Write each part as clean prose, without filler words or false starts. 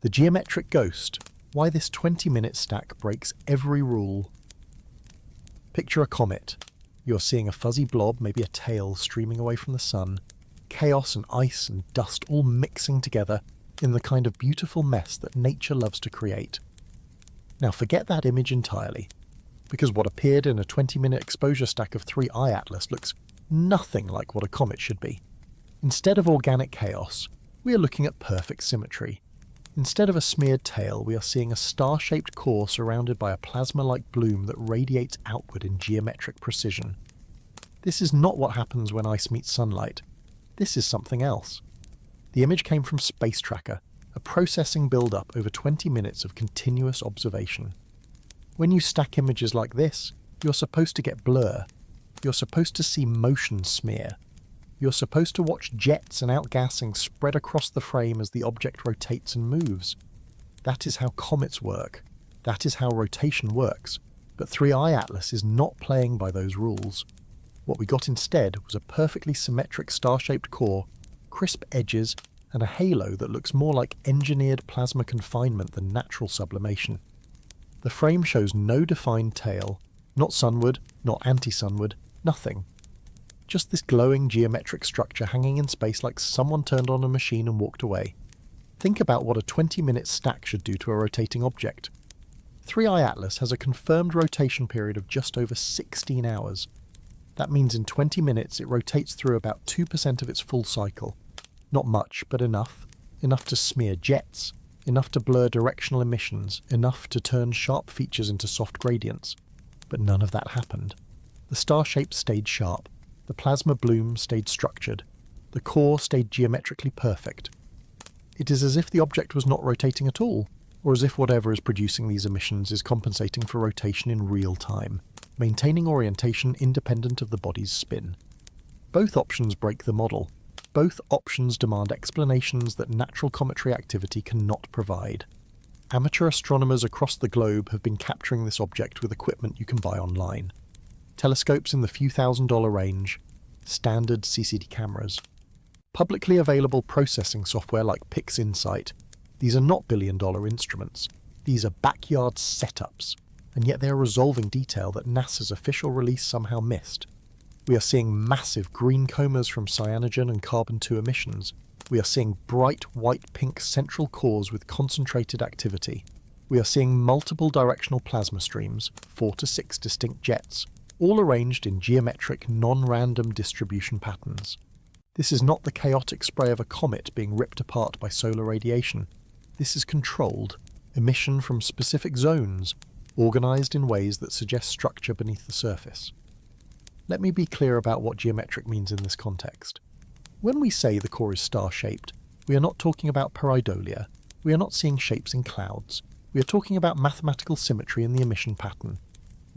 The geometric ghost, why this 20-minute stack breaks every rule. Picture a comet. You're seeing a fuzzy blob, maybe a tail, streaming away from the sun. Chaos and ice and dust all mixing together in the kind of beautiful mess that nature loves to create. Now forget that image entirely, because what appeared in a 20-minute exposure stack of 3I Atlas looks nothing like what a comet should be. Instead of organic chaos, we are looking at perfect symmetry. Instead of a smeared tail, we are seeing a star-shaped core surrounded by a plasma-like bloom that radiates outward in geometric precision. This is not what happens when ice meets sunlight. This is something else. The image came from Space Tracker, a processing build-up over 20 minutes of continuous observation. When you stack images like this, you're supposed to get blur. You're supposed to see motion smear. You're supposed to watch jets and outgassing spread across the frame as the object rotates and moves. That is how comets work. That is how rotation works. But 3I Atlas is not playing by those rules. What we got instead was a perfectly symmetric star-shaped core, crisp edges, and a halo that looks more like engineered plasma confinement than natural sublimation. The frame shows no defined tail, not sunward, not anti-sunward, nothing. Just this glowing geometric structure hanging in space like someone turned on a machine and walked away. Think about what a 20-minute stack should do to a rotating object. 3I Atlas has a confirmed rotation period of just over 16 hours. That means in 20 minutes it rotates through about 2% of its full cycle. Not much, but enough. Enough to smear jets, enough to blur directional emissions, enough to turn sharp features into soft gradients. But none of that happened. The star shape stayed sharp. The plasma bloom stayed structured. The core stayed geometrically perfect. It is as if the object was not rotating at all, or as if whatever is producing these emissions is compensating for rotation in real time, maintaining orientation independent of the body's spin. Both options break the model. Both options demand explanations that natural cometary activity cannot provide. Amateur astronomers across the globe have been capturing this object with equipment you can buy online. Telescopes in the few $1,000s range, standard CCD cameras. Publicly available processing software like PixInsight. These are not billion-dollar instruments. These are backyard setups, and yet they are resolving detail that NASA's official release somehow missed. We are seeing massive green comas from cyanogen and carbon-2 emissions. We are seeing bright white-pink central cores with concentrated activity. We are seeing multiple directional plasma streams, 4 to 6 distinct jets, all arranged in geometric, non-random distribution patterns. This is not the chaotic spray of a comet being ripped apart by solar radiation. This is controlled, emission from specific zones, organised in ways that suggest structure beneath the surface. Let me be clear about what geometric means in this context. When we say the core is star-shaped, we are not talking about pareidolia. We are not seeing shapes in clouds. We are talking about mathematical symmetry in the emission pattern.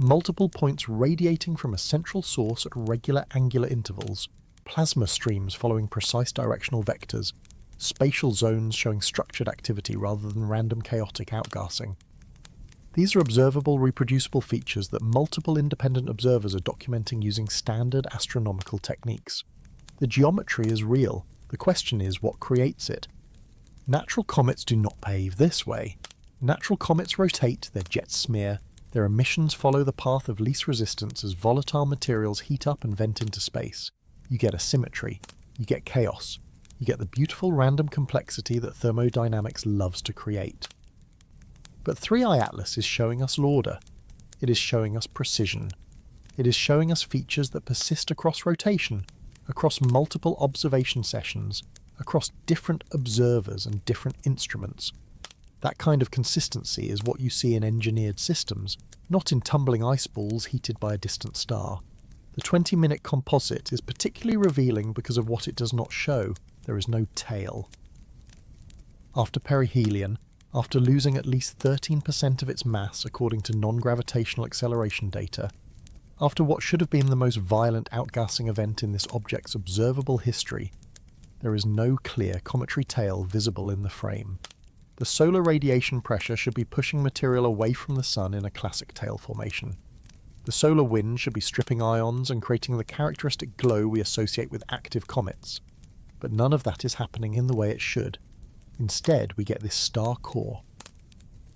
Multiple points radiating from a central source at regular angular intervals, plasma streams following precise directional vectors, spatial zones showing structured activity rather than random chaotic outgassing. These are observable, reproducible features that multiple independent observers are documenting using standard astronomical techniques. The geometry is real. The question is what creates it. Natural comets do not behave this way. Natural comets rotate, their jets smear, their emissions follow the path of least resistance as volatile materials heat up and vent into space. You get asymmetry. You get chaos. You get the beautiful random complexity that thermodynamics loves to create. But 3I Atlas is showing us order. It is showing us precision. It is showing us features that persist across rotation, across multiple observation sessions, across different observers and different instruments. That kind of consistency is what you see in engineered systems, not in tumbling ice balls heated by a distant star. The 20-minute composite is particularly revealing because of what it does not show. There is no tail. After perihelion, after losing at least 13% of its mass according to non-gravitational acceleration data, after what should have been the most violent outgassing event in this object's observable history, there is no clear cometary tail visible in the frame. The solar radiation pressure should be pushing material away from the sun in a classic tail formation. The solar wind should be stripping ions and creating the characteristic glow we associate with active comets. But none of that is happening in the way it should. Instead, we get this star core,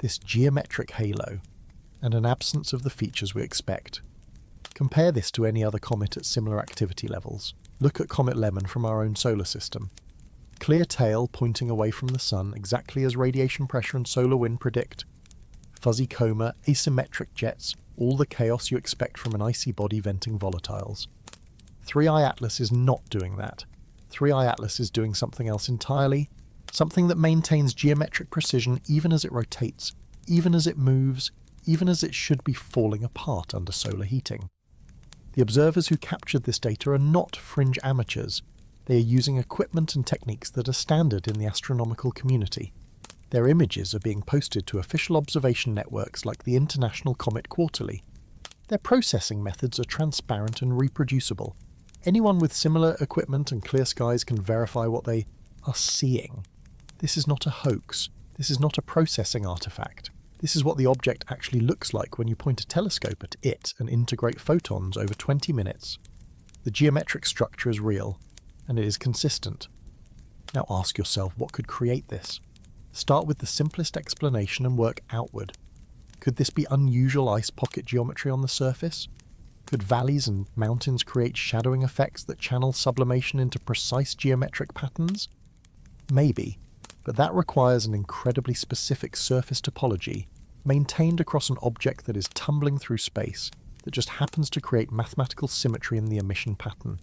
this geometric halo, and an absence of the features we expect. Compare this to any other comet at similar activity levels. Look at Comet Lemon from our own solar system. Clear tail pointing away from the sun, exactly as radiation pressure and solar wind predict. Fuzzy coma, asymmetric jets, all the chaos you expect from an icy body venting volatiles. 3i Atlas is not doing that. 3i Atlas is doing something else entirely, something that maintains geometric precision even as it rotates, even as it moves, even as it should be falling apart under solar heating. The observers who captured this data are not fringe amateurs. They are using equipment and techniques that are standard in the astronomical community. Their images are being posted to official observation networks like the International Comet Quarterly. Their processing methods are transparent and reproducible. Anyone with similar equipment and clear skies can verify what they are seeing. This is not a hoax. This is not a processing artifact. This is what the object actually looks like when you point a telescope at it and integrate photons over 20 minutes. The geometric structure is real, and it is consistent. Now ask yourself, what could create this? Start with the simplest explanation and work outward. Could this be unusual ice pocket geometry on the surface? Could valleys and mountains create shadowing effects that channel sublimation into precise geometric patterns? Maybe, but that requires an incredibly specific surface topology maintained across an object that is tumbling through space that just happens to create mathematical symmetry in the emission pattern.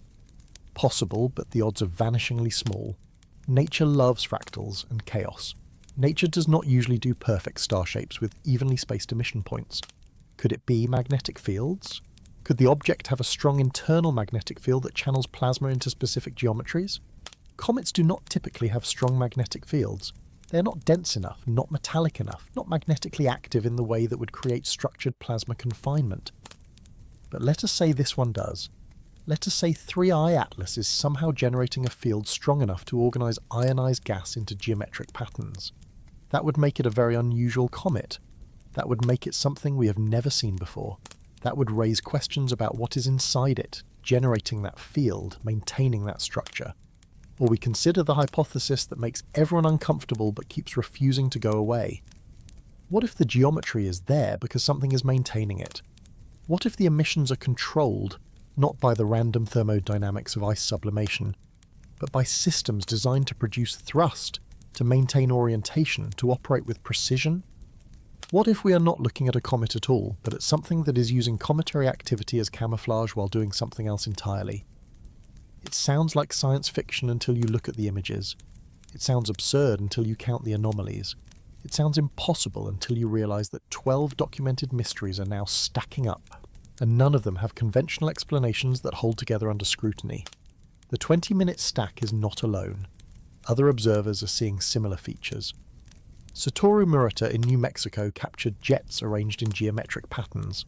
Possible, but the odds are vanishingly small. Nature loves fractals and chaos. Nature does not usually do perfect star shapes with evenly spaced emission points. Could it be magnetic fields? Could the object have a strong internal magnetic field that channels plasma into specific geometries? Comets do not typically have strong magnetic fields. They are not dense enough, not metallic enough, not magnetically active in the way that would create structured plasma confinement. But let us say this one does. Let us say 3i Atlas is somehow generating a field strong enough to organize ionized gas into geometric patterns. That would make it a very unusual comet. That would make it something we have never seen before. That would raise questions about what is inside it, generating that field, maintaining that structure. Or we consider the hypothesis that makes everyone uncomfortable but keeps refusing to go away. What if the geometry is there because something is maintaining it? What if the emissions are controlled, not by the random thermodynamics of ice sublimation, but by systems designed to produce thrust, to maintain orientation, to operate with precision? What if we are not looking at a comet at all, but at something that is using cometary activity as camouflage while doing something else entirely? It sounds like science fiction until you look at the images. It sounds absurd until you count the anomalies. It sounds impossible until you realize that 12 documented mysteries are now stacking up, and none of them have conventional explanations that hold together under scrutiny. The 20-minute stack is not alone. Other observers are seeing similar features. Satoru Murata in New Mexico captured jets arranged in geometric patterns.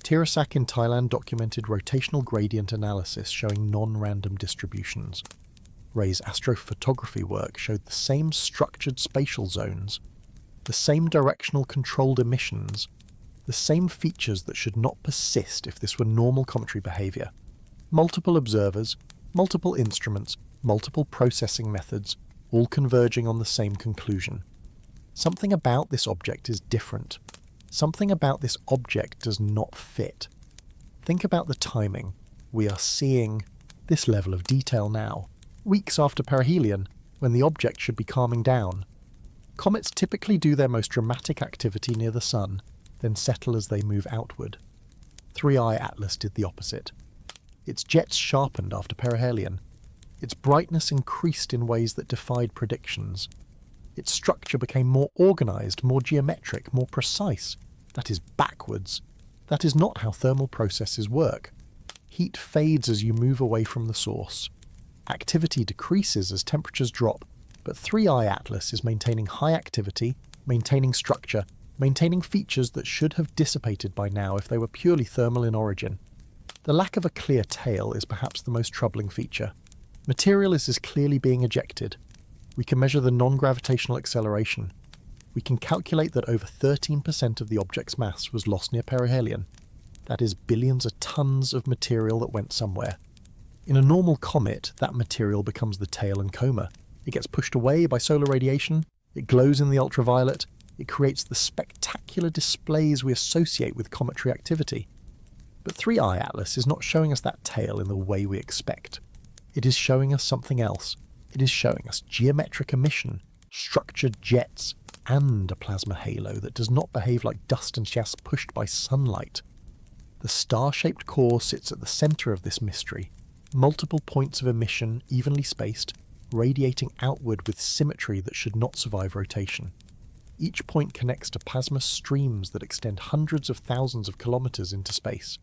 Tirasak in Thailand documented rotational gradient analysis showing non-random distributions. Ray's astrophotography work showed the same structured spatial zones, the same directional controlled emissions, the same features that should not persist if this were normal cometary behavior. Multiple observers, multiple instruments, multiple processing methods, all converging on the same conclusion. Something about this object is different. Something about this object does not fit. Think about the timing. We are seeing this level of detail now, weeks after perihelion, when the object should be calming down. Comets typically do their most dramatic activity near the sun, then settle as they move outward. 3i Atlas did the opposite. Its jets sharpened after perihelion. Its brightness increased in ways that defied predictions. Its structure became more organized, more geometric, more precise. That is backwards. That is not how thermal processes work. Heat fades as you move away from the source. Activity decreases as temperatures drop, but 3i Atlas is maintaining high activity, maintaining structure, maintaining features that should have dissipated by now if they were purely thermal in origin. The lack of a clear tail is perhaps the most troubling feature. Material is clearly being ejected. We can measure the non-gravitational acceleration. We can calculate that over 13% of the object's mass was lost near perihelion. That is billions of tons of material that went somewhere. In a normal comet, that material becomes the tail and coma. It gets pushed away by solar radiation, it glows in the ultraviolet, it creates the spectacular displays we associate with cometary activity. But 3i Atlas is not showing us that tail in the way we expect. It is showing us something else. It is showing us geometric emission, structured jets, and a plasma halo that does not behave like dust and gas pushed by sunlight. The star-shaped core sits at the centre of this mystery, multiple points of emission evenly spaced, radiating outward with symmetry that should not survive rotation. Each point connects to plasma streams that extend hundreds of thousands of kilometres into space.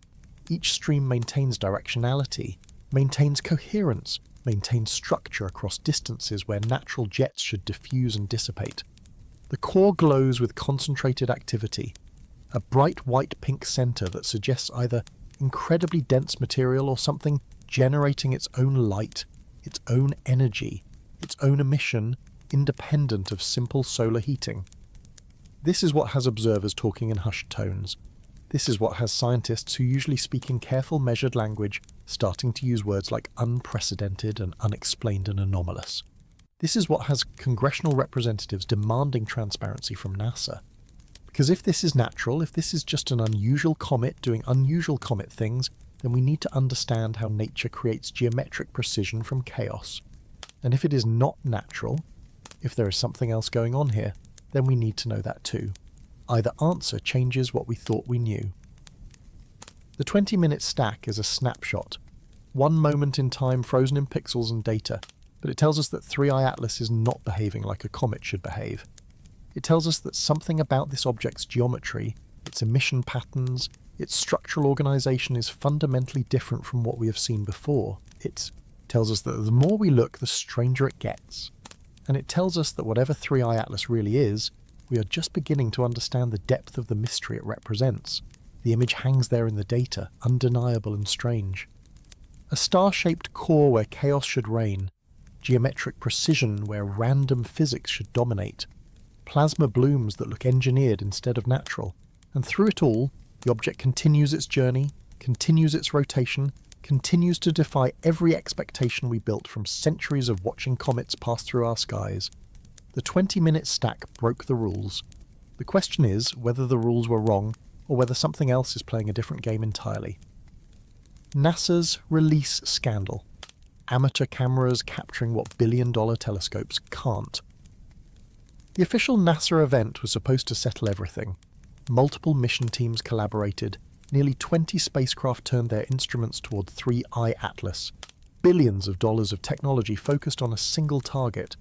Each stream maintains directionality, maintains coherence, maintains structure across distances where natural jets should diffuse and dissipate. The core glows with concentrated activity, a bright white-pink centre that suggests either incredibly dense material or something generating its own light, its own energy, its own emission, independent of simple solar heating. This is what has observers talking in hushed tones. This is what has scientists who usually speak in careful, measured language starting to use words like unprecedented and unexplained and anomalous. This is what has congressional representatives demanding transparency from NASA. Because if this is natural, if this is just an unusual comet doing unusual comet things, then we need to understand how nature creates geometric precision from chaos. And if it is not natural, if there is something else going on here, then we need to know that too. Either answer changes what we thought we knew. The 20-minute stack is a snapshot, one moment in time frozen in pixels and data, but it tells us that 3i Atlas is not behaving like a comet should behave. It tells us that something about this object's geometry, its emission patterns, its structural organisation is fundamentally different from what we have seen before. It tells us that the more we look, the stranger it gets. And it tells us that whatever 3i Atlas really is, we are just beginning to understand the depth of the mystery it represents. The image hangs there in the data, undeniable and strange. A star-shaped core where chaos should reign, geometric precision where random physics should dominate, plasma blooms that look engineered instead of natural, and through it all, the object continues its journey, continues its rotation, continues to defy every expectation we built from centuries of watching comets pass through our skies. The 20-minute stack broke the rules. The question is whether the rules were wrong or whether something else is playing a different game entirely. NASA's release scandal. Amateur cameras capturing what billion-dollar telescopes can't. The official NASA event was supposed to settle everything. Multiple mission teams collaborated. Nearly 20 spacecraft turned their instruments toward 3i Atlas. Billions of dollars of technology focused on a single target.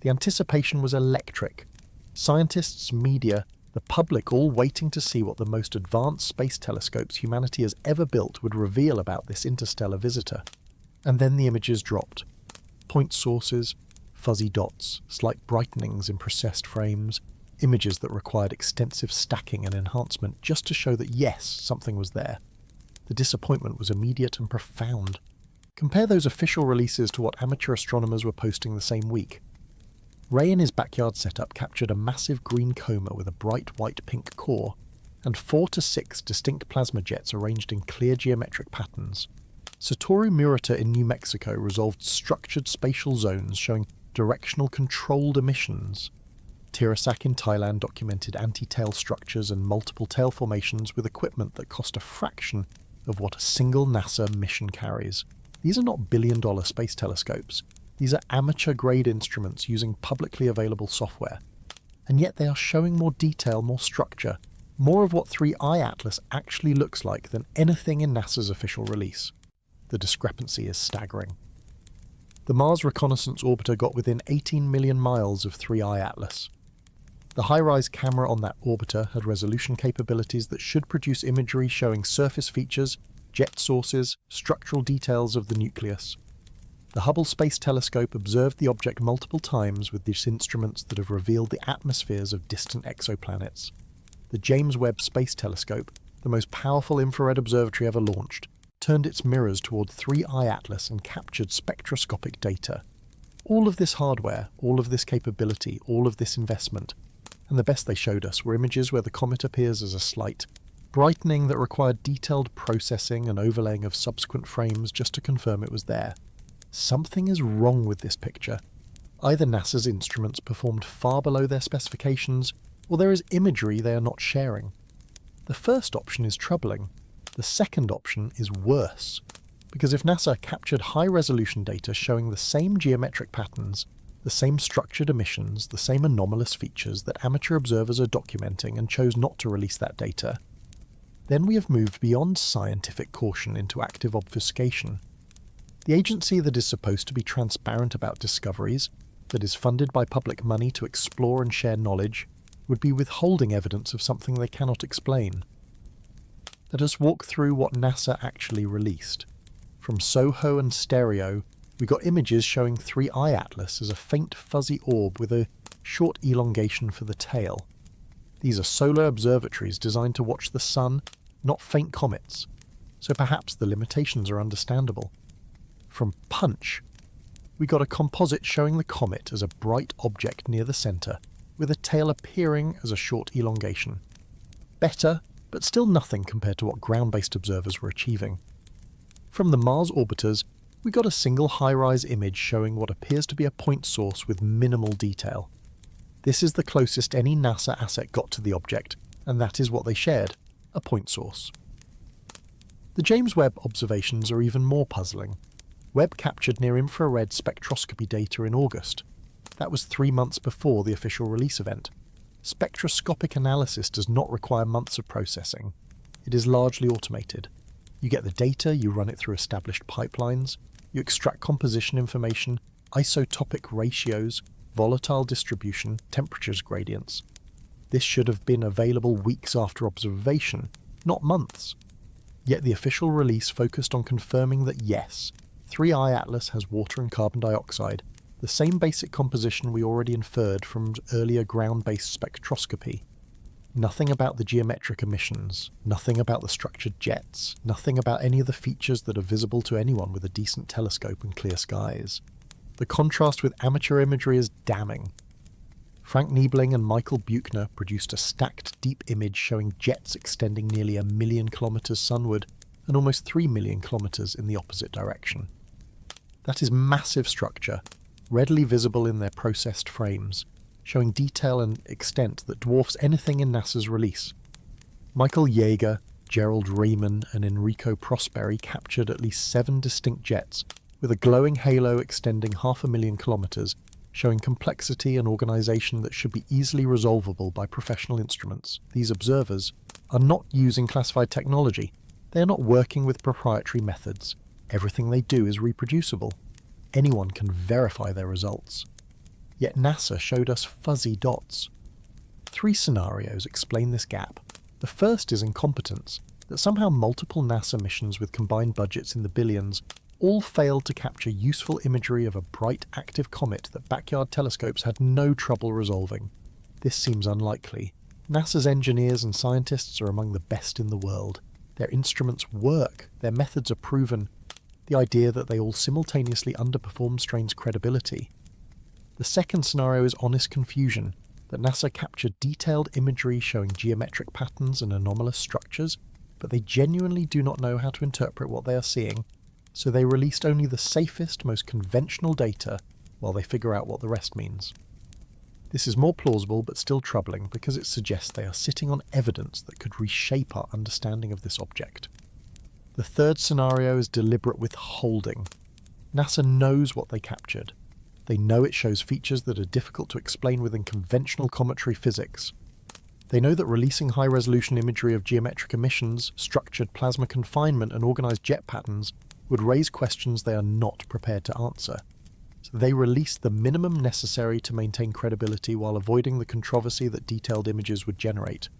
The anticipation was electric. Scientists, media, the public all waiting to see what the most advanced space telescopes humanity has ever built would reveal about this interstellar visitor. And then the images dropped. Point sources, fuzzy dots, slight brightenings in processed frames, images that required extensive stacking and enhancement just to show that yes, something was there. The disappointment was immediate and profound. Compare those official releases to what amateur astronomers were posting the same week. Ray in his backyard setup captured a massive green coma with a bright white-pink core, and 4 to 6 distinct plasma jets arranged in clear geometric patterns. Satoru Murata in New Mexico resolved structured spatial zones showing directional controlled emissions. Tirasak in Thailand documented anti-tail structures and multiple tail formations with equipment that cost a fraction of what a single NASA mission carries. These are not billion-dollar space telescopes. These are amateur-grade instruments using publicly available software. And yet they are showing more detail, more structure, more of what 3i Atlas actually looks like than anything in NASA's official release. The discrepancy is staggering. The Mars Reconnaissance Orbiter got within 18 million miles of 3i Atlas. The high-rise camera on that orbiter had resolution capabilities that should produce imagery showing surface features, jet sources, structural details of the nucleus. The Hubble Space Telescope observed the object multiple times with these instruments that have revealed the atmospheres of distant exoplanets. The James Webb Space Telescope, the most powerful infrared observatory ever launched, turned its mirrors toward 3i Atlas and captured spectroscopic data. All of this hardware, all of this capability, all of this investment, and the best they showed us were images where the comet appears as a slight brightening that required detailed processing and overlaying of subsequent frames just to confirm it was there. Something is wrong with this picture. Either NASA's instruments performed far below their specifications, or there is imagery they are not sharing. The first option is troubling. The second option is worse, because if NASA captured high-resolution data showing the same geometric patterns, the same structured emissions, the same anomalous features that amateur observers are documenting and chose not to release that data, then we have moved beyond scientific caution into active obfuscation. The agency that is supposed to be transparent about discoveries, that is funded by public money to explore and share knowledge, would be withholding evidence of something they cannot explain. Let us walk through what NASA actually released. From SOHO and Stereo, we got images showing 3I Atlas as a faint fuzzy orb with a short elongation for the tail. These are solar observatories designed to watch the sun, not faint comets, so perhaps the limitations are understandable. From Punch, we got a composite showing the comet as a bright object near the centre, with a tail appearing as a short elongation. Better, but still nothing compared to what ground-based observers were achieving. From the Mars orbiters, we got a single high-rise image showing what appears to be a point source with minimal detail. This is the closest any NASA asset got to the object, and that is what they shared, a point source. The James Webb observations are even more puzzling. Webb captured near-infrared spectroscopy data in August. That was 3 months before the official release event. Spectroscopic analysis does not require months of processing. It is largely automated. You get the data, you run it through established pipelines, you extract composition information, isotopic ratios, volatile distribution, temperatures gradients. This should have been available weeks after observation, not months. Yet the official release focused on confirming that yes, 3I Atlas has water and carbon dioxide, the same basic composition we already inferred from earlier ground-based spectroscopy. Nothing about the geometric emissions, nothing about the structured jets, nothing about any of the features that are visible to anyone with a decent telescope and clear skies. The contrast with amateur imagery is damning. Frank Niebling and Michael Buchner produced a stacked deep image showing jets extending nearly 1 million kilometers sunward and almost 3 million kilometers in the opposite direction. That is massive structure, readily visible in their processed frames, showing detail and extent that dwarfs anything in NASA's release. Michael Yeager, Gerald Raymond and Enrico Prosperi captured at least 7 distinct jets, with a glowing halo extending 500,000 kilometers, showing complexity and organization that should be easily resolvable by professional instruments. These observers are not using classified technology. They are not working with proprietary methods. Everything they do is reproducible. Anyone can verify their results. Yet NASA showed us fuzzy dots. 3 scenarios explain this gap. The first is incompetence, that somehow multiple NASA missions with combined budgets in the billions all failed to capture useful imagery of a bright active comet that backyard telescopes had no trouble resolving. This seems unlikely. NASA's engineers and scientists are among the best in the world. Their instruments work, their methods are proven. The idea that they all simultaneously underperform strains credibility. The second scenario is honest confusion, that NASA captured detailed imagery showing geometric patterns and anomalous structures, but they genuinely do not know how to interpret what they are seeing, so they released only the safest, most conventional data while they figure out what the rest means. This is more plausible but still troubling because it suggests they are sitting on evidence that could reshape our understanding of this object. The third scenario is deliberate withholding. NASA knows what they captured. They know it shows features that are difficult to explain within conventional cometary physics. They know that releasing high-resolution imagery of geometric emissions, structured plasma confinement and organized jet patterns would raise questions they are not prepared to answer. So they released the minimum necessary to maintain credibility while avoiding the controversy that detailed images would generate.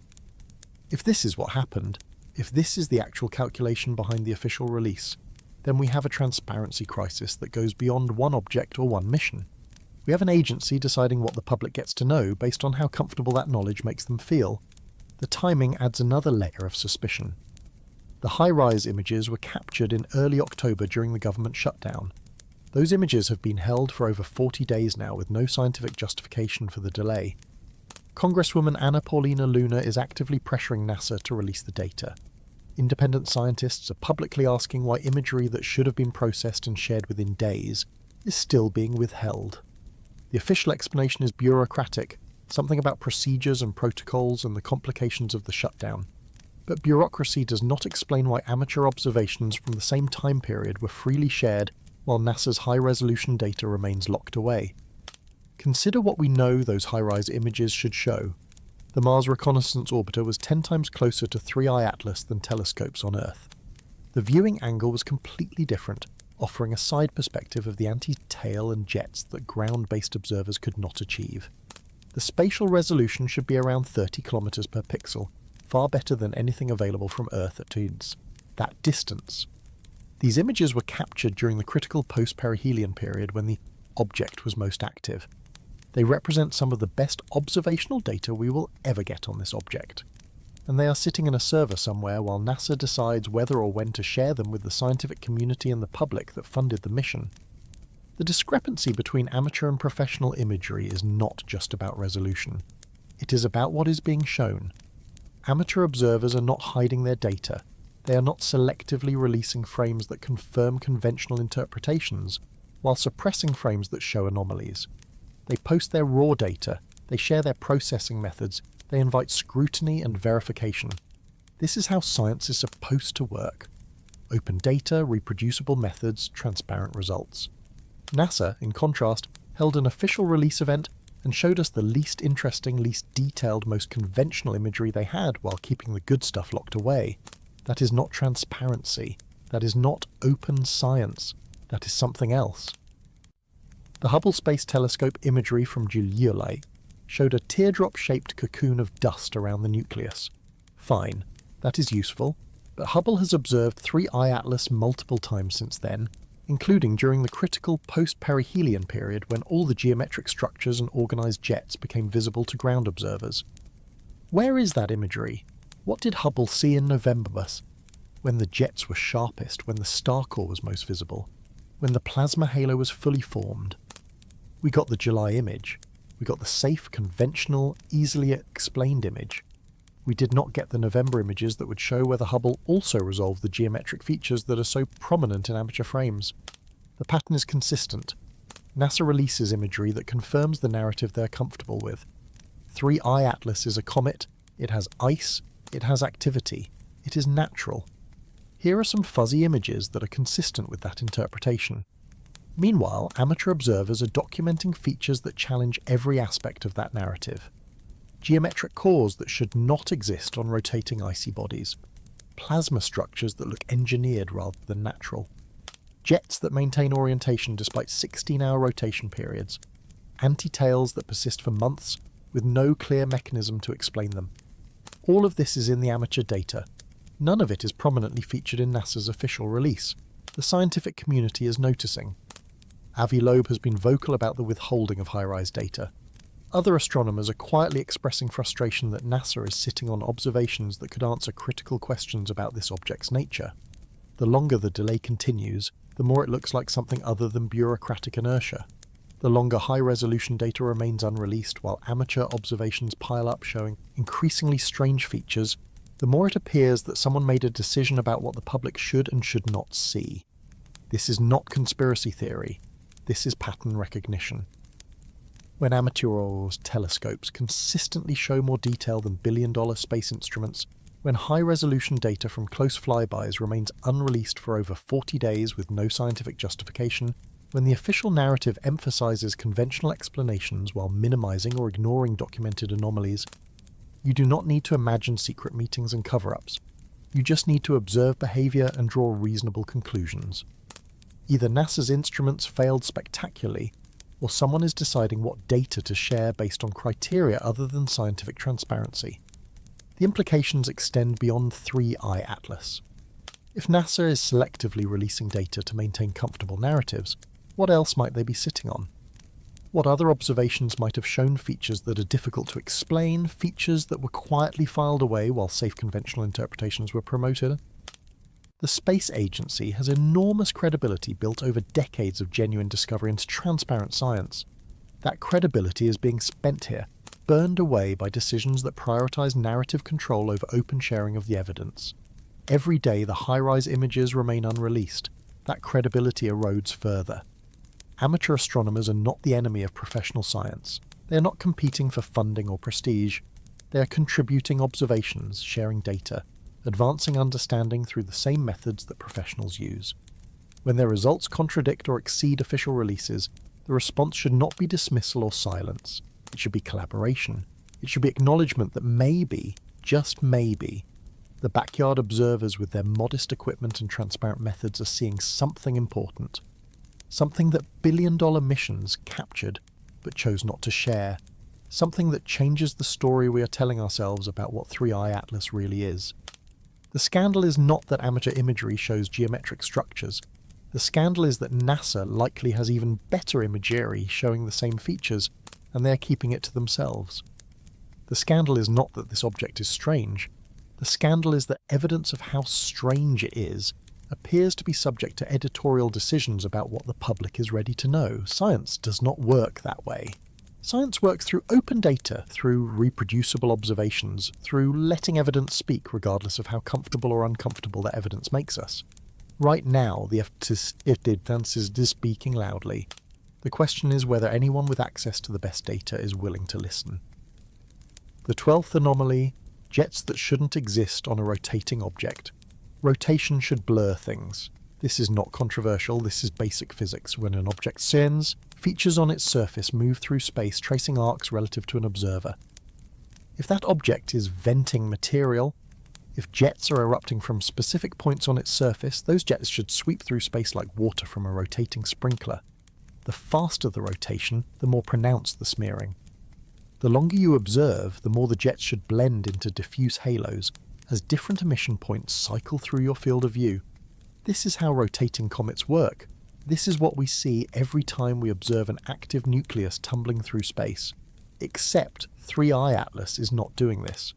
If this is what happened, if this is the actual calculation behind the official release, then we have a transparency crisis that goes beyond one object or one mission. We have an agency deciding what the public gets to know based on how comfortable that knowledge makes them feel. The timing adds another layer of suspicion. The high-rise images were captured in early October during the government shutdown. Those images have been held for over 40 days now with no scientific justification for the delay. Congresswoman Anna Paulina Luna is actively pressuring NASA to release the data. Independent scientists are publicly asking why imagery that should have been processed and shared within days is still being withheld. The official explanation is bureaucratic, something about procedures and protocols and the complications of the shutdown. But bureaucracy does not explain why amateur observations from the same time period were freely shared while NASA's high-resolution data remains locked away. Consider what we know those high-rise images should show. The Mars Reconnaissance Orbiter was 10 times closer to 3I Atlas than telescopes on Earth. The viewing angle was completely different, offering a side perspective of the anti-tail and jets that ground-based observers could not achieve. The spatial resolution should be around 30 kilometers per pixel, far better than anything available from Earth at that distance. These images were captured during the critical post-perihelion period when the object was most active. They represent some of the best observational data we will ever get on this object. And they are sitting in a server somewhere while NASA decides whether or when to share them with the scientific community and the public that funded the mission. The discrepancy between amateur and professional imagery is not just about resolution. It is about what is being shown. Amateur observers are not hiding their data. They are not selectively releasing frames that confirm conventional interpretations, while suppressing frames that show anomalies. They post their raw data, they share their processing methods, they invite scrutiny and verification. This is how science is supposed to work. Open data, reproducible methods, transparent results. NASA, in contrast, held an official release event and showed us the least interesting, least detailed, most conventional imagery they had while keeping the good stuff locked away. That is not transparency. That is not open science. That is something else. The Hubble Space Telescope imagery from July showed a teardrop-shaped cocoon of dust around the nucleus. Fine, that is useful, but Hubble has observed 3I Atlas multiple times since then, including during the critical post-perihelion period when all the geometric structures and organised jets became visible to ground observers. Where is that imagery? What did Hubble see in November, when the jets were sharpest, when the star core was most visible, when the plasma halo was fully formed? We got the July image. We got the safe, conventional, easily explained image. We did not get the November images that would show whether Hubble also resolved the geometric features that are so prominent in amateur frames. The pattern is consistent. NASA releases imagery that confirms the narrative they're comfortable with. 3I Atlas is a comet, it has ice, it has activity, it is natural. Here are some fuzzy images that are consistent with that interpretation. Meanwhile, amateur observers are documenting features that challenge every aspect of that narrative. Geometric cores that should not exist on rotating icy bodies. Plasma structures that look engineered rather than natural. Jets that maintain orientation despite 16-hour rotation periods. Anti-tails that persist for months with no clear mechanism to explain them. All of this is in the amateur data. None of it is prominently featured in NASA's official release. The scientific community is noticing. Avi Loeb has been vocal about the withholding of high-rise data. Other astronomers are quietly expressing frustration that NASA is sitting on observations that could answer critical questions about this object's nature. The longer the delay continues, the more it looks like something other than bureaucratic inertia. The longer high-resolution data remains unreleased while amateur observations pile up showing increasingly strange features, the more it appears that someone made a decision about what the public should and should not see. This is not conspiracy theory. This is pattern recognition. When amateur telescopes consistently show more detail than billion-dollar space instruments, when high-resolution data from close flybys remains unreleased for over 40 days with no scientific justification, when the official narrative emphasizes conventional explanations while minimizing or ignoring documented anomalies, you do not need to imagine secret meetings and cover-ups. You just need to observe behavior and draw reasonable conclusions. Either NASA's instruments failed spectacularly, or someone is deciding what data to share based on criteria other than scientific transparency. The implications extend beyond 3I Atlas. If NASA is selectively releasing data to maintain comfortable narratives, what else might they be sitting on? What other observations might have shown features that are difficult to explain, features that were quietly filed away while safe conventional interpretations were promoted? The space agency has enormous credibility built over decades of genuine discovery and transparent science. That credibility is being spent here, burned away by decisions that prioritize narrative control over open sharing of the evidence. Every day the high-rise images remain unreleased. That credibility erodes further. Amateur astronomers are not the enemy of professional science. They are not competing for funding or prestige. They are contributing observations, sharing data, advancing understanding through the same methods that professionals use. When their results contradict or exceed official releases, the response should not be dismissal or silence. It should be collaboration. It should be acknowledgement that maybe, just maybe, the backyard observers with their modest equipment and transparent methods are seeing something important. Something that billion-dollar missions captured but chose not to share. Something that changes the story we are telling ourselves about what 3i Atlas really is. The scandal is not that amateur imagery shows geometric structures. The scandal is that NASA likely has even better imagery showing the same features, and they are keeping it to themselves. The scandal is not that this object is strange. The scandal is that evidence of how strange it is appears to be subject to editorial decisions about what the public is ready to know. Science does not work that way. Science works through open data, through reproducible observations, through letting evidence speak regardless of how comfortable or uncomfortable that evidence makes us. Right now, the evidence is speaking loudly. The question is whether anyone with access to the best data is willing to listen. The 12th anomaly: jets that shouldn't exist on a rotating object. Rotation should blur things. This is not controversial, this is basic physics. When an object spins, features on its surface move through space, tracing arcs relative to an observer. If that object is venting material, if jets are erupting from specific points on its surface, those jets should sweep through space like water from a rotating sprinkler. The faster the rotation, the more pronounced the smearing. The longer you observe, the more the jets should blend into diffuse halos, as different emission points cycle through your field of view. This is how rotating comets work. This is what we see every time we observe an active nucleus tumbling through space. Except 3i Atlas is not doing this.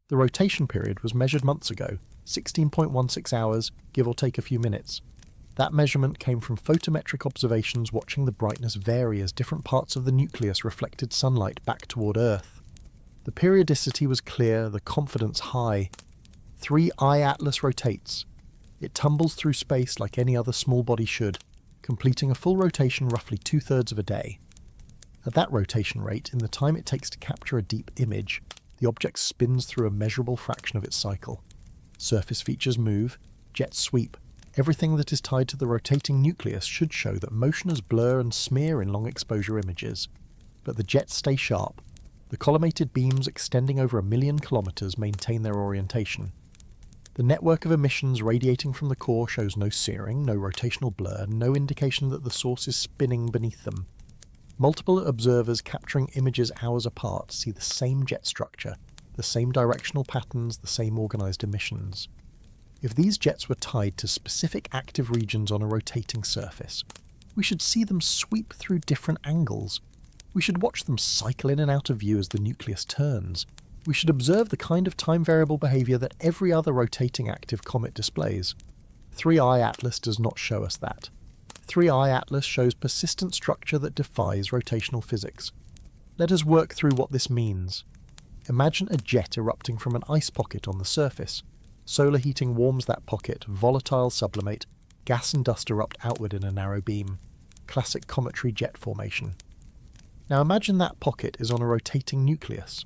The rotation period was measured months ago, 16.16 hours, give or take a few minutes. That measurement came from photometric observations watching the brightness vary as different parts of the nucleus reflected sunlight back toward Earth. The periodicity was clear, the confidence high. 3i Atlas rotates. It tumbles through space like any other small body should, completing a full rotation roughly 2/3 of a day. At that rotation rate, in the time it takes to capture a deep image, the object spins through a measurable fraction of its cycle. Surface features move, jets sweep. Everything that is tied to the rotating nucleus should show that motioners blur and smear in long exposure images. But the jets stay sharp. The collimated beams extending over 1,000,000 kilometers maintain their orientation. The network of emissions radiating from the core shows no searing, no rotational blur, no indication that the source is spinning beneath them. Multiple observers capturing images hours apart see the same jet structure, the same directional patterns, the same organized emissions. If these jets were tied to specific active regions on a rotating surface, we should see them sweep through different angles. We should watch them cycle in and out of view as the nucleus turns. We should observe the kind of time variable behavior that every other rotating active comet displays. 3i Atlas does not show us that. 3i Atlas shows persistent structure that defies rotational physics. Let us work through what this means. Imagine a jet erupting from an ice pocket on the surface. Solar heating warms that pocket, volatile sublimate, gas and dust erupt outward in a narrow beam. Classic cometary jet formation. Now imagine that pocket is on a rotating nucleus.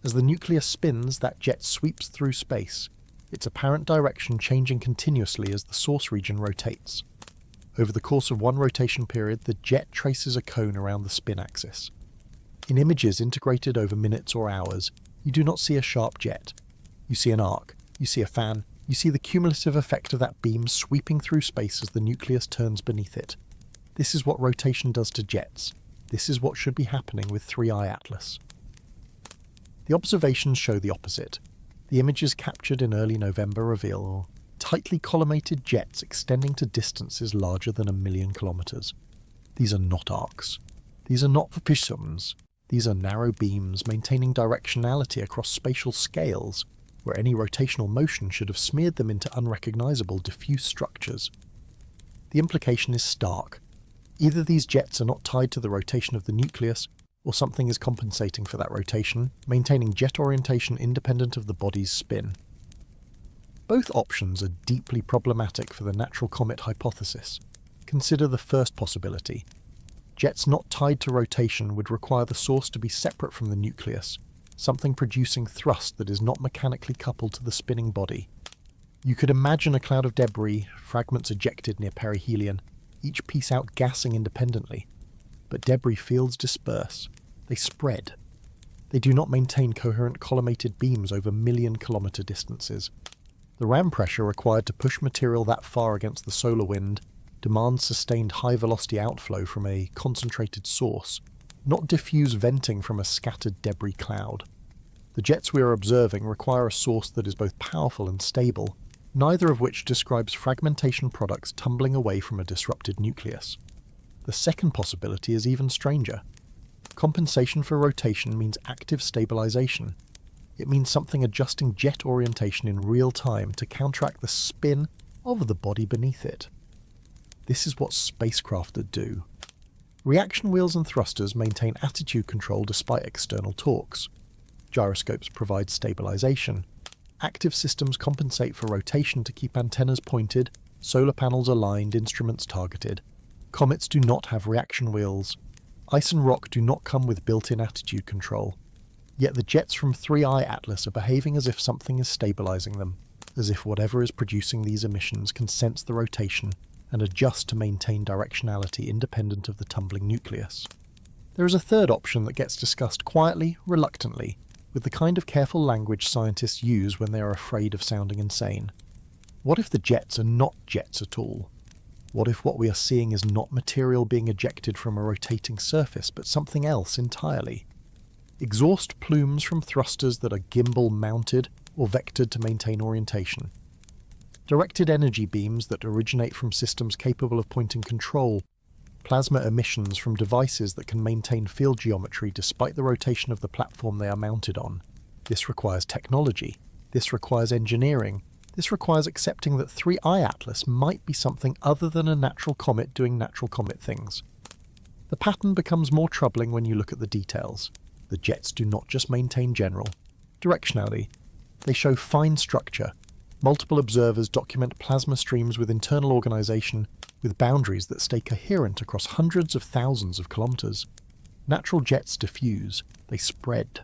As the nucleus spins, that jet sweeps through space, its apparent direction changing continuously as the source region rotates. Over the course of one rotation period, the jet traces a cone around the spin axis. In images integrated over minutes or hours, you do not see a sharp jet. You see an arc. You see a fan, you see the cumulative effect of that beam sweeping through space as the nucleus turns beneath it. This is what rotation does to jets. This is what should be happening with 3i Atlas. The observations show the opposite. The images captured in early November reveal tightly collimated jets extending to distances larger than 1,000,000 kilometers. These are not arcs. These are not fissions. These are narrow beams maintaining directionality across spatial scales, where any rotational motion should have smeared them into unrecognizable diffuse structures. The implication is stark. Either these jets are not tied to the rotation of the nucleus, or something is compensating for that rotation, maintaining jet orientation independent of the body's spin. Both options are deeply problematic for the natural comet hypothesis. Consider the first possibility. Jets not tied to rotation would require the source to be separate from the nucleus, something producing thrust that is not mechanically coupled to the spinning body. You could imagine a cloud of debris, fragments ejected near perihelion, each piece outgassing independently. But debris fields disperse. They spread. They do not maintain coherent collimated beams over million-kilometre distances. The ram pressure required to push material that far against the solar wind demands sustained high-velocity outflow from a concentrated source, not diffuse venting from a scattered debris cloud. The jets we are observing require a source that is both powerful and stable, neither of which describes fragmentation products tumbling away from a disrupted nucleus. The second possibility is even stranger. Compensation for rotation means active stabilization. It means something adjusting jet orientation in real time to counteract the spin of the body beneath it. This is what spacecraft do. Reaction wheels and thrusters maintain attitude control despite external torques. Gyroscopes provide stabilization. Active systems compensate for rotation to keep antennas pointed, solar panels aligned, instruments targeted. Comets do not have reaction wheels. Ice and rock do not come with built-in attitude control. Yet the jets from 3I Atlas are behaving as if something is stabilizing them, as if whatever is producing these emissions can sense the rotation and adjust to maintain directionality independent of the tumbling nucleus. There is a third option that gets discussed quietly, reluctantly, with the kind of careful language scientists use when they are afraid of sounding insane. What if the jets are not jets at all? What if what we are seeing is not material being ejected from a rotating surface, but something else entirely? Exhaust plumes from thrusters that are gimbal-mounted or vectored to maintain orientation. Directed energy beams that originate from systems capable of pointing control. Plasma emissions from devices that can maintain field geometry despite the rotation of the platform they are mounted on. This requires technology. This requires engineering. This requires accepting that 3I Atlas might be something other than a natural comet doing natural comet things. The pattern becomes more troubling when you look at the details. The jets do not just maintain general directionality. They show fine structure. Multiple observers document plasma streams with internal organization, with boundaries that stay coherent across hundreds of thousands of kilometers. Natural jets diffuse. They spread.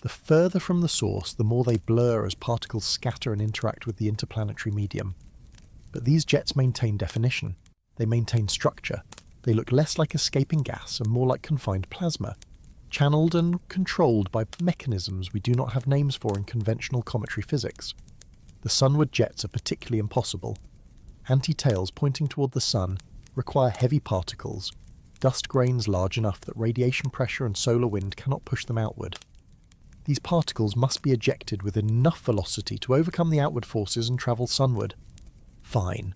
The further from the source, the more they blur as particles scatter and interact with the interplanetary medium. But these jets maintain definition. They maintain structure. They look less like escaping gas and more like confined plasma, channeled and controlled by mechanisms we do not have names for in conventional cometary physics. The sunward jets are particularly impossible. Anti-tails pointing toward the sun require heavy particles, dust grains large enough that radiation pressure and solar wind cannot push them outward. These particles must be ejected with enough velocity to overcome the outward forces and travel sunward. Fine,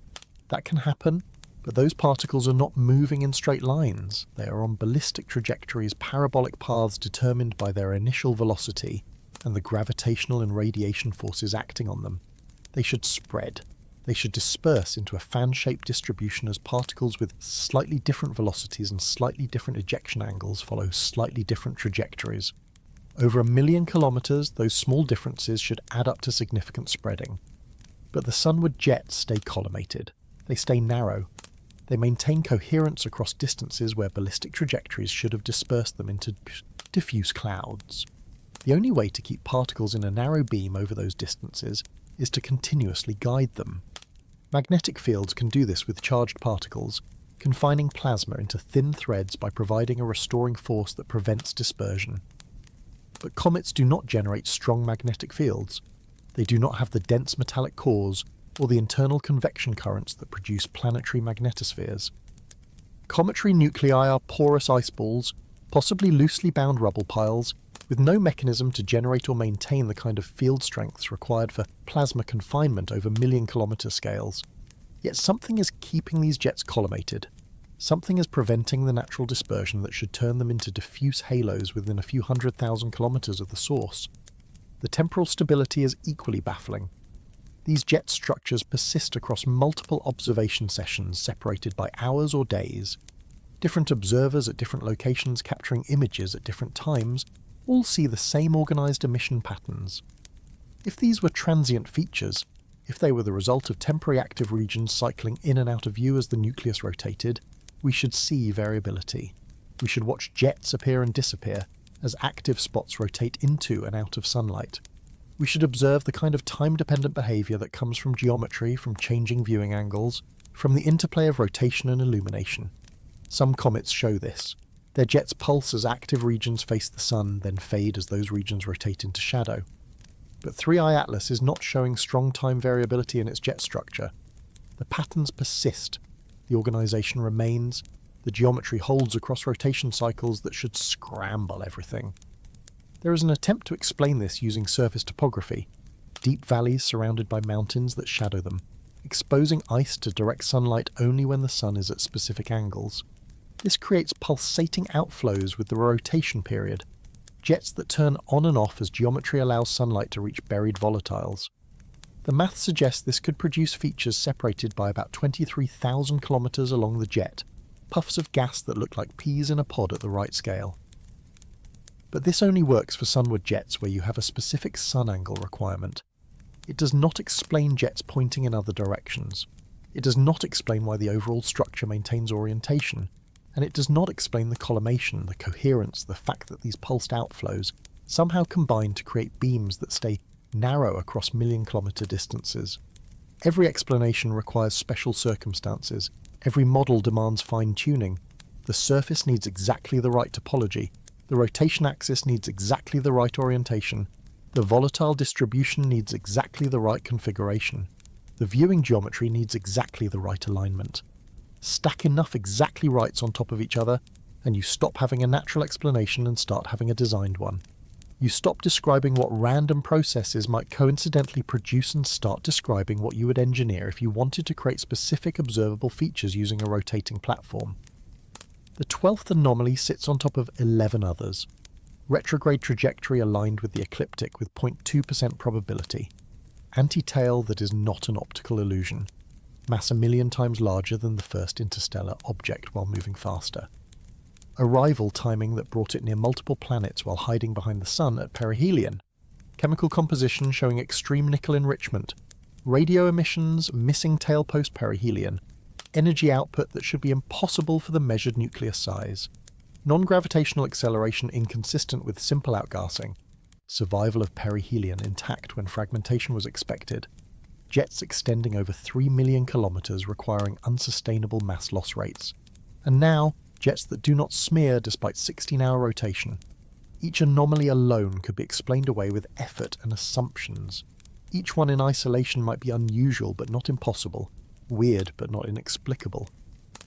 that can happen, but those particles are not moving in straight lines. They are on ballistic trajectories, parabolic paths determined by their initial velocity and the gravitational and radiation forces acting on them. They should spread. They should disperse into a fan-shaped distribution as particles with slightly different velocities and slightly different ejection angles follow slightly different trajectories. Over 1 million kilometers, those small differences should add up to significant spreading. But the sunward jets stay collimated. They stay narrow. They maintain coherence across distances where ballistic trajectories should have dispersed them into diffuse clouds. The only way to keep particles in a narrow beam over those distances is to continuously guide them. Magnetic fields can do this with charged particles, confining plasma into thin threads by providing a restoring force that prevents dispersion. But comets do not generate strong magnetic fields. They do not have the dense metallic cores or the internal convection currents that produce planetary magnetospheres. Cometary nuclei are porous ice balls, possibly loosely bound rubble piles, with no mechanism to generate or maintain the kind of field strengths required for plasma confinement over million-kilometre scales. Yet something is keeping these jets collimated. Something is preventing the natural dispersion that should turn them into diffuse halos within a few 100,000 kilometres of the source. The temporal stability is equally baffling. These jet structures persist across multiple observation sessions separated by hours or days. Different observers at different locations capturing images at different times all see the same organised emission patterns. If these were transient features, if they were the result of temporary active regions cycling in and out of view as the nucleus rotated, we should see variability. We should watch jets appear and disappear as active spots rotate into and out of sunlight. We should observe the kind of time-dependent behaviour that comes from geometry, from changing viewing angles, from the interplay of rotation and illumination. Some comets show this. Their jets pulse as active regions face the sun, then fade as those regions rotate into shadow. But 3I Atlas is not showing strong time variability in its jet structure. The patterns persist, the organisation remains, the geometry holds across rotation cycles that should scramble everything. There is an attempt to explain this using surface topography, deep valleys surrounded by mountains that shadow them, exposing ice to direct sunlight only when the sun is at specific angles. This creates pulsating outflows with the rotation period, jets that turn on and off as geometry allows sunlight to reach buried volatiles. The math suggests this could produce features separated by about 23,000 kilometres along the jet, puffs of gas that look like peas in a pod at the right scale. But this only works for sunward jets where you have a specific sun angle requirement. It does not explain jets pointing in other directions. It does not explain why the overall structure maintains orientation. And it does not explain the collimation, the coherence, the fact that these pulsed outflows somehow combine to create beams that stay narrow across million-kilometre distances. Every explanation requires special circumstances. Every model demands fine-tuning. The surface needs exactly the right topology. The rotation axis needs exactly the right orientation. The volatile distribution needs exactly the right configuration. The viewing geometry needs exactly the right alignment. Stack enough exactly rights on top of each other, and you stop having a natural explanation and start having a designed one. You stop describing what random processes might coincidentally produce and start describing what you would engineer if you wanted to create specific observable features using a rotating platform. The 12th anomaly sits on top of 11 others. Retrograde trajectory aligned with the ecliptic with 0.2% probability. Anti-tail that is not an optical illusion. Mass 1,000,000 times larger than the first interstellar object while moving faster. Arrival timing that brought it near multiple planets while hiding behind the sun at perihelion. Chemical composition showing extreme nickel enrichment. Radio emissions missing tail post perihelion. Energy output that should be impossible for the measured nucleus size. Non-gravitational acceleration inconsistent with simple outgassing. Survival of perihelion intact when fragmentation was expected. Jets extending over 3 million kilometres requiring unsustainable mass loss rates. And now, jets that do not smear despite 16-hour rotation. Each anomaly alone could be explained away with effort and assumptions. Each one in isolation might be unusual but not impossible, weird but not inexplicable.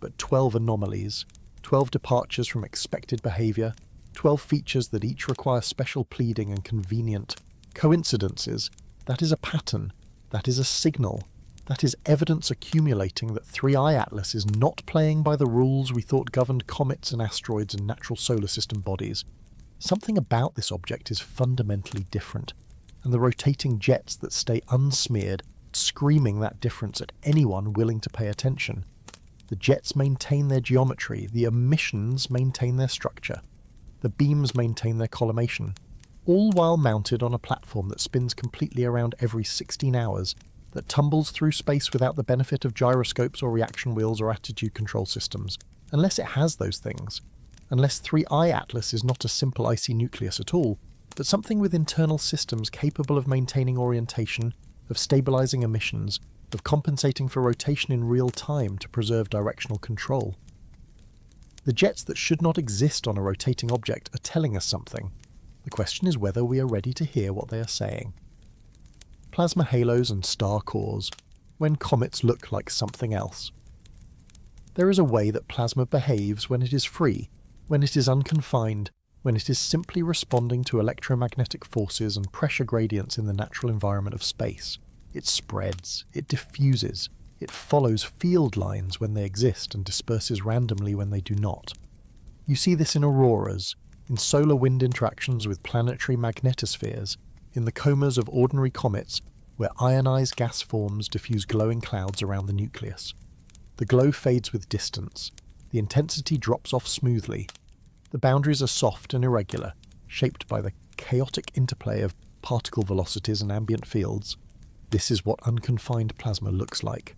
But 12 anomalies, 12 departures from expected behaviour, 12 features that each require special pleading and convenient coincidences, that is a pattern. That is a signal. That is evidence accumulating that 3I Atlas is not playing by the rules we thought governed comets and asteroids and natural solar system bodies. Something about this object is fundamentally different, and the rotating jets that stay unsmeared, screaming that difference at anyone willing to pay attention. The jets maintain their geometry, the emissions maintain their structure, the beams maintain their collimation, all while mounted on a platform that spins completely around every 16 hours, that tumbles through space without the benefit of gyroscopes or reaction wheels or attitude control systems, unless it has those things, unless 3I Atlas is not a simple icy nucleus at all, but something with internal systems capable of maintaining orientation, of stabilizing emissions, of compensating for rotation in real time to preserve directional control. The jets that should not exist on a rotating object are telling us something. The question is whether we are ready to hear what they are saying. Plasma halos and star cores, when comets look like something else. There is a way that plasma behaves when it is free, when it is unconfined, when it is simply responding to electromagnetic forces and pressure gradients in the natural environment of space. It spreads, it diffuses, it follows field lines when they exist and disperses randomly when they do not. You see this in auroras, in solar wind interactions with planetary magnetospheres, in the comas of ordinary comets, where ionized gas forms diffuse glowing clouds around the nucleus. The glow fades with distance. The intensity drops off smoothly. The boundaries are soft and irregular, shaped by the chaotic interplay of particle velocities and ambient fields. This is what unconfined plasma looks like.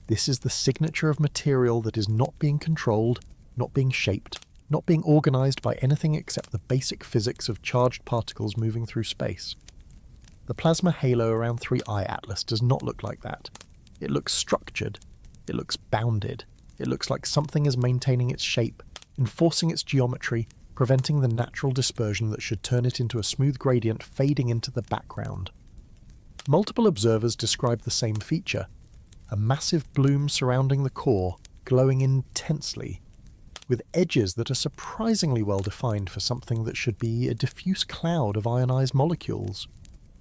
This is the signature of material that is not being controlled, not being shaped, not being organised by anything except the basic physics of charged particles moving through space. The plasma halo around 3I Atlas does not look like that. It looks structured. It looks bounded. It looks like something is maintaining its shape, enforcing its geometry, preventing the natural dispersion that should turn it into a smooth gradient fading into the background. Multiple observers describe the same feature, a massive bloom surrounding the core, glowing intensely, with edges that are surprisingly well defined for something that should be a diffuse cloud of ionized molecules.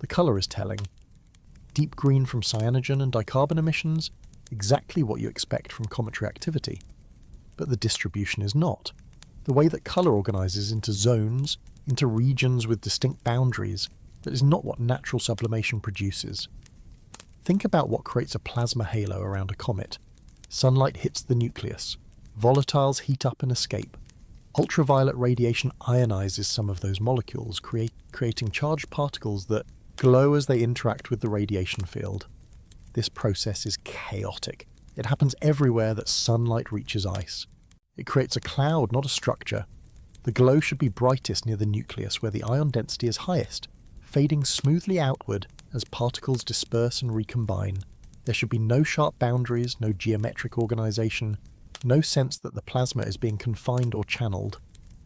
The colour is telling. Deep green from cyanogen and dicarbon emissions, exactly what you expect from cometary activity. But the distribution is not. The way that colour organises into zones, into regions with distinct boundaries, that is not what natural sublimation produces. Think about what creates a plasma halo around a comet. Sunlight hits the nucleus. Volatiles heat up and escape. Ultraviolet radiation ionizes some of those molecules, creating charged particles that glow as they interact with the radiation field. This process is chaotic. It happens everywhere that sunlight reaches ice. It creates a cloud, not a structure. The glow should be brightest near the nucleus, where the ion density is highest, fading smoothly outward as particles disperse and recombine. There should be no sharp boundaries, no geometric organisation, no sense that the plasma is being confined or channeled.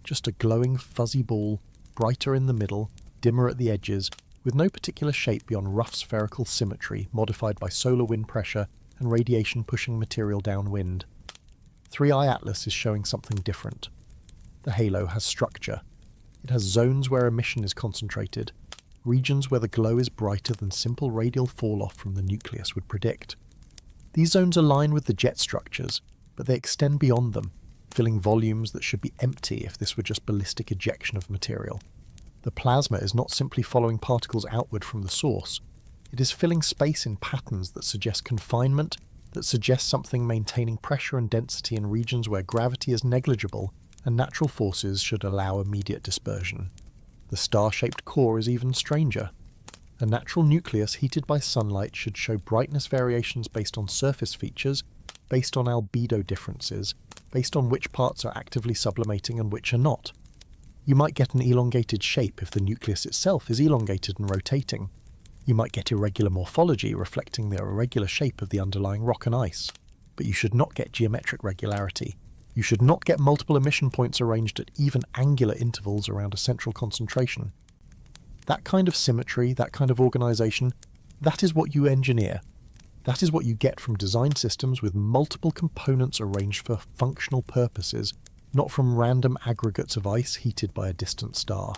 Just a glowing fuzzy ball, brighter in the middle, dimmer at the edges, with no particular shape beyond rough spherical symmetry modified by solar wind pressure and radiation pushing material downwind. 3I Atlas is showing something different. The halo has structure. It has zones where emission is concentrated, regions where the glow is brighter than simple radial fall-off from the nucleus would predict. These zones align with the jet structures, but they extend beyond them, filling volumes that should be empty if this were just ballistic ejection of material. The plasma is not simply following particles outward from the source. It is filling space in patterns that suggest confinement, that suggest something maintaining pressure and density in regions where gravity is negligible and natural forces should allow immediate dispersion. The star-shaped core is even stranger. A natural nucleus heated by sunlight should show brightness variations based on surface features, based on albedo differences, based on which parts are actively sublimating and which are not. You might get an elongated shape if the nucleus itself is elongated and rotating. You might get irregular morphology reflecting the irregular shape of the underlying rock and ice. But you should not get geometric regularity. You should not get multiple emission points arranged at even angular intervals around a central concentration. That kind of symmetry, that kind of organisation, that is what you engineer. That is what you get from design systems with multiple components arranged for functional purposes, not from random aggregates of ice heated by a distant star.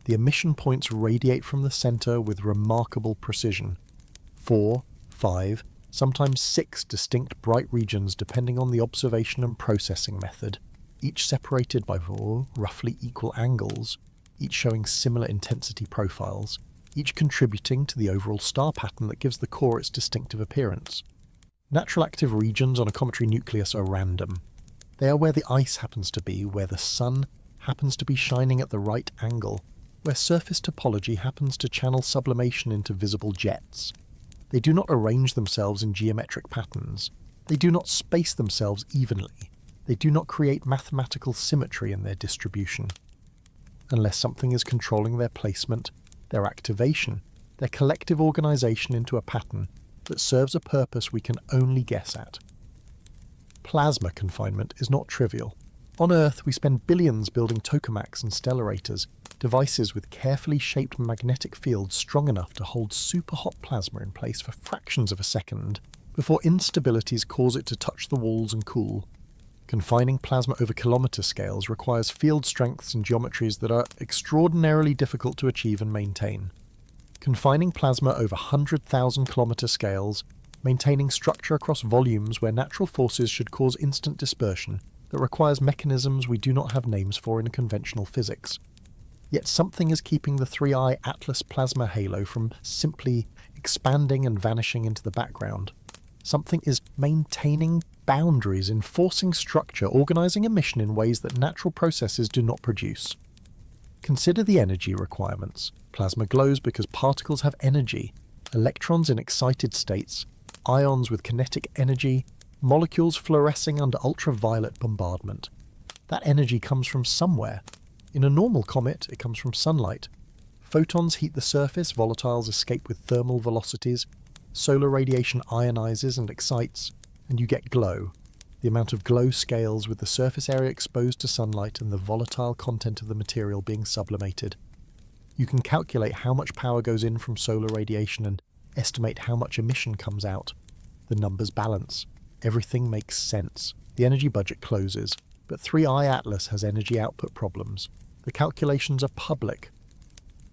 The emission points radiate from the centre with remarkable precision. 4, 5, sometimes 6 distinct bright regions depending on the observation and processing method, each separated by 4 roughly equal angles, each showing similar intensity profiles, each contributing to the overall star pattern that gives the core its distinctive appearance. Natural active regions on a cometary nucleus are random. They are where the ice happens to be, where the sun happens to be shining at the right angle, where surface topology happens to channel sublimation into visible jets. They do not arrange themselves in geometric patterns. They do not space themselves evenly. They do not create mathematical symmetry in their distribution. Unless something is controlling their placement, their activation, their collective organisation into a pattern that serves a purpose we can only guess at. Plasma confinement is not trivial. On Earth, we spend billions building tokamaks and stellarators, devices with carefully shaped magnetic fields strong enough to hold super-hot plasma in place for fractions of a second, before instabilities cause it to touch the walls and cool. Confining plasma over kilometre scales requires field strengths and geometries that are extraordinarily difficult to achieve and maintain. Confining plasma over 100,000 kilometre scales, maintaining structure across volumes where natural forces should cause instant dispersion, that requires mechanisms we do not have names for in conventional physics. Yet something is keeping the 3I Atlas plasma halo from simply expanding and vanishing into the background. Something is maintaining boundaries, enforcing structure, organising emission in ways that natural processes do not produce. Consider the energy requirements. Plasma glows because particles have energy, electrons in excited states, ions with kinetic energy, molecules fluorescing under ultraviolet bombardment. That energy comes from somewhere. In a normal comet, it comes from sunlight. Photons heat the surface, volatiles escape with thermal velocities, solar radiation ionizes and excites, and you get glow. The amount of glow scales with the surface area exposed to sunlight and the volatile content of the material being sublimated. You can calculate how much power goes in from solar radiation and estimate how much emission comes out. The numbers balance. Everything makes sense. The energy budget closes, but 3i Atlas has energy output problems. The calculations are public.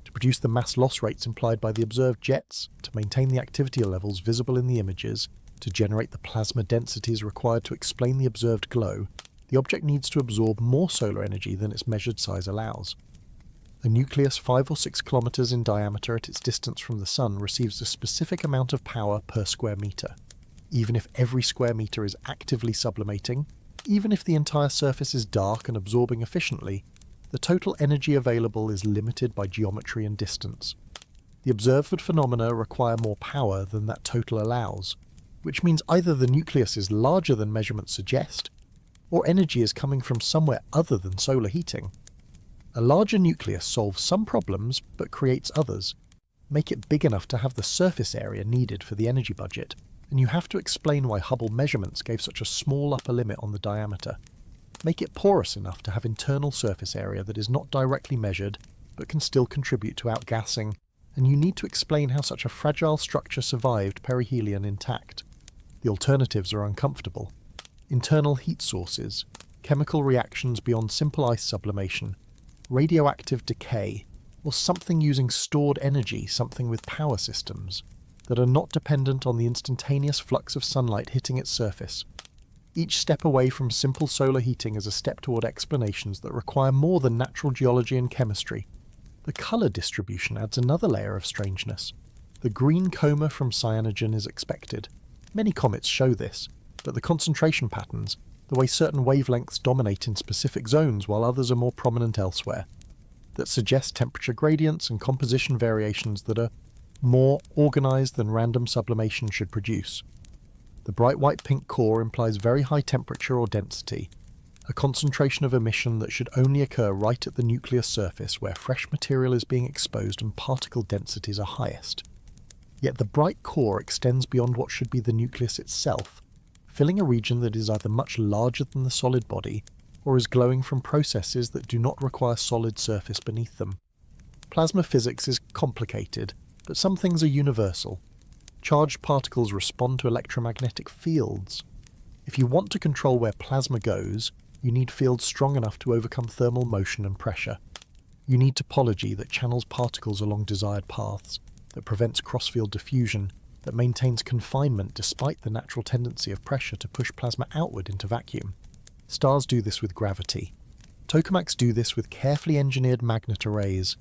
To produce the mass loss rates implied by the observed jets, to maintain the activity levels visible in the images, to generate the plasma densities required to explain the observed glow, the object needs to absorb more solar energy than its measured size allows. A nucleus 5 or 6 kilometers in diameter at its distance from the Sun receives a specific amount of power per square meter. Even if every square meter is actively sublimating, even if the entire surface is dark and absorbing efficiently, the total energy available is limited by geometry and distance. The observed phenomena require more power than that total allows, which means either the nucleus is larger than measurements suggest, or energy is coming from somewhere other than solar heating. A larger nucleus solves some problems but creates others. Make it big enough to have the surface area needed for the energy budget, and you have to explain why Hubble measurements gave such a small upper limit on the diameter. Make it porous enough to have internal surface area that is not directly measured but can still contribute to outgassing, and you need to explain how such a fragile structure survived perihelion intact. The alternatives are uncomfortable. Internal heat sources, chemical reactions beyond simple ice sublimation, radioactive decay, or something using stored energy, something with power systems, that are not dependent on the instantaneous flux of sunlight hitting its surface. Each step away from simple solar heating is a step toward explanations that require more than natural geology and chemistry. The colour distribution adds another layer of strangeness. The green coma from cyanogen is expected. Many comets show this, but the concentration patterns, the way certain wavelengths dominate in specific zones while others are more prominent elsewhere, that suggest temperature gradients and composition variations that are more organised than random sublimation should produce. The bright white-pink core implies very high temperature or density, a concentration of emission that should only occur right at the nucleus surface where fresh material is being exposed and particle densities are highest. Yet the bright core extends beyond what should be the nucleus itself, filling a region that is either much larger than the solid body or is glowing from processes that do not require solid surface beneath them. Plasma physics is complicated, but some things are universal. Charged particles respond to electromagnetic fields. If you want to control where plasma goes, you need fields strong enough to overcome thermal motion and pressure. You need topology that channels particles along desired paths, that prevents cross-field diffusion, that maintains confinement despite the natural tendency of pressure to push plasma outward into vacuum. Stars do this with gravity. Tokamaks do this with carefully engineered magnet arrays.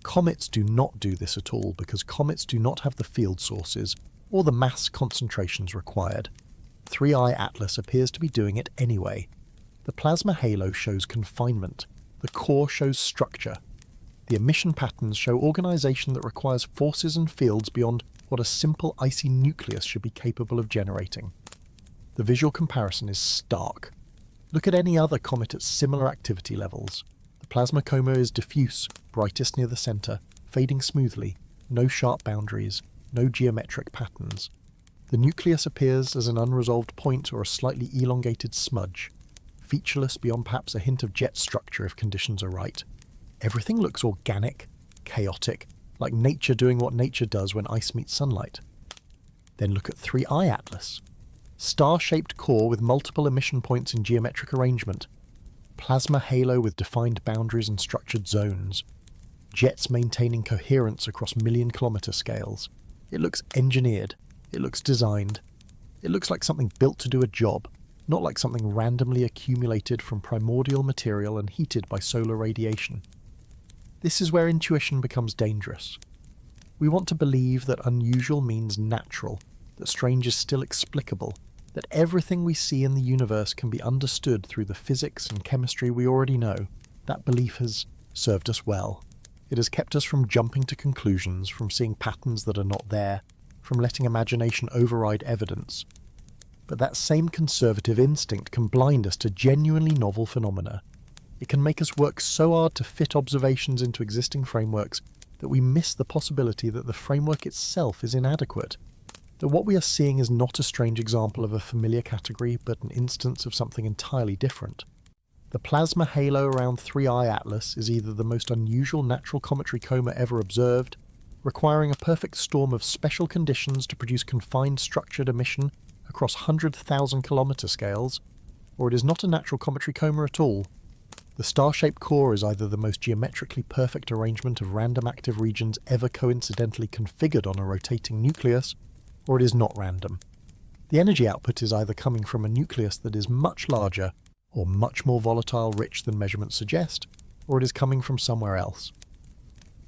Comets do not do this at all because comets do not have the field sources or the mass concentrations required. 3i Atlas appears to be doing it anyway. The plasma halo shows confinement. The core shows structure. The emission patterns show organisation that requires forces and fields beyond what a simple icy nucleus should be capable of generating. The visual comparison is stark. Look at any other comet at similar activity levels. The plasma coma is diffuse, brightest near the centre, fading smoothly, no sharp boundaries, no geometric patterns. The nucleus appears as an unresolved point or a slightly elongated smudge, featureless beyond perhaps a hint of jet structure if conditions are right. Everything looks organic, chaotic, like nature doing what nature does when ice meets sunlight. Then look at 3i Atlas. Star-shaped core with multiple emission points in geometric arrangement. Plasma halo with defined boundaries and structured zones. Jets maintaining coherence across million-kilometre scales. It looks engineered. It looks designed. It looks like something built to do a job, not like something randomly accumulated from primordial material and heated by solar radiation. This is where intuition becomes dangerous. We want to believe that unusual means natural, that strange is still explicable, that everything we see in the universe can be understood through the physics and chemistry we already know. That belief has served us well. It has kept us from jumping to conclusions, from seeing patterns that are not there, from letting imagination override evidence. But that same conservative instinct can blind us to genuinely novel phenomena. It can make us work so hard to fit observations into existing frameworks that we miss the possibility that the framework itself is inadequate. That what we are seeing is not a strange example of a familiar category, but an instance of something entirely different. The plasma halo around 3I Atlas is either the most unusual natural cometary coma ever observed, requiring a perfect storm of special conditions to produce confined structured emission across 100,000 kilometre scales, or it is not a natural cometary coma at all. The star-shaped core is either the most geometrically perfect arrangement of random active regions ever coincidentally configured on a rotating nucleus, or it is not random. The energy output is either coming from a nucleus that is much larger or much more volatile rich than measurements suggest, or it is coming from somewhere else.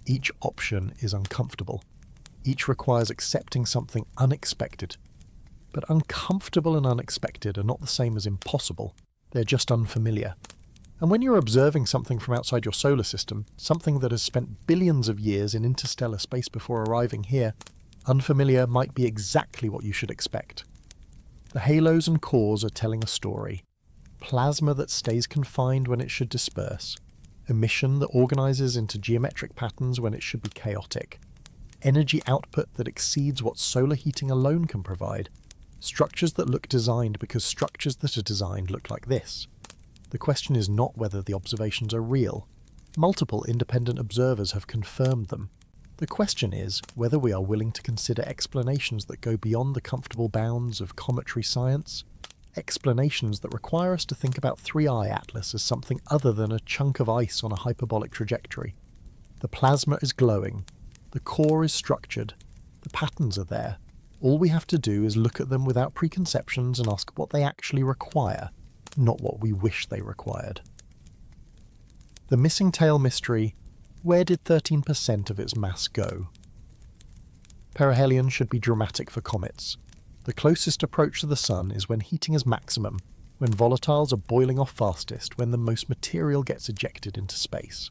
Each option is uncomfortable. Each requires accepting something unexpected. But uncomfortable and unexpected are not the same as impossible. They're just unfamiliar. And when you're observing something from outside your solar system, something that has spent billions of years in interstellar space before arriving here, unfamiliar might be exactly what you should expect. The halos and cores are telling a story. Plasma that stays confined when it should disperse. Emission that organizes into geometric patterns when it should be chaotic. Energy output that exceeds what solar heating alone can provide. Structures that look designed because structures that are designed look like this. The question is not whether the observations are real. Multiple independent observers have confirmed them. The question is whether we are willing to consider explanations that go beyond the comfortable bounds of cometary science, explanations that require us to think about 3I Atlas as something other than a chunk of ice on a hyperbolic trajectory. The plasma is glowing, the core is structured, the patterns are there. All we have to do is look at them without preconceptions and ask what they actually require, not what we wish they required. The missing tail mystery: where did 13% of its mass go? Perihelion should be dramatic for comets. The closest approach to the Sun is when heating is maximum, when volatiles are boiling off fastest, when the most material gets ejected into space.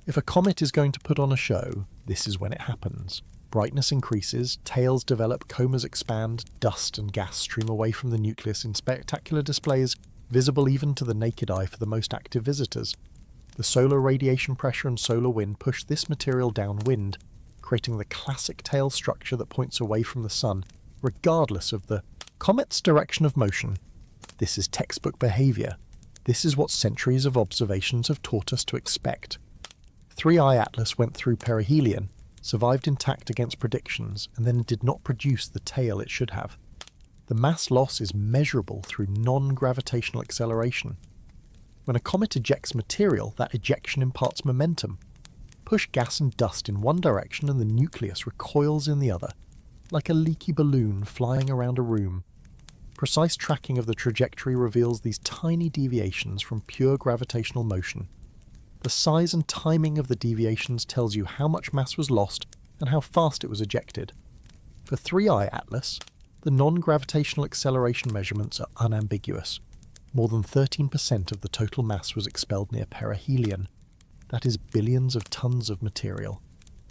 If a comet is going to put on a show, this is when it happens. Brightness increases, tails develop, comas expand, dust and gas stream away from the nucleus in spectacular displays, visible even to the naked eye for the most active visitors. The solar radiation pressure and solar wind push this material downwind, creating the classic tail structure that points away from the Sun, regardless of the comet's direction of motion. This is textbook behaviour. This is what centuries of observations have taught us to expect. 3I Atlas went through perihelion, survived intact against predictions, and then did not produce the tail it should have. The mass loss is measurable through non-gravitational acceleration. When a comet ejects material, that ejection imparts momentum. Push gas and dust in one direction and the nucleus recoils in the other, like a leaky balloon flying around a room. Precise tracking of the trajectory reveals these tiny deviations from pure gravitational motion. The size and timing of the deviations tells you how much mass was lost and how fast it was ejected. For 3I Atlas, the non-gravitational acceleration measurements are unambiguous. More than 13% of the total mass was expelled near perihelion. That is billions of tons of material.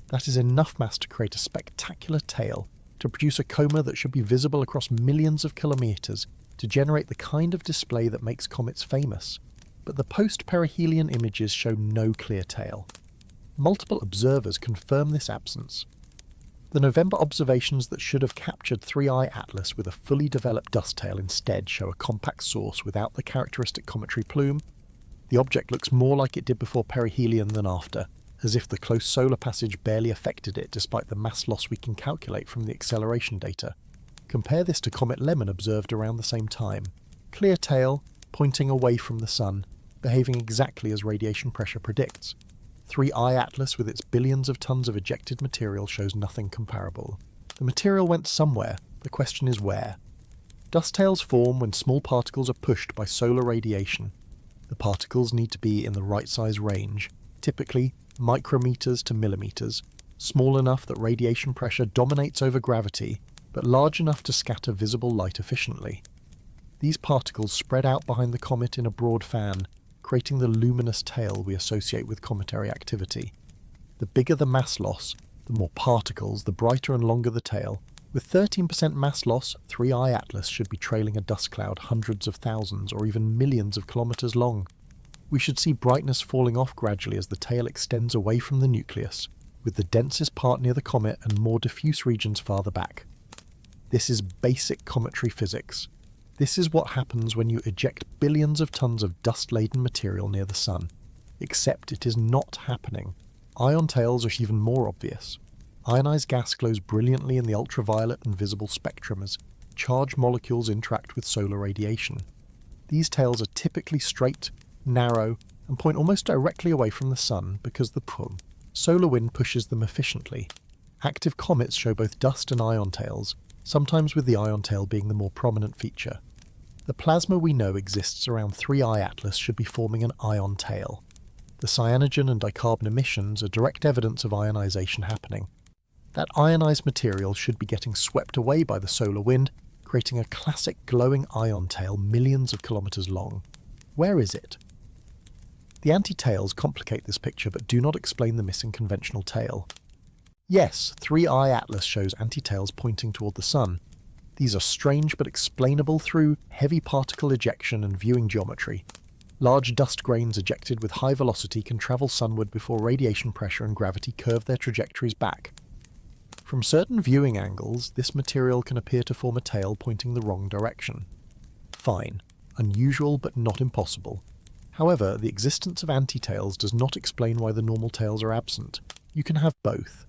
That is enough mass to create a spectacular tail, to produce a coma that should be visible across millions of kilometres, to generate the kind of display that makes comets famous. But the post-perihelion images show no clear tail. Multiple observers confirm this absence. The November observations that should have captured 3I Atlas with a fully developed dust tail instead show a compact source without the characteristic cometary plume. The object looks more like it did before perihelion than after, as if the close solar passage barely affected it despite the mass loss we can calculate from the acceleration data. Compare this to Comet Lemon observed around the same time. Clear tail, pointing away from the Sun, behaving exactly as radiation pressure predicts. 3I Atlas with its billions of tons of ejected material shows nothing comparable. The material went somewhere, the question is where. Dust tails form when small particles are pushed by solar radiation. The particles need to be in the right size range, typically micrometers to millimeters, small enough that radiation pressure dominates over gravity, but large enough to scatter visible light efficiently. These particles spread out behind the comet in a broad fan, creating the luminous tail we associate with cometary activity. The bigger the mass loss, the more particles, the brighter and longer the tail, With 13% mass loss, 3I Atlas should be trailing a dust cloud hundreds of thousands or even millions of kilometers long. We should see brightness falling off gradually as the tail extends away from the nucleus, with the densest part near the comet and more diffuse regions farther back. This is basic cometary physics. This is what happens when you eject billions of tons of dust-laden material near the Sun. Except it is not happening. Ion tails are even more obvious. Ionized gas glows brilliantly in the ultraviolet and visible spectrum as charged molecules interact with solar radiation. These tails are typically straight, narrow, and point almost directly away from the Sun because the solar wind pushes them efficiently. Active comets show both dust and ion tails, sometimes with the ion tail being the more prominent feature. The plasma we know exists around 3I Atlas should be forming an ion tail. The cyanogen and dicarbon emissions are direct evidence of ionization happening. That ionized material should be getting swept away by the solar wind, creating a classic glowing ion tail millions of kilometers long. Where is it? The anti-tails complicate this picture but do not explain the missing conventional tail. Yes, 3I Atlas shows anti-tails pointing toward the Sun. These are strange but explainable through heavy particle ejection and viewing geometry. Large dust grains ejected with high velocity can travel sunward before radiation pressure and gravity curve their trajectories back. From certain viewing angles, this material can appear to form a tail pointing the wrong direction. Fine. Unusual but not impossible. However, the existence of anti-tails does not explain why the normal tails are absent. You can have both.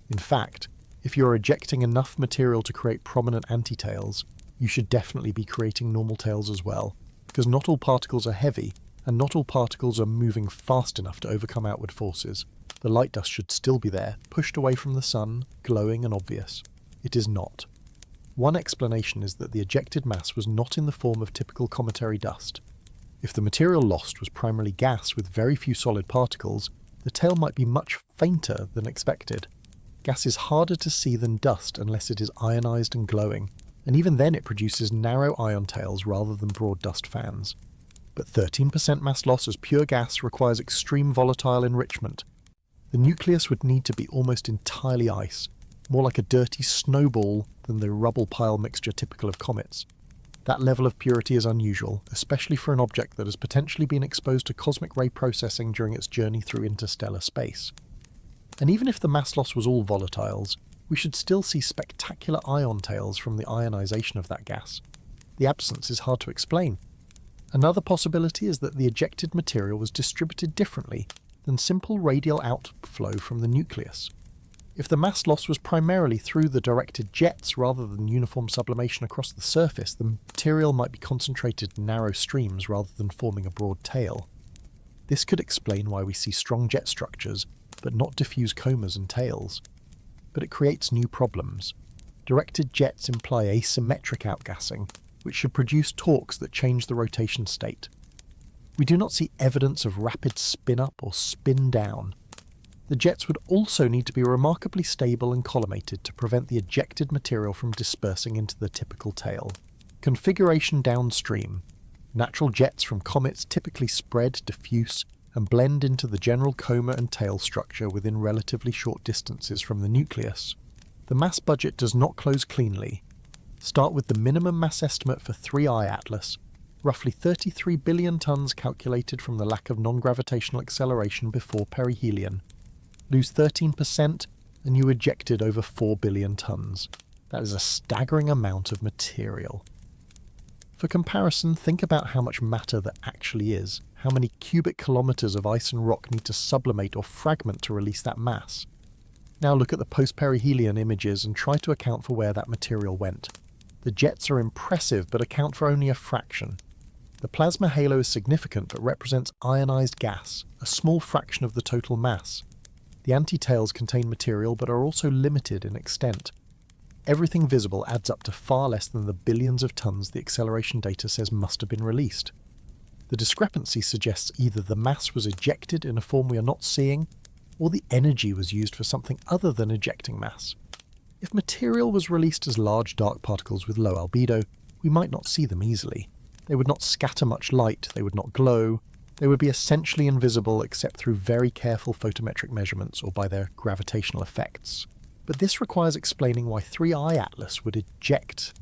In fact, if you are ejecting enough material to create prominent anti-tails, you should definitely be creating normal tails as well, because not all particles are heavy, and not all particles are moving fast enough to overcome outward forces. The light dust should still be there, pushed away from the Sun, glowing and obvious. It is not. One explanation is that the ejected mass was not in the form of typical cometary dust. If the material lost was primarily gas with very few solid particles, the tail might be much fainter than expected. Gas is harder to see than dust unless it is ionized and glowing, and even then it produces narrow ion tails rather than broad dust fans. But 13% mass loss as pure gas requires extreme volatile enrichment. The nucleus would need to be almost entirely ice, more like a dirty snowball than the rubble pile mixture typical of comets. That level of purity is unusual, especially for an object that has potentially been exposed to cosmic ray processing during its journey through interstellar space. And even if the mass loss was all volatiles, we should still see spectacular ion tails from the ionization of that gas. The absence is hard to explain. Another possibility is that the ejected material was distributed differently than simple radial outflow from the nucleus. If the mass loss was primarily through the directed jets rather than uniform sublimation across the surface, the material might be concentrated in narrow streams rather than forming a broad tail. This could explain why we see strong jet structures, but not diffuse comas and tails. But it creates new problems. Directed jets imply asymmetric outgassing, which should produce torques that change the rotation state. We do not see evidence of rapid spin-up or spin-down. The jets would also need to be remarkably stable and collimated to prevent the ejected material from dispersing into the typical tail. Configuration downstream. Natural jets from comets typically spread, diffuse, and blend into the general coma and tail structure within relatively short distances from the nucleus. The mass budget does not close cleanly. Start with the minimum mass estimate for 3I Atlas, roughly 33 billion tons calculated from the lack of non-gravitational acceleration before perihelion. Lose 13% and you ejected over 4 billion tons. That is a staggering amount of material. For comparison, think about how much matter there actually is. How many cubic kilometers of ice and rock need to sublimate or fragment to release that mass? Now look at the post-perihelion images and try to account for where that material went. The jets are impressive but account for only a fraction. The plasma halo is significant but represents ionized gas, a small fraction of the total mass. The anti-tails contain material but are also limited in extent. Everything visible adds up to far less than the billions of tons the acceleration data says must have been released. The discrepancy suggests either the mass was ejected in a form we are not seeing, or the energy was used for something other than ejecting mass. If material was released as large dark particles with low albedo, we might not see them easily. They would not scatter much light, they would not glow, they would be essentially invisible except through very careful photometric measurements or by their gravitational effects. But this requires explaining why 3I Atlas would eject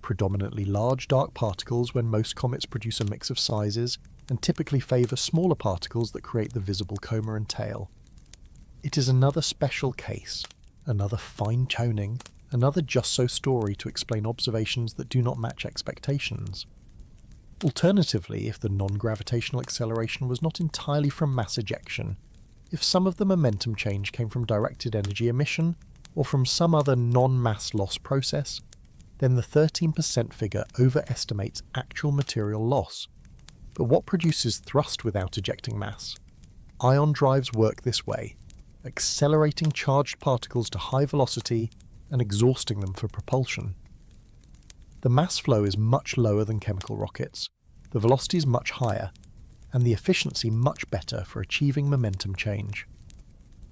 predominantly large dark particles when most comets produce a mix of sizes and typically favour smaller particles that create the visible coma and tail. It is another special case, another fine-tuning, another just-so story to explain observations that do not match expectations. Alternatively, if the non-gravitational acceleration was not entirely from mass ejection, if some of the momentum change came from directed energy emission or from some other non-mass loss process, then the 13% figure overestimates actual material loss. But what produces thrust without ejecting mass? Ion drives work this way, accelerating charged particles to high velocity and exhausting them for propulsion. The mass flow is much lower than chemical rockets, the velocity is much higher, and the efficiency much better for achieving momentum change.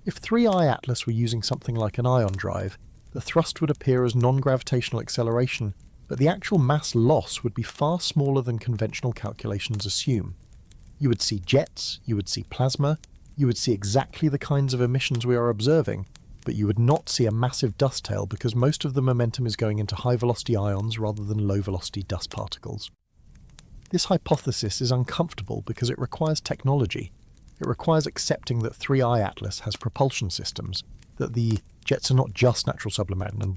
If 3I Atlas were using something like an ion drive, the thrust would appear as non-gravitational acceleration, but the actual mass loss would be far smaller than conventional calculations assume. You would see jets, you would see plasma, you would see exactly the kinds of emissions we are observing, but you would not see a massive dust tail because most of the momentum is going into high-velocity ions rather than low-velocity dust particles. This hypothesis is uncomfortable because it requires technology. It requires accepting that 3I Atlas has propulsion systems, that the jets are not just natural sublimatin and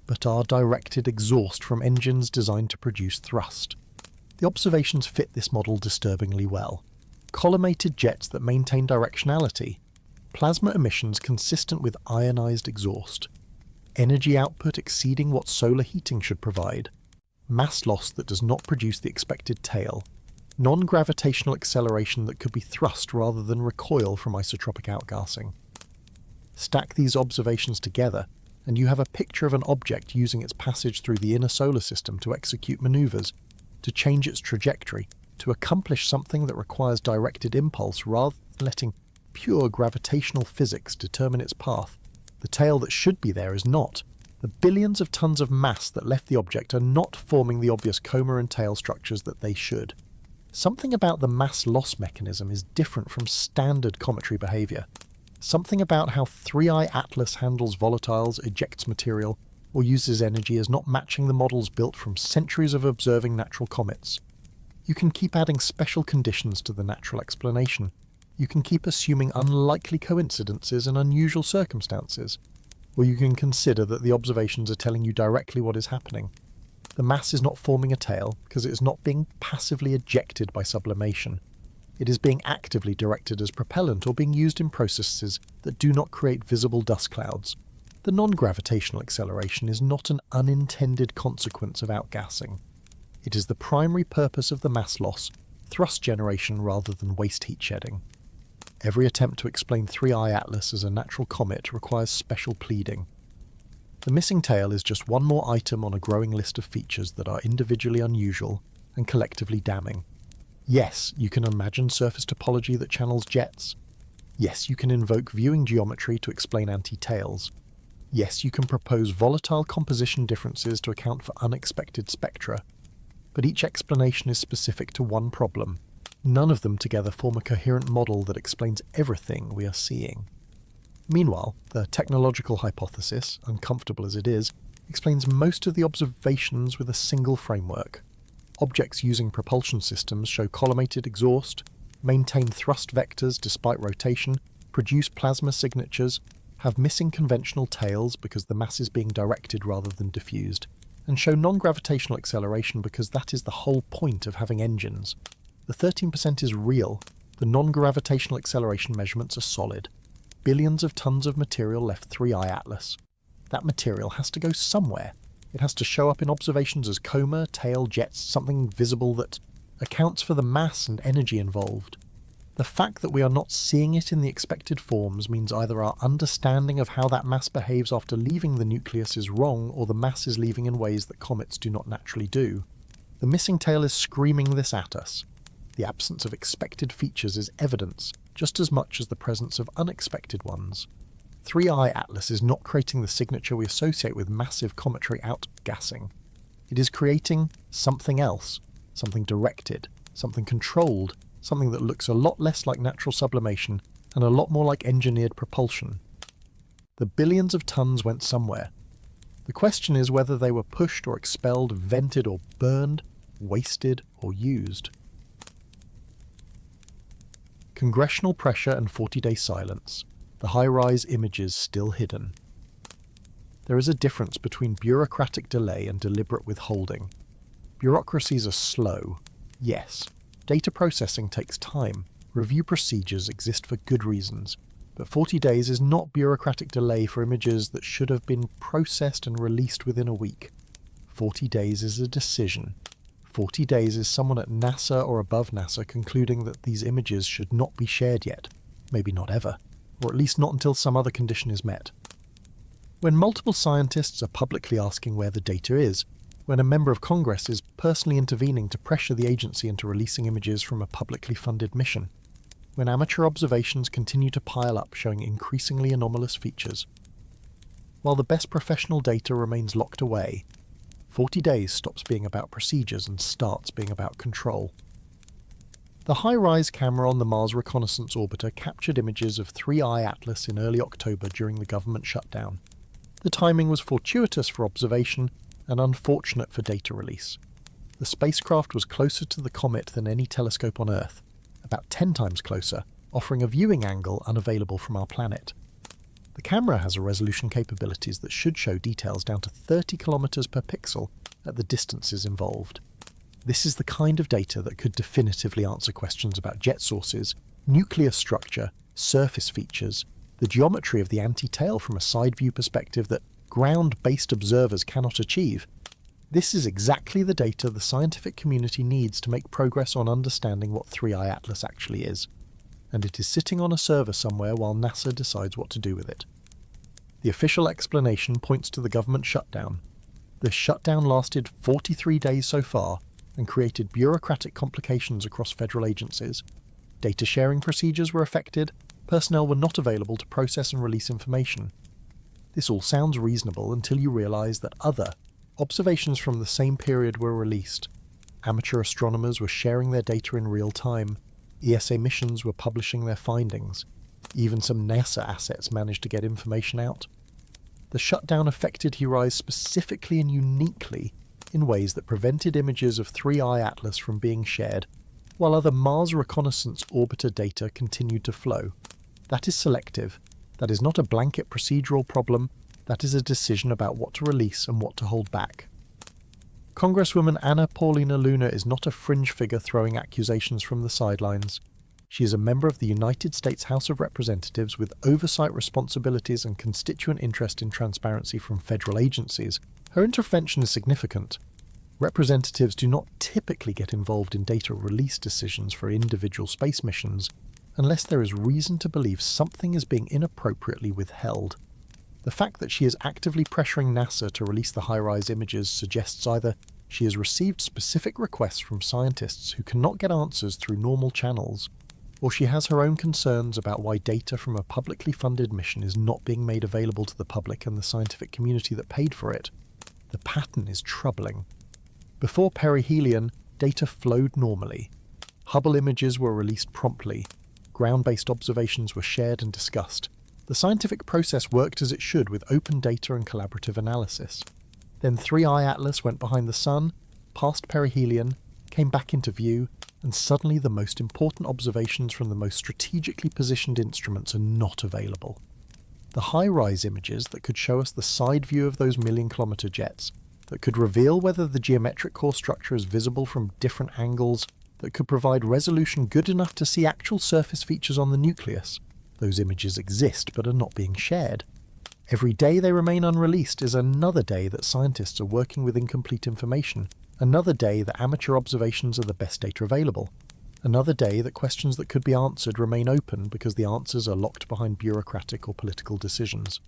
but are directed exhaust from engines designed to produce thrust. The observations fit this model disturbingly well. Collimated jets that maintain directionality, plasma emissions consistent with ionized exhaust, energy output exceeding what solar heating should provide, mass loss that does not produce the expected tail, non-gravitational acceleration that could be thrust rather than recoil from isotropic outgassing. Stack these observations together, and you have a picture of an object using its passage through the inner solar system to execute maneuvers, to change its trajectory, to accomplish something that requires directed impulse rather than letting pure gravitational physics determine its path. The tail that should be there is not. The billions of tons of mass that left the object are not forming the obvious coma and tail structures that they should. Something about the mass loss mechanism is different from standard cometary behaviour. Something about how 3I Atlas handles volatiles, ejects material, or uses energy is not matching the models built from centuries of observing natural comets. You can keep adding special conditions to the natural explanation. You can keep assuming unlikely coincidences and unusual circumstances. Or you can consider that the observations are telling you directly what is happening. The mass is not forming a tail because it is not being passively ejected by sublimation. It is being actively directed as propellant or being used in processes that do not create visible dust clouds. The non-gravitational acceleration is not an unintended consequence of outgassing. It is the primary purpose of the mass loss, thrust generation rather than waste heat shedding. Every attempt to explain 3I Atlas as a natural comet requires special pleading. The missing tail is just one more item on a growing list of features that are individually unusual and collectively damning. Yes, you can imagine surface topology that channels jets. Yes, you can invoke viewing geometry to explain anti-tails. Yes, you can propose volatile composition differences to account for unexpected spectra. But each explanation is specific to one problem. None of them together form a coherent model that explains everything we are seeing. Meanwhile, the technological hypothesis, uncomfortable as it is, explains most of the observations with a single framework. Objects using propulsion systems show collimated exhaust, maintain thrust vectors despite rotation, produce plasma signatures, have missing conventional tails because the mass is being directed rather than diffused, and show non-gravitational acceleration because that is the whole point of having engines. The 13% is real. The non-gravitational acceleration measurements are solid. Billions of tons of material left 3I Atlas. That material has to go somewhere. It has to show up in observations as coma, tail, jets, something visible that accounts for the mass and energy involved. The fact that we are not seeing it in the expected forms means either our understanding of how that mass behaves after leaving the nucleus is wrong, or the mass is leaving in ways that comets do not naturally do. The missing tail is screaming this at us. The absence of expected features is evidence, just as much as the presence of unexpected ones. 3I Atlas is not creating the signature we associate with massive cometary outgassing. It is creating something else, something directed, something controlled, something that looks a lot less like natural sublimation and a lot more like engineered propulsion. The billions of tons went somewhere. The question is whether they were pushed or expelled, vented or burned, wasted or used. Congressional pressure and 40-day silence. The high-rise images still hidden. There is a difference between bureaucratic delay and deliberate withholding. Bureaucracies are slow. Yes, data processing takes time. Review procedures exist for good reasons. But 40 days is not bureaucratic delay for images that should have been processed and released within a week. 40 days is a decision. 40 days is someone at NASA or above NASA concluding that these images should not be shared yet. Maybe not ever. Or at least not until some other condition is met. When multiple scientists are publicly asking where the data is, when a member of Congress is personally intervening to pressure the agency into releasing images from a publicly funded mission, when amateur observations continue to pile up showing increasingly anomalous features. While the best professional data remains locked away, 40 days stops being about procedures and starts being about control. The high-rise camera on the Mars Reconnaissance Orbiter captured images of 3I Atlas in early October during the government shutdown. The timing was fortuitous for observation and unfortunate for data release. The spacecraft was closer to the comet than any telescope on Earth, about 10 times closer, offering a viewing angle unavailable from our planet. The camera has a resolution capabilities that should show details down to 30 kilometers per pixel at the distances involved. This is the kind of data that could definitively answer questions about jet sources, nuclear structure, surface features, the geometry of the anti-tail from a side view perspective that ground-based observers cannot achieve. This is exactly the data the scientific community needs to make progress on understanding what 3I Atlas actually is. And it is sitting on a server somewhere while NASA decides what to do with it. The official explanation points to the government shutdown. The shutdown lasted 43 days so far and created bureaucratic complications across federal agencies. Data sharing procedures were affected, personnel were not available to process and release information. This all sounds reasonable until you realize that other observations from the same period were released. Amateur astronomers were sharing their data in real time. ESA missions were publishing their findings. Even some NASA assets managed to get information out. The shutdown affected HiRISE specifically and uniquely in ways that prevented images of 3I Atlas from being shared, while other Mars Reconnaissance Orbiter data continued to flow. That is selective. That is not a blanket procedural problem. That is a decision about what to release and what to hold back. Congresswoman Anna Paulina Luna is not a fringe figure throwing accusations from the sidelines. She is a member of the United States House of Representatives with oversight responsibilities and constituent interest in transparency from federal agencies. Her intervention is significant. Representatives do not typically get involved in data release decisions for individual space missions unless there is reason to believe something is being inappropriately withheld. The fact that she is actively pressuring NASA to release the high-rise images suggests either she has received specific requests from scientists who cannot get answers through normal channels, or she has her own concerns about why data from a publicly funded mission is not being made available to the public and the scientific community that paid for it. The pattern is troubling. Before perihelion, data flowed normally. Hubble images were released promptly. Ground-based observations were shared and discussed. The scientific process worked as it should with open data and collaborative analysis. Then 3I Atlas went behind the sun, passed perihelion, came back into view, and suddenly the most important observations from the most strategically positioned instruments are not available. The high-rise images that could show us the side view of those million-kilometer jets, that could reveal whether the geometric core structure is visible from different angles, that could provide resolution good enough to see actual surface features on the nucleus. Those images exist but are not being shared. Every day they remain unreleased is another day that scientists are working with incomplete information, another day that amateur observations are the best data available, another day that questions that could be answered remain open because the answers are locked behind bureaucratic or political decisions.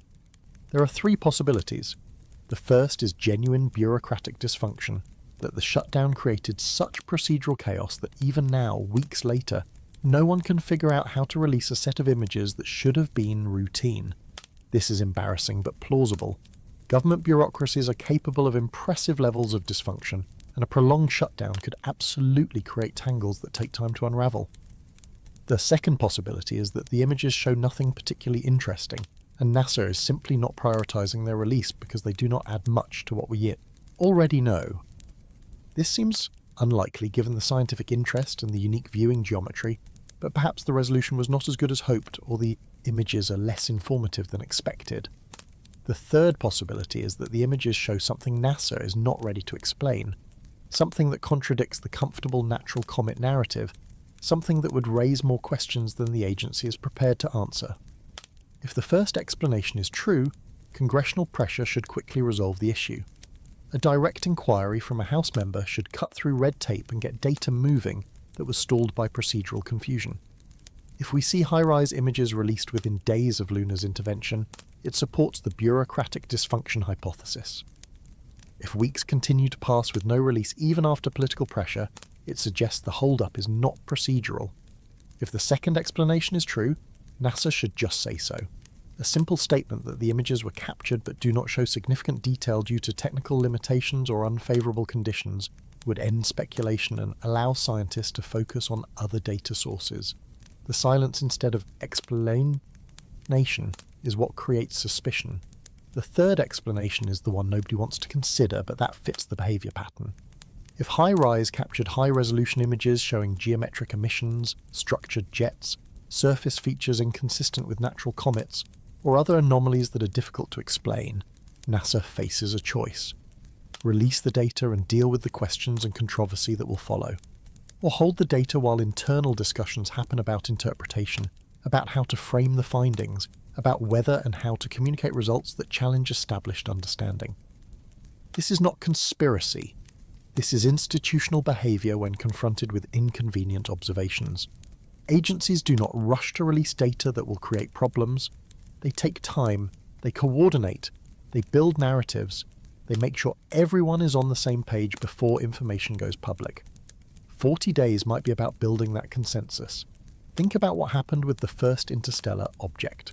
There are three possibilities. The first is genuine bureaucratic dysfunction, that the shutdown created such procedural chaos that even now, weeks later, no one can figure out how to release a set of images that should have been routine. This is embarrassing but plausible. Government bureaucracies are capable of impressive levels of dysfunction, and a prolonged shutdown could absolutely create tangles that take time to unravel. The second possibility is that the images show nothing particularly interesting, and NASA is simply not prioritizing their release because they do not add much to what we already know. This seems unlikely given the scientific interest and the unique viewing geometry, but perhaps the resolution was not as good as hoped, or the images are less informative than expected. The third possibility is that the images show something NASA is not ready to explain, something that contradicts the comfortable natural comet narrative, something that would raise more questions than the agency is prepared to answer. If the first explanation is true, congressional pressure should quickly resolve the issue. A direct inquiry from a House member should cut through red tape and get data moving that was stalled by procedural confusion. If we see high-rise images released within days of Luna's intervention, it supports the bureaucratic dysfunction hypothesis. If weeks continue to pass with no release even after political pressure, it suggests the hold-up is not procedural. If the second explanation is true, NASA should just say so. A simple statement that the images were captured but do not show significant detail due to technical limitations or unfavourable conditions would end speculation and allow scientists to focus on other data sources. The silence instead of explanation is what creates suspicion. The third explanation is the one nobody wants to consider, but that fits the behaviour pattern. If HiRISE captured high-resolution images showing geometric emissions, structured jets, surface features inconsistent with natural comets, or other anomalies that are difficult to explain, NASA faces a choice. Release the data and deal with the questions and controversy that will follow. Or hold the data while internal discussions happen about interpretation, about how to frame the findings, about whether and how to communicate results that challenge established understanding. This is not conspiracy. This is institutional behaviour when confronted with inconvenient observations. Agencies do not rush to release data that will create problems. They take time, they coordinate, they build narratives, they make sure everyone is on the same page before information goes public. 40 days might be about building that consensus. Think about what happened with the first interstellar object.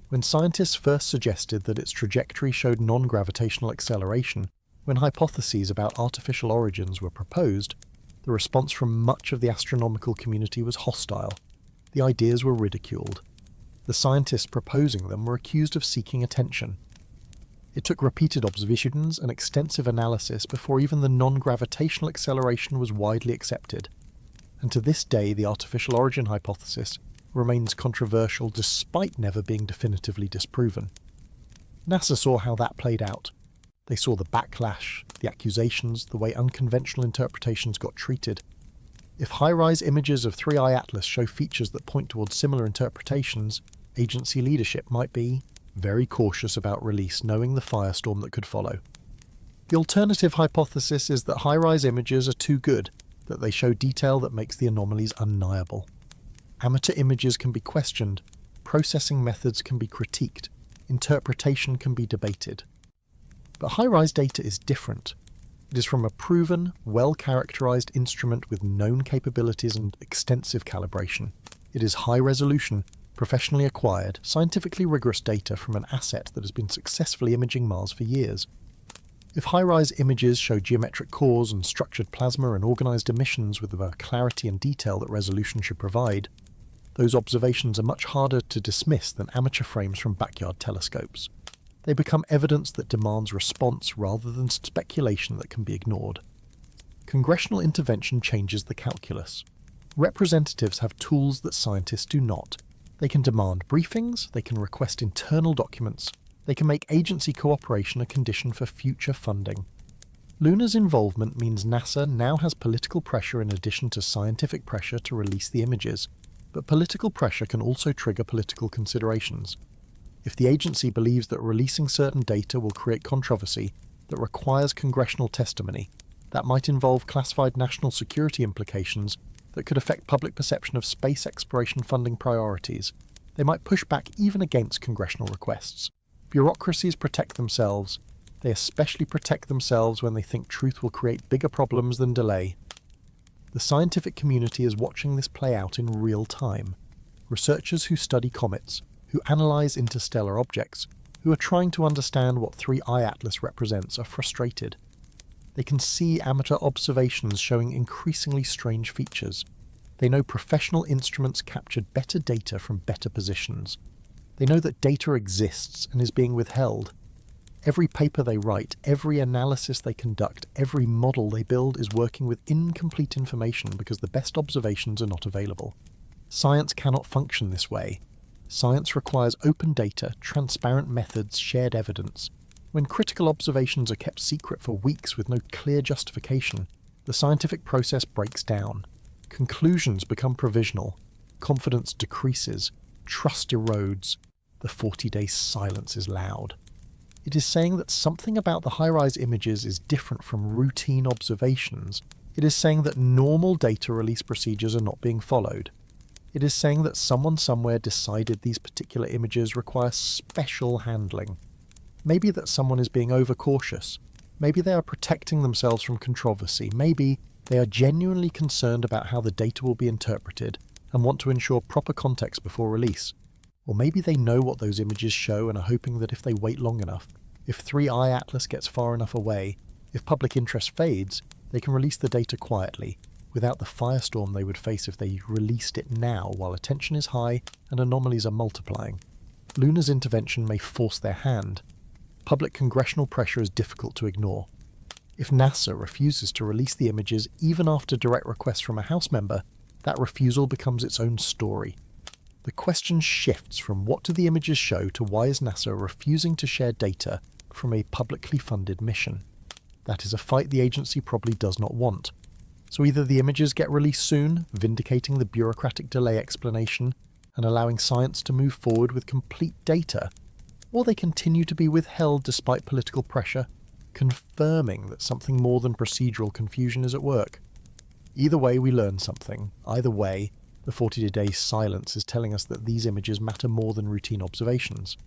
When scientists first suggested that its trajectory showed non-gravitational acceleration, when hypotheses about artificial origins were proposed, the response from much of the astronomical community was hostile. The ideas were ridiculed. The scientists proposing them were accused of seeking attention. It took repeated observations and extensive analysis before even the non-gravitational acceleration was widely accepted. And to this day, the artificial origin hypothesis remains controversial despite never being definitively disproven. NASA saw how that played out. They saw the backlash, the accusations, the way unconventional interpretations got treated. If high-rise images of 3I Atlas show features that point towards similar interpretations, agency leadership might be very cautious about release, knowing the firestorm that could follow. The alternative hypothesis is that high-rise images are too good, that they show detail that makes the anomalies undeniable. Amateur images can be questioned, processing methods can be critiqued, interpretation can be debated. But high-rise data is different. It is from a proven, well-characterized instrument with known capabilities and extensive calibration. It is high-resolution, professionally acquired, scientifically rigorous data from an asset that has been successfully imaging Mars for years. If high-rise images show geometric cores and structured plasma and organized emissions with the clarity and detail that resolution should provide, those observations are much harder to dismiss than amateur frames from backyard telescopes. They become evidence that demands response rather than speculation that can be ignored. Congressional intervention changes the calculus. Representatives have tools that scientists do not. They can demand briefings, they can request internal documents, they can make agency cooperation a condition for future funding. Luna's involvement means NASA now has political pressure in addition to scientific pressure to release the images, but political pressure can also trigger political considerations. If the agency believes that releasing certain data will create controversy that requires congressional testimony, that might involve classified national security implications that could affect public perception of space exploration funding priorities, they might push back even against congressional requests. Bureaucracies protect themselves. They especially protect themselves when they think truth will create bigger problems than delay. The scientific community is watching this play out in real time. Researchers who study comets, who analyse interstellar objects, who are trying to understand what 3I Atlas represents, are frustrated. They can see amateur observations showing increasingly strange features. They know professional instruments captured better data from better positions. They know that data exists and is being withheld. Every paper they write, every analysis they conduct, every model they build is working with incomplete information because the best observations are not available. Science cannot function this way. Science requires open data, transparent methods, shared evidence. When critical observations are kept secret for weeks with no clear justification, the scientific process breaks down. Conclusions become provisional. Confidence decreases. Trust erodes. The 40-day silence is loud. It is saying that something about the high-rise images is different from routine observations. It is saying that normal data release procedures are not being followed. It is saying that someone somewhere decided these particular images require special handling. Maybe that someone is being overcautious. Maybe they are protecting themselves from controversy. Maybe they are genuinely concerned about how the data will be interpreted and want to ensure proper context before release. Or maybe they know what those images show and are hoping that if they wait long enough, if 3i Atlas gets far enough away, if public interest fades, they can release the data quietly, without the firestorm they would face if they released it now while attention is high and anomalies are multiplying. Lunar's intervention may force their hand. Public congressional pressure is difficult to ignore. If NASA refuses to release the images even after direct requests from a House member, that refusal becomes its own story. The question shifts from what do the images show to why is NASA refusing to share data from a publicly funded mission. That is a fight the agency probably does not want. So either the images get released soon, vindicating the bureaucratic delay explanation and allowing science to move forward with complete data, or they continue to be withheld despite political pressure, confirming that something more than procedural confusion is at work. Either way, we learn something. Either way, the 40-day silence is telling us that these images matter more than routine observations.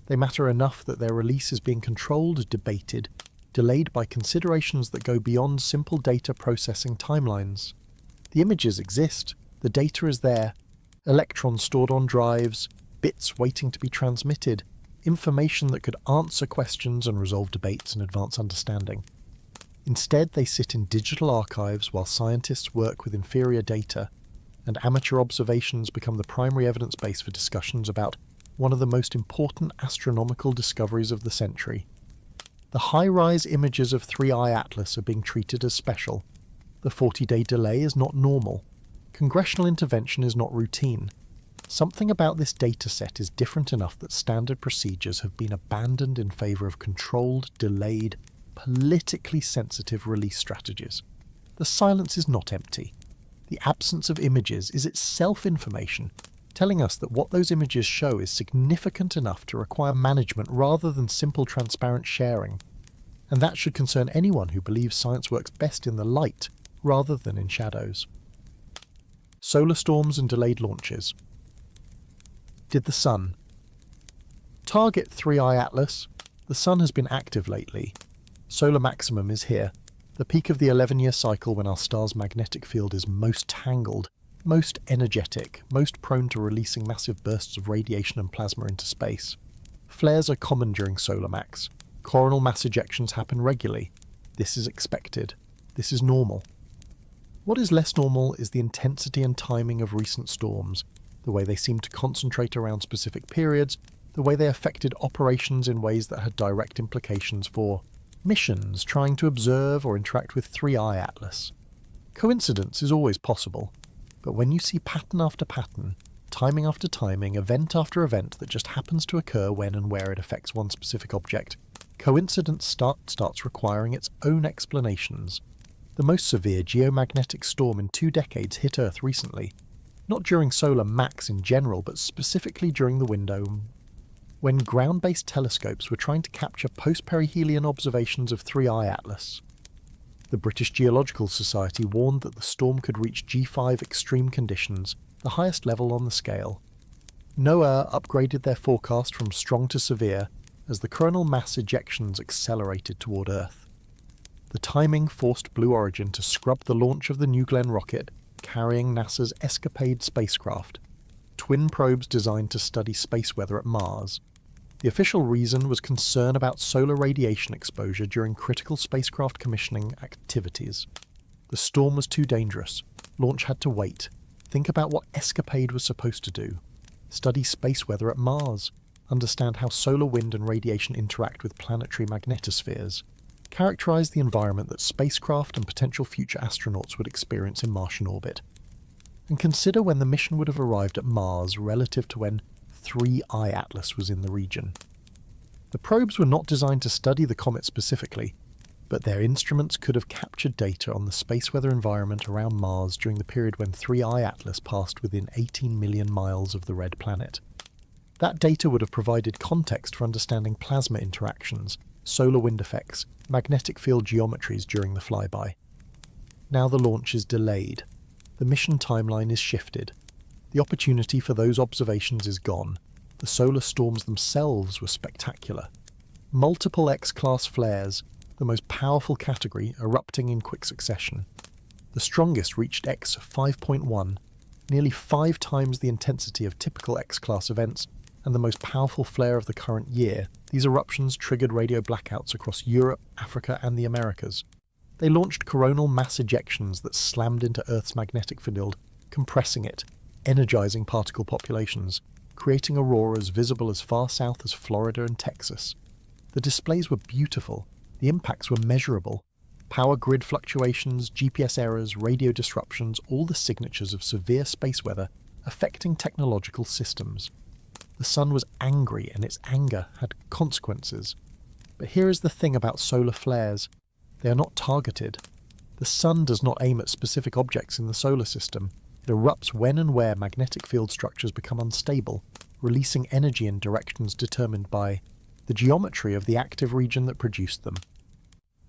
They matter enough that their release is being controlled, debated, delayed by considerations that go beyond simple data processing timelines. The images exist, the data is there, electrons stored on drives, bits waiting to be transmitted, information that could answer questions and resolve debates and advance understanding. Instead, they sit in digital archives while scientists work with inferior data, and amateur observations become the primary evidence base for discussions about one of the most important astronomical discoveries of the century. The high-rise images of 3i Atlas are being treated as special. The 40-day delay is not normal. Congressional intervention is not routine. Something about this dataset is different enough that standard procedures have been abandoned in favour of controlled, delayed, politically sensitive release strategies. The silence is not empty. The absence of images is itself information, telling us that what those images show is significant enough to require management rather than simple transparent sharing. And that should concern anyone who believes science works best in the light rather than in shadows. Solar storms and delayed launches. Did the Sun? Target 3i Atlas. The Sun has been active lately. Solar maximum is here, the peak of the 11-year cycle when our star's magnetic field is most tangled, most energetic, most prone to releasing massive bursts of radiation and plasma into space. Flares are common during solar max. Coronal mass ejections happen regularly. This is expected. This is normal. What is less normal is the intensity and timing of recent storms, the way they seem to concentrate around specific periods, the way they affected operations in ways that had direct implications for missions trying to observe or interact with 3i Atlas. Coincidence is always possible, but when you see pattern after pattern, timing after timing, event after event that just happens to occur when and where it affects one specific object, coincidence starts requiring its own explanations. The most severe geomagnetic storm in 2 decades hit Earth recently, not during solar max in general, but specifically during the window when ground-based telescopes were trying to capture post-perihelion observations of 3i Atlas. The British Geological Society warned that the storm could reach G5 extreme conditions, the highest level on the scale. NOAA upgraded their forecast from strong to severe as the coronal mass ejections accelerated toward Earth. The timing forced Blue Origin to scrub the launch of the New Glenn rocket carrying NASA's Escapade spacecraft, twin probes designed to study space weather at Mars. The official reason was concern about solar radiation exposure during critical spacecraft commissioning activities. The storm was too dangerous. Launch had to wait. Think about what Escapade was supposed to do. study space weather at Mars, understand how solar wind and radiation interact with planetary magnetospheres, characterize the environment that spacecraft and potential future astronauts would experience in Martian orbit, and consider when the mission would have arrived at Mars relative to when 3I Atlas was in the region. The probes were not designed to study the comet specifically, but their instruments could have captured data on the space weather environment around Mars during the period when 3I Atlas passed within 18 million miles of the red planet. That data would have provided context for understanding plasma interactions, solar wind effects, magnetic field geometries during the flyby. Now the launch is delayed. The mission timeline is shifted. The opportunity for those observations is gone. The solar storms themselves were spectacular. Multiple X-class flares, the most powerful category, erupting in quick succession. The strongest reached X 5.1, nearly 5 times the intensity of typical X-class events, and the most powerful flare of the current year. These eruptions triggered radio blackouts across Europe, Africa, and the Americas. They launched coronal mass ejections that slammed into Earth's magnetic field, compressing it, energizing particle populations, creating auroras visible as far south as Florida and Texas. The displays were beautiful. The impacts were measurable. Power grid fluctuations, GPS errors, radio disruptions, all the signatures of severe space weather affecting technological systems. The sun was angry, and its anger had consequences. But here is the thing about solar flares. They are not targeted. The sun does not aim at specific objects in the solar system. It erupts when and where magnetic field structures become unstable, releasing energy in directions determined by the geometry of the active region that produced them.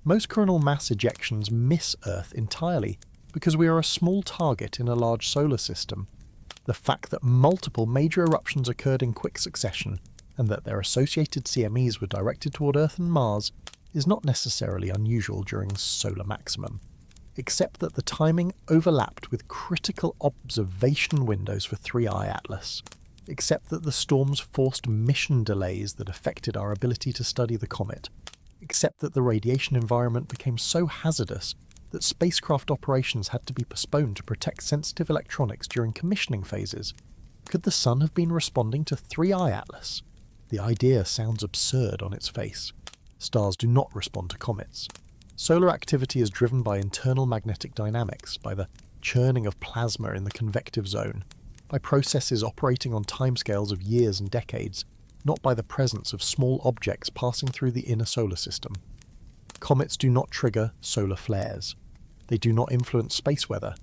Most coronal mass ejections miss Earth entirely because we are a small target in a large solar system. The fact that multiple major eruptions occurred in quick succession and that their associated CMEs were directed toward Earth and Mars is not necessarily unusual during solar maximum, except that the timing overlapped with critical observation windows for 3I Atlas, except that the storms forced mission delays that affected our ability to study the comet, except that the radiation environment became so hazardous that spacecraft operations had to be postponed to protect sensitive electronics during commissioning phases. Could the Sun have been responding to 3I Atlas? The idea sounds absurd on its face. Stars do not respond to comets. Solar activity is driven by internal magnetic dynamics, by the churning of plasma in the convective zone, by processes operating on timescales of years and decades, not by the presence of small objects passing through the inner solar system. Comets do not trigger solar flares. They do not influence space weather.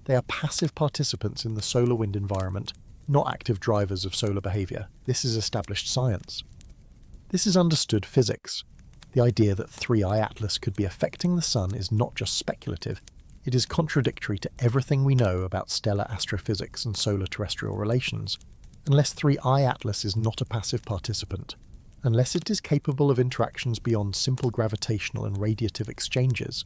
They are passive participants in the solar wind environment, not active drivers of solar behavior. This is established science. This is understood physics. The idea that 3I Atlas could be affecting the Sun is not just speculative, it is contradictory to everything we know about stellar astrophysics and solar-terrestrial relations. Unless 3I Atlas is not a passive participant, unless it is capable of interactions beyond simple gravitational and radiative exchanges,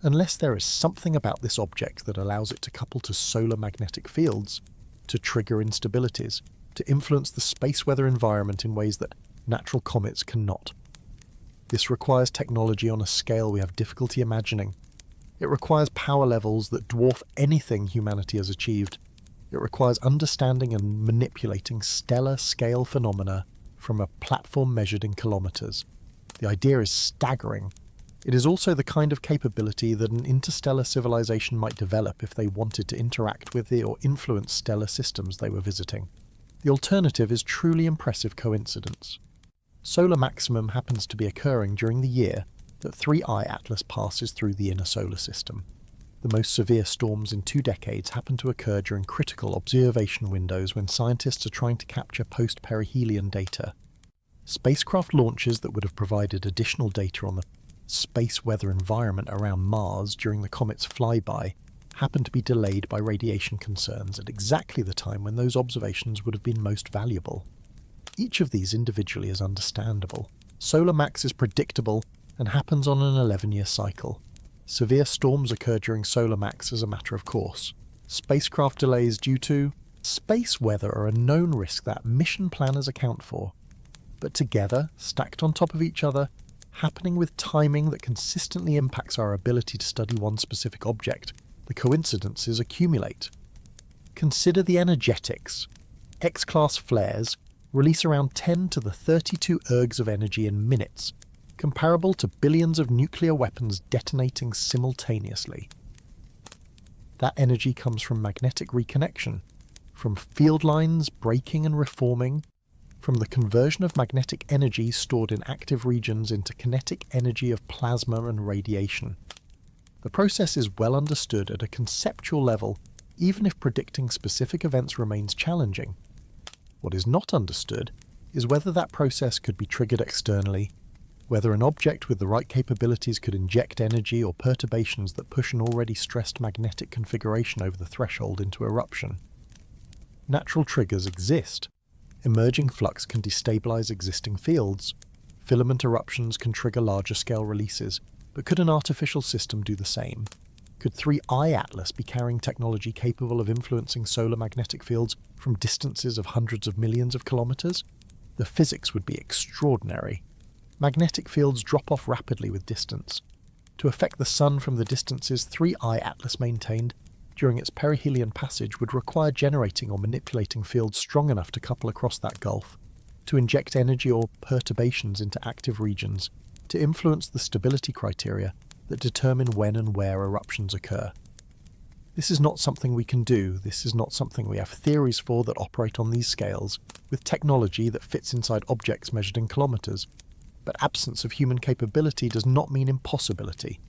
unless there is something about this object that allows it to couple to solar magnetic fields, to trigger instabilities, to influence the space weather environment in ways that natural comets cannot. This requires technology on a scale we have difficulty imagining. It requires power levels that dwarf anything humanity has achieved. It requires understanding and manipulating stellar-scale phenomena from a platform measured in kilometers. The idea is staggering. It is also the kind of capability that an interstellar civilization might develop if they wanted to interact with or influence stellar systems they were visiting. The alternative is truly impressive coincidence. Solar maximum happens to be occurring during the year that 3I Atlas passes through the inner solar system. The most severe storms in 2 decades happen to occur during critical observation windows when scientists are trying to capture post-perihelion data. Spacecraft launches that would have provided additional data on the space weather environment around Mars during the comet's flyby happen to be delayed by radiation concerns at exactly the time when those observations would have been most valuable. Each of these individually is understandable. Solar max is predictable and happens on an 11-year cycle. Severe storms occur during solar max as a matter of course. Spacecraft delays due to space weather are a known risk that mission planners account for. But together, stacked on top of each other, happening with timing that consistently impacts our ability to study one specific object, the coincidences accumulate. Consider the energetics. X-class flares release around 10 to the 32 ergs of energy in minutes, comparable to billions of nuclear weapons detonating simultaneously. That energy comes from magnetic reconnection, from field lines breaking and reforming, from the conversion of magnetic energy stored in active regions into kinetic energy of plasma and radiation. The process is well understood at a conceptual level, even if predicting specific events remains challenging. What is not understood is whether that process could be triggered externally, whether an object with the right capabilities could inject energy or perturbations that push an already stressed magnetic configuration over the threshold into eruption. Natural triggers exist. Emerging flux can destabilize existing fields. Filament eruptions can trigger larger-scale releases, but could an artificial system do the same? Could 3I Atlas be carrying technology capable of influencing solar magnetic fields from distances of hundreds of millions of kilometers? The physics would be extraordinary. Magnetic fields drop off rapidly with distance. To affect the Sun from the distances 3I Atlas maintained during its perihelion passage would require generating or manipulating fields strong enough to couple across that gulf, to inject energy or perturbations into active regions, to influence the stability criteria that determine when and where eruptions occur. This is not something we can do, this is not something we have theories for that operate on these scales, with technology that fits inside objects measured in kilometers. But absence of human capability does not mean impossibility.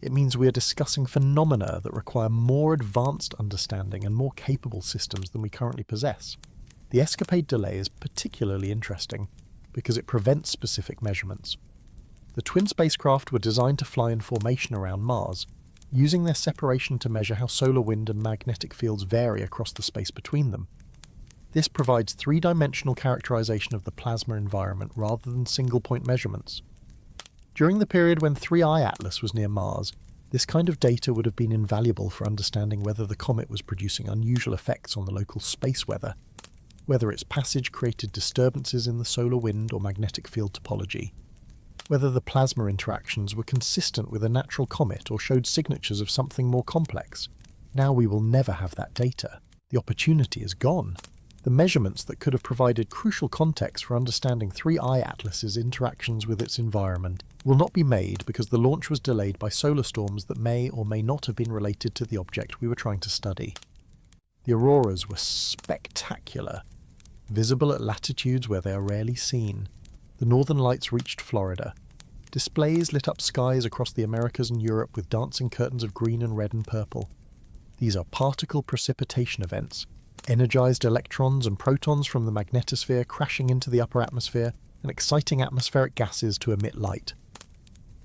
It means we are discussing phenomena that require more advanced understanding and more capable systems than we currently possess. The escapade delay is particularly interesting because it prevents specific measurements. The twin spacecraft were designed to fly in formation around Mars, using their separation to measure how solar wind and magnetic fields vary across the space between them. This provides three-dimensional characterization of the plasma environment rather than single-point measurements. During the period when 3I Atlas was near Mars, this kind of data would have been invaluable for understanding whether the comet was producing unusual effects on the local space weather, whether its passage created disturbances in the solar wind or magnetic field topology, whether the plasma interactions were consistent with a natural comet or showed signatures of something more complex. Now we will never have that data. The opportunity is gone. The measurements that could have provided crucial context for understanding 3I Atlas's interactions with its environment will not be made because the launch was delayed by solar storms that may or may not have been related to the object we were trying to study. The auroras were spectacular, visible at latitudes where they are rarely seen. The northern lights reached Florida. Displays lit up skies across the Americas and Europe with dancing curtains of green and red and purple. These are particle precipitation events, energized electrons and protons from the magnetosphere crashing into the upper atmosphere and exciting atmospheric gases to emit light.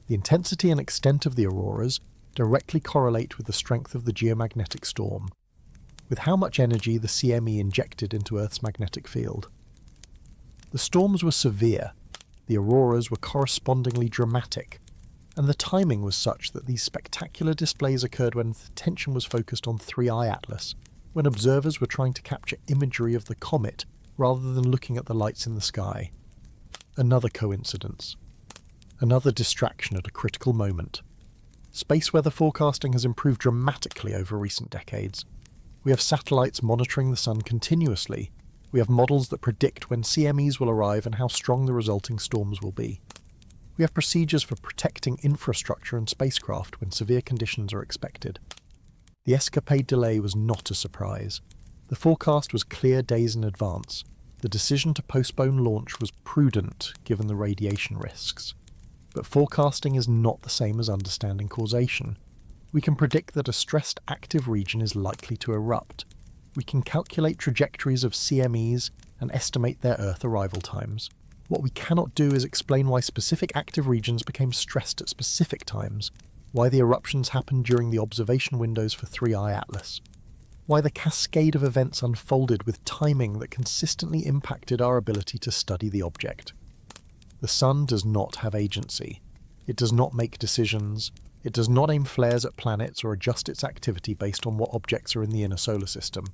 The intensity and extent of the auroras directly correlate with the strength of the geomagnetic storm, with how much energy the CME injected into Earth's magnetic field. The storms were severe, the auroras were correspondingly dramatic, and the timing was such that these spectacular displays occurred when the attention was focused on 3I Atlas, when observers were trying to capture imagery of the comet rather than looking at the lights in the sky. Another coincidence. Another distraction at a critical moment. Space weather forecasting has improved dramatically over recent decades. We have satellites monitoring the sun continuously. We have models that predict when CMEs will arrive and how strong the resulting storms will be. We have procedures for protecting infrastructure and spacecraft when severe conditions are expected. The escapade delay was not a surprise. The forecast was clear days in advance. The decision to postpone launch was prudent given the radiation risks. But forecasting is not the same as understanding causation. We can predict that a stressed active region is likely to erupt. We can calculate trajectories of CMEs and estimate their Earth arrival times. What we cannot do is explain why specific active regions became stressed at specific times, why the eruptions happened during the observation windows for 3I Atlas, why the cascade of events unfolded with timing that consistently impacted our ability to study the object. The sun does not have agency. It does not make decisions. It does not aim flares at planets or adjust its activity based on what objects are in the inner solar system.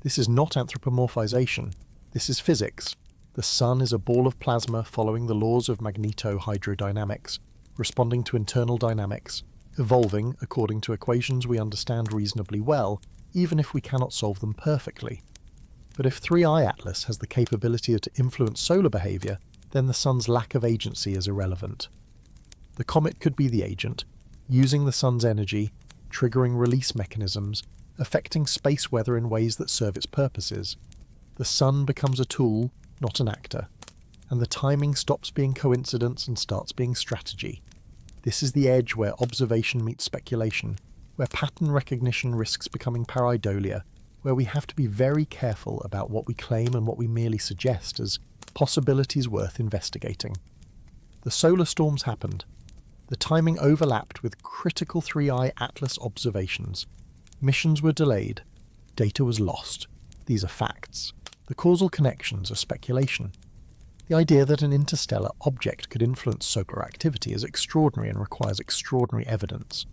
This is not anthropomorphization. This is physics. The sun is a ball of plasma following the laws of magneto-hydrodynamics, responding to internal dynamics, evolving according to equations we understand reasonably well, even if we cannot solve them perfectly. But if 3i Atlas has the capability to influence solar behaviour, then the Sun's lack of agency is irrelevant. The comet could be the agent, using the Sun's energy, triggering release mechanisms, affecting space weather in ways that serve its purposes. The Sun becomes a tool, not an actor, and the timing stops being coincidence and starts being strategy. This is the edge where observation meets speculation, where pattern recognition risks becoming pareidolia, where we have to be very careful about what we claim and what we merely suggest as possibilities worth investigating. The solar storms happened. The timing overlapped with critical 3i Atlas observations. Missions were delayed. Data was lost. These are facts. The causal connections are speculation. The idea that an interstellar object could influence solar activity is extraordinary and requires extraordinary evidence.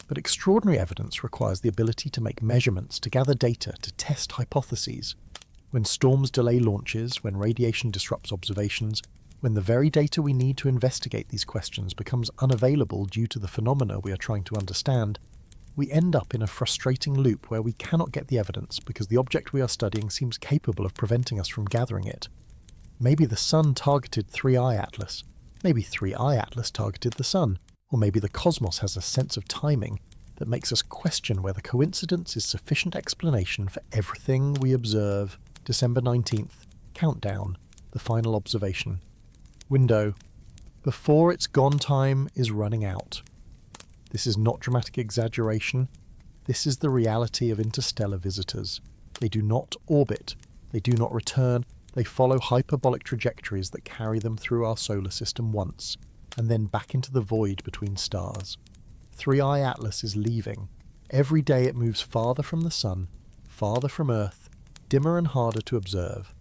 But extraordinary evidence requires the ability to make measurements, to gather data, to test hypotheses. When storms delay launches, when radiation disrupts observations, when the very data we need to investigate these questions becomes unavailable due to the phenomena we are trying to understand, we end up in a frustrating loop where we cannot get the evidence because the object we are studying seems capable of preventing us from gathering it. Maybe the Sun targeted 3i Atlas. Maybe 3i Atlas targeted the Sun. Or maybe the cosmos has a sense of timing that makes us question whether coincidence is sufficient explanation for everything we observe. December 19th. Countdown. The final observation. Window. Before its gone time is running out. This is not dramatic exaggeration. This is the reality of interstellar visitors. They do not orbit. They do not return. They follow hyperbolic trajectories that carry them through our solar system once, and then back into the void between stars. 3i Atlas is leaving. Every day it moves farther from the Sun, farther from Earth, dimmer and harder to observe.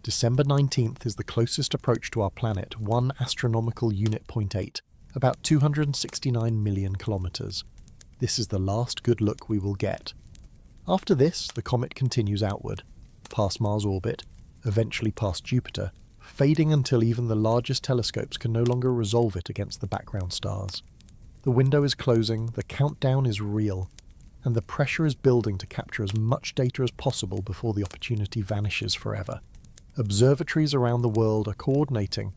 December 19th is the closest approach to our planet, 1 astronomical unit 0.8, about 269 million kilometres. This is the last good look we will get. After this, the comet continues outward, past Mars' orbit, eventually past Jupiter, fading until even the largest telescopes can no longer resolve it against the background stars. The window is closing, the countdown is real, and the pressure is building to capture as much data as possible before the opportunity vanishes forever. Observatories around the world are coordinating.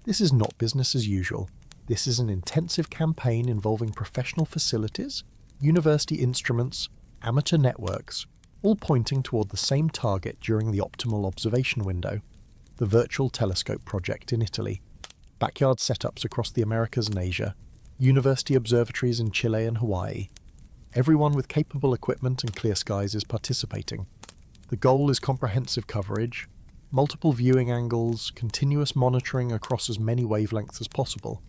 This is not business as usual. This is an intensive campaign involving professional facilities, university instruments, amateur networks, all pointing toward the same target during the optimal observation window. The Virtual Telescope project in Italy, backyard setups across the Americas and Asia, university observatories in Chile and Hawaii. Everyone with capable equipment and clear skies is participating. The goal is comprehensive coverage, multiple viewing angles, continuous monitoring across as many wavelengths as possible.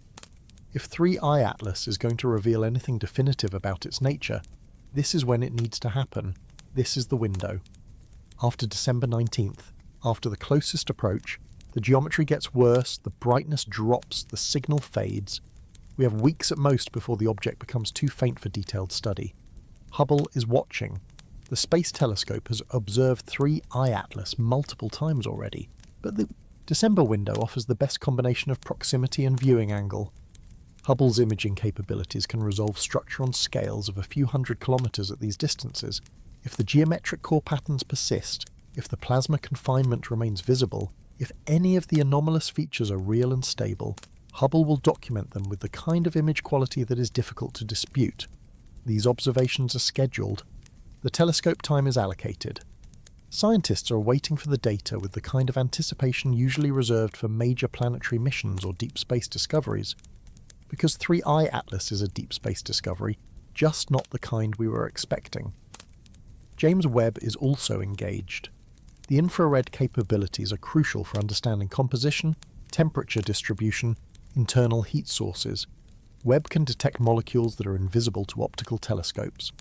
If 3i Atlas is going to reveal anything definitive about its nature, this is when it needs to happen. This is the window. After December 19th, after the closest approach, the geometry gets worse, the brightness drops, the signal fades. We have weeks at most before the object becomes too faint for detailed study. Hubble is watching. The Space Telescope has observed 3i Atlas multiple times already, but the December window offers the best combination of proximity and viewing angle. Hubble's imaging capabilities can resolve structure on scales of a few hundred kilometers at these distances. If the geometric core patterns persist, if the plasma confinement remains visible, if any of the anomalous features are real and stable, Hubble will document them with the kind of image quality that is difficult to dispute. These observations are scheduled. The telescope time is allocated. Scientists are waiting for the data with the kind of anticipation usually reserved for major planetary missions or deep space discoveries. Because 3i Atlas is a deep space discovery, just not the kind we were expecting. James Webb is also engaged. The infrared capabilities are crucial for understanding composition, temperature distribution, internal heat sources. Webb can detect molecules that are invisible to optical telescopes.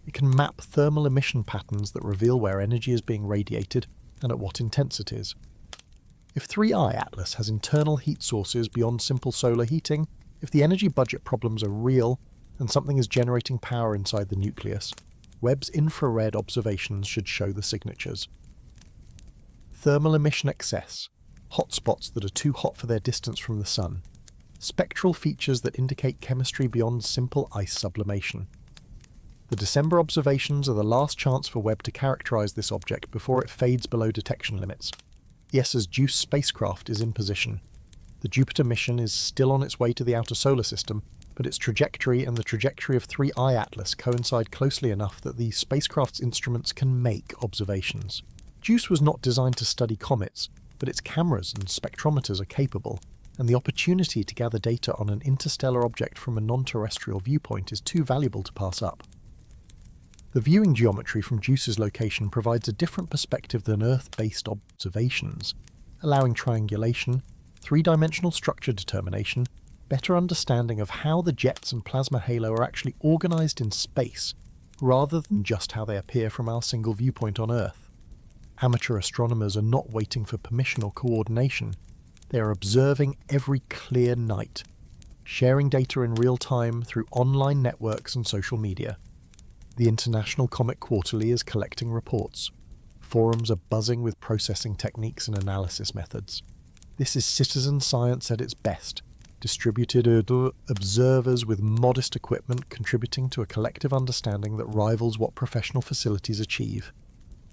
It can map thermal emission patterns that reveal where energy is being radiated and at what intensities. If 3i Atlas has internal heat sources beyond simple solar heating, if the energy budget problems are real and something is generating power inside the nucleus, Webb's infrared observations should show the signatures. Thermal emission excess, hotspots that are too hot for their distance from the Sun, spectral features that indicate chemistry beyond simple ice sublimation. The December observations are the last chance for Webb to characterize this object before it fades below detection limits. ESA's JUICE spacecraft is in position. The Jupiter mission is still on its way to the outer solar system, but its trajectory and the trajectory of 3I Atlas coincide closely enough that the spacecraft's instruments can make observations. JUICE was not designed to study comets, but its cameras and spectrometers are capable, and the opportunity to gather data on an interstellar object from a non-terrestrial viewpoint is too valuable to pass up. The viewing geometry from JUICE's location provides a different perspective than Earth-based observations, allowing triangulation, three-dimensional structure determination, better understanding of how the jets and plasma halo are actually organized in space, rather than just how they appear from our single viewpoint on Earth. Amateur astronomers are not waiting for permission or coordination. They are observing every clear night, sharing data in real time through online networks and social media. The International Comet Quarterly is collecting reports. Forums are buzzing with processing techniques and analysis methods. This is citizen science at its best, distributed observers with modest equipment contributing to a collective understanding that rivals what professional facilities achieve.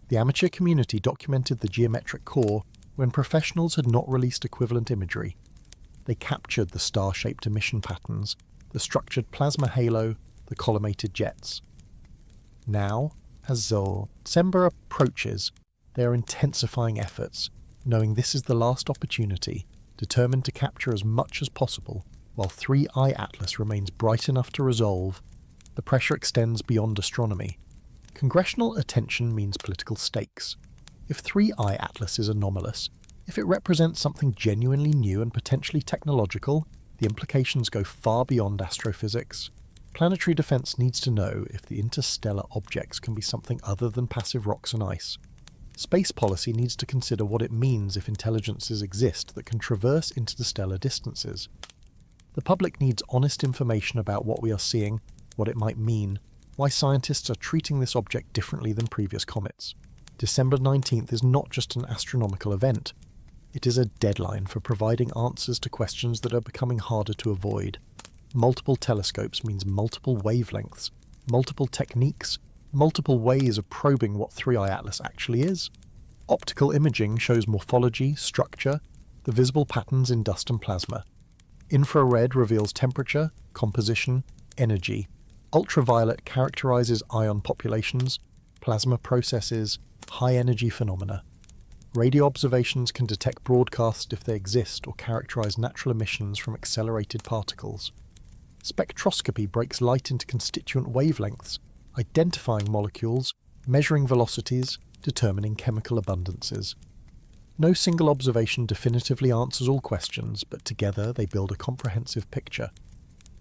The amateur community documented the geometric core when professionals had not released equivalent imagery. They captured the star-shaped emission patterns, the structured plasma halo, the collimated jets. Now, as December approaches, they are intensifying efforts, knowing this is the last opportunity, determined to capture as much as possible, while 3I Atlas remains bright enough to resolve. The pressure extends beyond astronomy. Congressional attention means political stakes. If 3I Atlas is anomalous, if it represents something genuinely new and potentially technological, the implications go far beyond astrophysics. Planetary defense needs to know if the interstellar objects can be something other than passive rocks and ice. Space policy needs to consider what it means if intelligences exist that can traverse interstellar distances. The public needs honest information about what we are seeing, what it might mean, why scientists are treating this object differently than previous comets. December 19th is not just an astronomical event. It is a deadline for providing answers to questions that are becoming harder to avoid. Multiple telescopes means multiple wavelengths, multiple techniques, multiple ways of probing what 3I Atlas actually is. Optical imaging shows morphology, structure, the visible patterns in dust and plasma. Infrared reveals temperature, composition, energy. Ultraviolet characterizes ion populations, plasma processes, high-energy phenomena. Radio observations can detect broadcasts if they exist or characterize natural emissions from accelerated particles. Spectroscopy breaks light into constituent wavelengths, identifying molecules, measuring velocities, determining chemical abundances. No single observation definitively answers all questions, but together they build a comprehensive picture.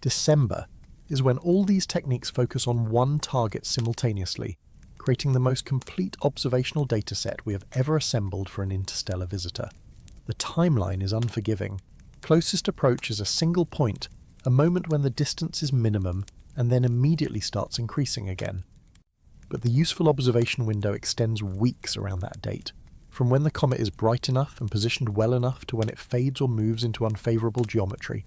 December is when all these techniques focus on one target simultaneously, creating the most complete observational dataset we have ever assembled for an interstellar visitor. The timeline is unforgiving. Closest approach is a single point, a moment when the distance is minimum and then immediately starts increasing again. But the useful observation window extends weeks around that date, from when the comet is bright enough and positioned well enough to when it fades or moves into unfavourable geometry.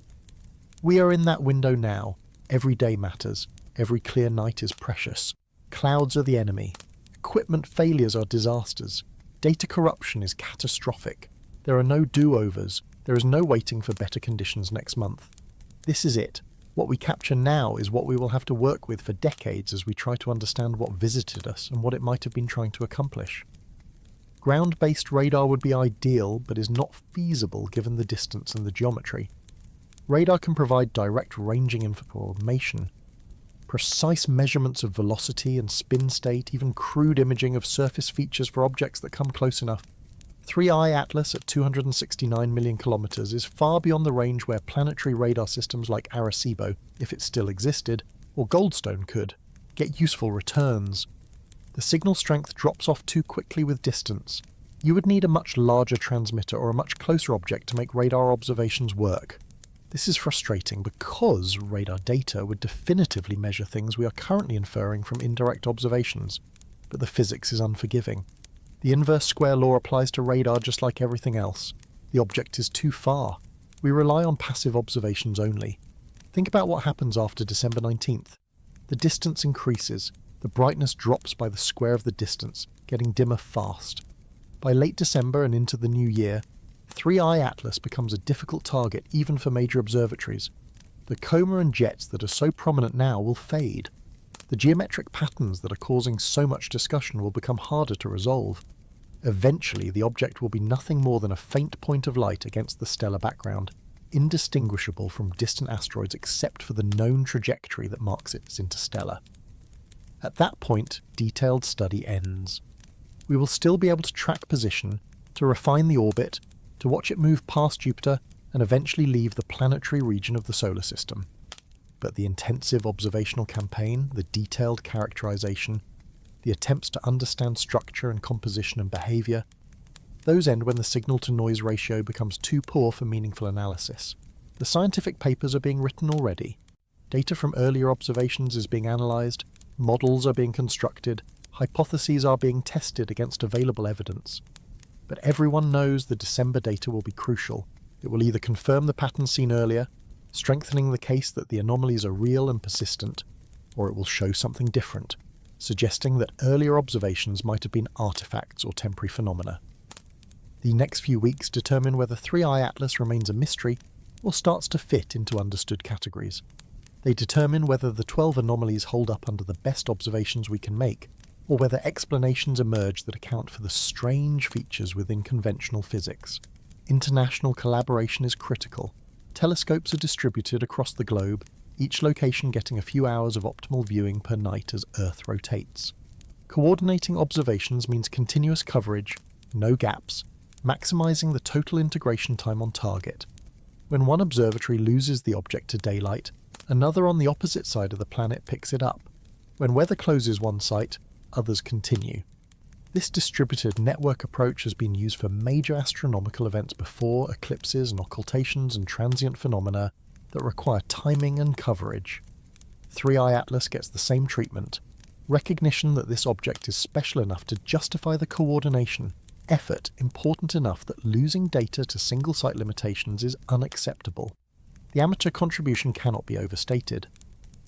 We are in that window now. Every day matters. Every clear night is precious. Clouds are the enemy. Equipment failures are disasters. Data corruption is catastrophic. There are no do-overs. There is no waiting for better conditions next month. This is it. What we capture now is what we will have to work with for decades as we try to understand what visited us and what it might have been trying to accomplish. Ground-based radar would be ideal, but is not feasible given the distance and the geometry. Radar can provide direct ranging information, precise measurements of velocity and spin state, even crude imaging of surface features for objects that come close enough. 3I Atlas at 269 million kilometers is far beyond the range where planetary radar systems like Arecibo, if it still existed, or Goldstone could, get useful returns. The signal strength drops off too quickly with distance. You would need a much larger transmitter or a much closer object to make radar observations work. This is frustrating because radar data would definitively measure things we are currently inferring from indirect observations, but the physics is unforgiving. The inverse square law applies to radar just like everything else. The object is too far. We rely on passive observations only. Think about what happens after December 19th. The distance increases. The brightness drops by the square of the distance, getting dimmer fast. By late December and into the new year, 3i Atlas becomes a difficult target even for major observatories. The coma and jets that are so prominent now will fade. The geometric patterns that are causing so much discussion will become harder to resolve. Eventually, the object will be nothing more than a faint point of light against the stellar background, indistinguishable from distant asteroids except for the known trajectory that marks it as interstellar. At that point, detailed study ends. We will still be able to track position, to refine the orbit, to watch it move past Jupiter, and eventually leave the planetary region of the solar system. But the intensive observational campaign, the detailed characterization, the attempts to understand structure and composition and behaviour, those end when the signal-to-noise ratio becomes too poor for meaningful analysis. The scientific papers are being written already. Data from earlier observations is being analysed, models are being constructed, hypotheses are being tested against available evidence. But everyone knows the December data will be crucial. It will either confirm the pattern seen earlier, strengthening the case that the anomalies are real and persistent, or it will show something different, suggesting that earlier observations might have been artifacts or temporary phenomena. The next few weeks determine whether 3i Atlas remains a mystery or starts to fit into understood categories. They determine whether the 12 anomalies hold up under the best observations we can make, or whether explanations emerge that account for the strange features within conventional physics. International collaboration is critical. Telescopes are distributed across the globe, each location getting a few hours of optimal viewing per night as Earth rotates. Coordinating observations means continuous coverage, no gaps, maximising the total integration time on target. When one observatory loses the object to daylight, another on the opposite side of the planet picks it up. When weather closes one site, others continue. This distributed network approach has been used for major astronomical events before, eclipses and occultations and transient phenomena that require timing and coverage. 3i Atlas gets the same treatment. Recognition that this object is special enough to justify the coordination, effort important enough that losing data to single-site limitations is unacceptable. The amateur contribution cannot be overstated.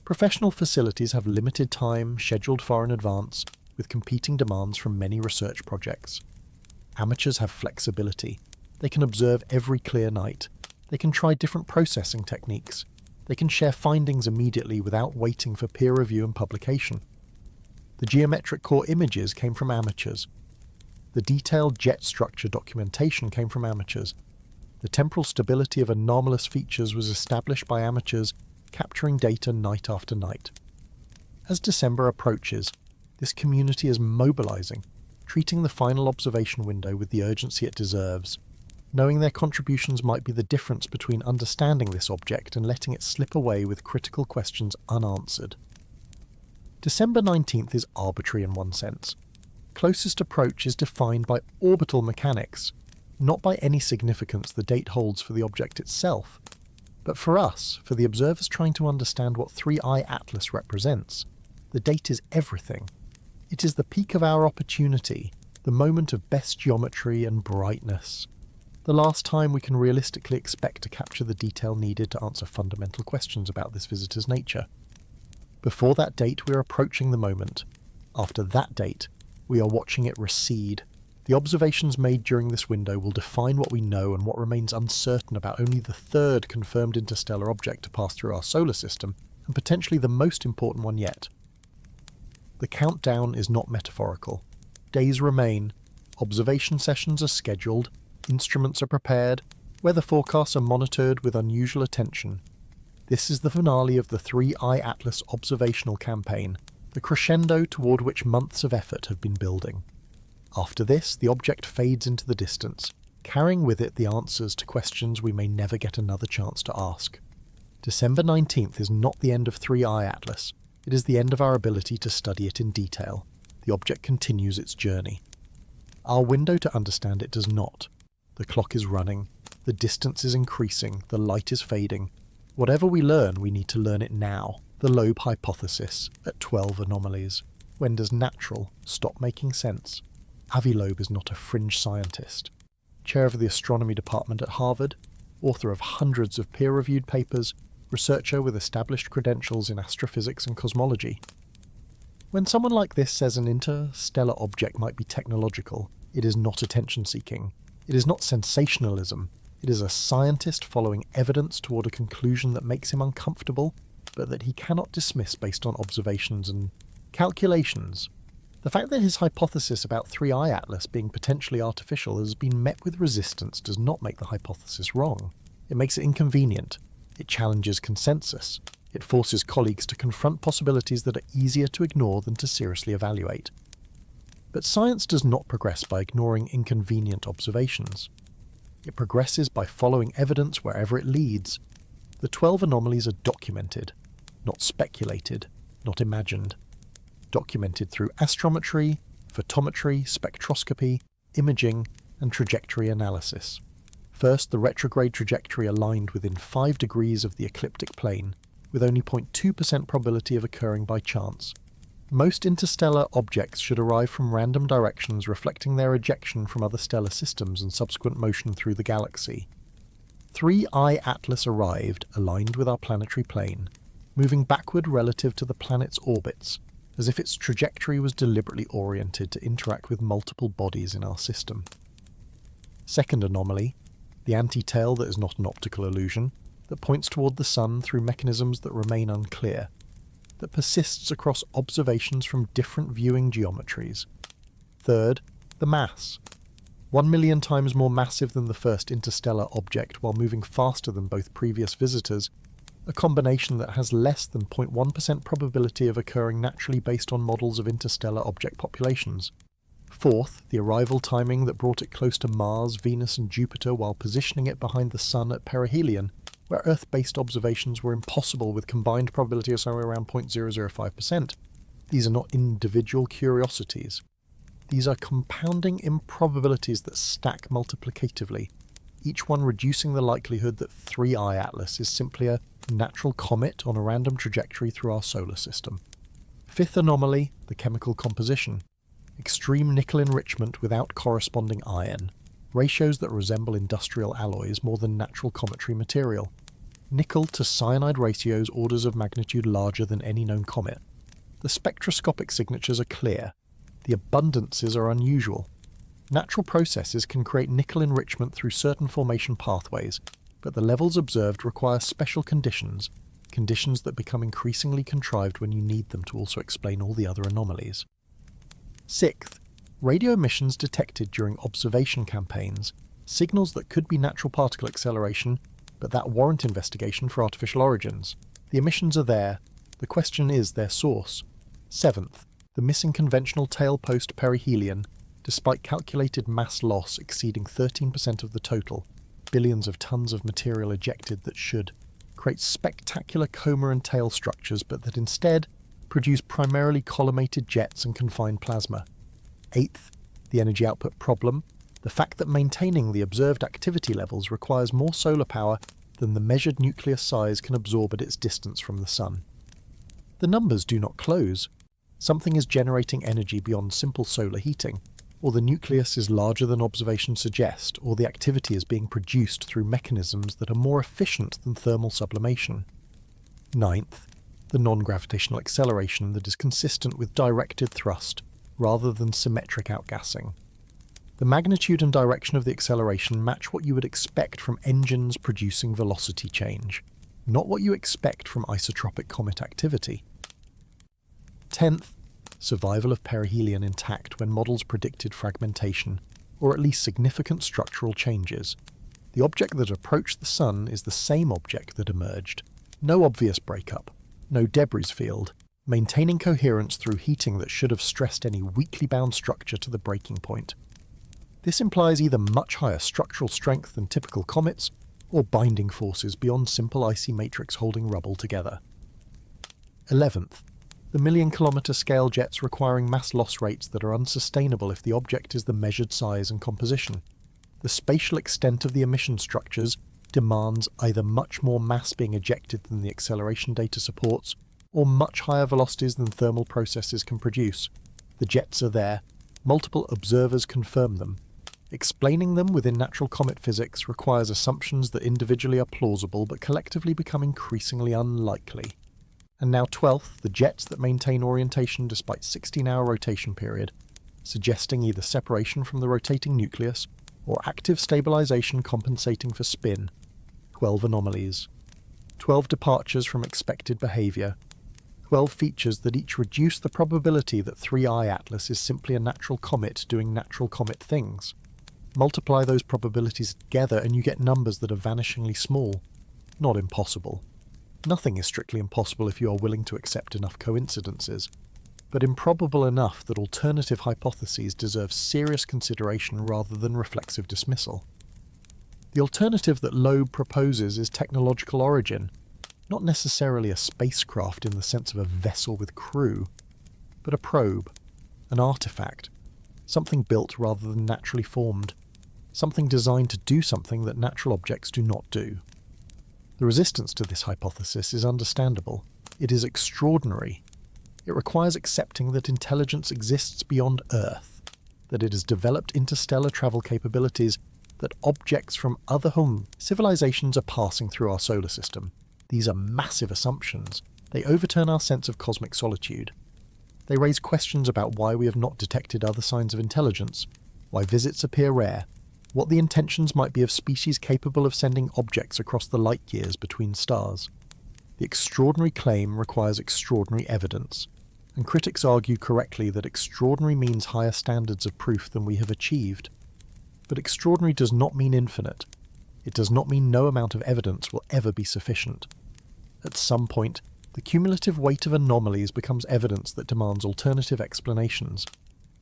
Professional facilities have limited time, scheduled far in advance, with competing demands from many research projects. Amateurs have flexibility. They can observe every clear night. They can try different processing techniques. They can share findings immediately without waiting for peer review and publication. The geometric core images came from amateurs. The detailed jet structure documentation came from amateurs. The temporal stability of anomalous features was established by amateurs, capturing data night after night. As December approaches, this community is mobilizing, treating the final observation window with the urgency it deserves, knowing their contributions might be the difference between understanding this object and letting it slip away with critical questions unanswered. December 19th is arbitrary in one sense. Closest approach is defined by orbital mechanics, not by any significance the date holds for the object itself. But for us, for the observers trying to understand what 3i Atlas represents, the date is everything. It is the peak of our opportunity, the moment of best geometry and brightness. The last time we can realistically expect to capture the detail needed to answer fundamental questions about this visitor's nature. Before that date, we are approaching the moment. After that date, we are watching it recede. The observations made during this window will define what we know and what remains uncertain about only the third confirmed interstellar object to pass through our solar system, and potentially the most important one yet. The countdown is not metaphorical. Days remain, observation sessions are scheduled, instruments are prepared, weather forecasts are monitored with unusual attention. This is the finale of the 3i Atlas observational campaign, the crescendo toward which months of effort have been building. After this, the object fades into the distance, carrying with it the answers to questions we may never get another chance to ask. December 19th is not the end of 3i Atlas. It is the end of our ability to study it in detail. The object continues its journey. Our window to understand it does not. The clock is running, the distance is increasing, the light is fading. Whatever we learn, we need to learn it now. The Loeb hypothesis, at 12 anomalies. When does natural stop making sense? Avi Loeb is not a fringe scientist. Chair of the astronomy department at Harvard, author of hundreds of peer-reviewed papers, researcher with established credentials in astrophysics and cosmology. When someone like this says an interstellar object might be technological, it is not attention-seeking. It is not sensationalism. It is a scientist following evidence toward a conclusion that makes him uncomfortable, but that he cannot dismiss based on observations and calculations. The fact that his hypothesis about 3I Atlas being potentially artificial has been met with resistance does not make the hypothesis wrong. It makes it inconvenient. It challenges consensus. It forces colleagues to confront possibilities that are easier to ignore than to seriously evaluate. But science does not progress by ignoring inconvenient observations. It progresses by following evidence wherever it leads. The 12 anomalies are documented, not speculated, not imagined. Documented through astrometry, photometry, spectroscopy, imaging, and trajectory analysis. First, the retrograde trajectory aligned within 5 degrees of the ecliptic plane, with only 0.2% probability of occurring by chance. Most interstellar objects should arrive from random directions reflecting their ejection from other stellar systems and subsequent motion through the galaxy. 3I Atlas arrived aligned with our planetary plane, moving backward relative to the planet's orbits, as if its trajectory was deliberately oriented to interact with multiple bodies in our system. Second anomaly, the anti-tail that is not an optical illusion, that points toward the Sun through mechanisms that remain unclear, that persists across observations from different viewing geometries. Third, the mass. 1 million times more massive than the first interstellar object while moving faster than both previous visitors, a combination that has less than 0.1% probability of occurring naturally based on models of interstellar object populations. Fourth, the arrival timing that brought it close to Mars, Venus and Jupiter while positioning it behind the Sun at perihelion, where Earth-based observations were impossible with combined probability of somewhere around 0.005%. These are not individual curiosities. These are compounding improbabilities that stack multiplicatively, each one reducing the likelihood that 3I Atlas is simply a natural comet on a random trajectory through our solar system. Fifth anomaly, the chemical composition. Extreme nickel enrichment without corresponding iron. Ratios that resemble industrial alloys more than natural cometary material. Nickel to cyanide ratios orders of magnitude larger than any known comet. The spectroscopic signatures are clear. The abundances are unusual. Natural processes can create nickel enrichment through certain formation pathways, but the levels observed require special conditions, conditions that become increasingly contrived when you need them to also explain all the other anomalies. Sixth, radio emissions detected during observation campaigns, signals that could be natural particle acceleration, but that warrant investigation for artificial origins. The emissions are there. The question is their source. Seventh, the missing conventional tail post perihelion, despite calculated mass loss exceeding 13% of the total, billions of tons of material ejected that should create spectacular coma and tail structures, but that instead produce primarily collimated jets and confined plasma. Eighth, the energy output problem, the fact that maintaining the observed activity levels requires more solar power than the measured nucleus size can absorb at its distance from the Sun. The numbers do not close. Something is generating energy beyond simple solar heating, or the nucleus is larger than observations suggest, or the activity is being produced through mechanisms that are more efficient than thermal sublimation. Ninth, the non-gravitational acceleration that is consistent with directed thrust, rather than symmetric outgassing. The magnitude and direction of the acceleration match what you would expect from engines producing velocity change, not what you expect from isotropic comet activity. 10th, survival of perihelion intact when models predicted fragmentation, or at least significant structural changes. The object that approached the Sun is the same object that emerged. No obvious breakup, no debris field, maintaining coherence through heating that should have stressed any weakly bound structure to the breaking point. This implies either much higher structural strength than typical comets, or binding forces beyond simple icy matrix holding rubble together. 11th, the million-kilometre scale jets requiring mass loss rates that are unsustainable if the object is the measured size and composition. The spatial extent of the emission structures demands either much more mass being ejected than the acceleration data supports, or much higher velocities than thermal processes can produce. The jets are there. Multiple observers confirm them. Explaining them within natural comet physics requires assumptions that individually are plausible but collectively become increasingly unlikely. And now 12th, the jets that maintain orientation despite 16-hour rotation period, suggesting either separation from the rotating nucleus or active stabilization compensating for spin. 12 anomalies. 12 departures from expected behavior. 12 features that each reduce the probability that 3I Atlas is simply a natural comet doing natural comet things. Multiply those probabilities together and you get numbers that are vanishingly small. Not impossible. Nothing is strictly impossible if you are willing to accept enough coincidences, but improbable enough that alternative hypotheses deserve serious consideration rather than reflexive dismissal. The alternative that Loeb proposes is technological origin, not necessarily a spacecraft in the sense of a vessel with crew, but a probe, an artifact, something built rather than naturally formed, something designed to do something that natural objects do not do. The resistance to this hypothesis is understandable. It is extraordinary. It requires accepting that intelligence exists beyond Earth, that it has developed interstellar travel capabilities, that objects from other civilizations are passing through our solar system. These are massive assumptions. They overturn our sense of cosmic solitude. They raise questions about why we have not detected other signs of intelligence, why visits appear rare, what the intentions might be of species capable of sending objects across the light years between stars. The extraordinary claim requires extraordinary evidence, and critics argue correctly that extraordinary means higher standards of proof than we have achieved. But extraordinary does not mean infinite. It does not mean no amount of evidence will ever be sufficient. At some point, the cumulative weight of anomalies becomes evidence that demands alternative explanations.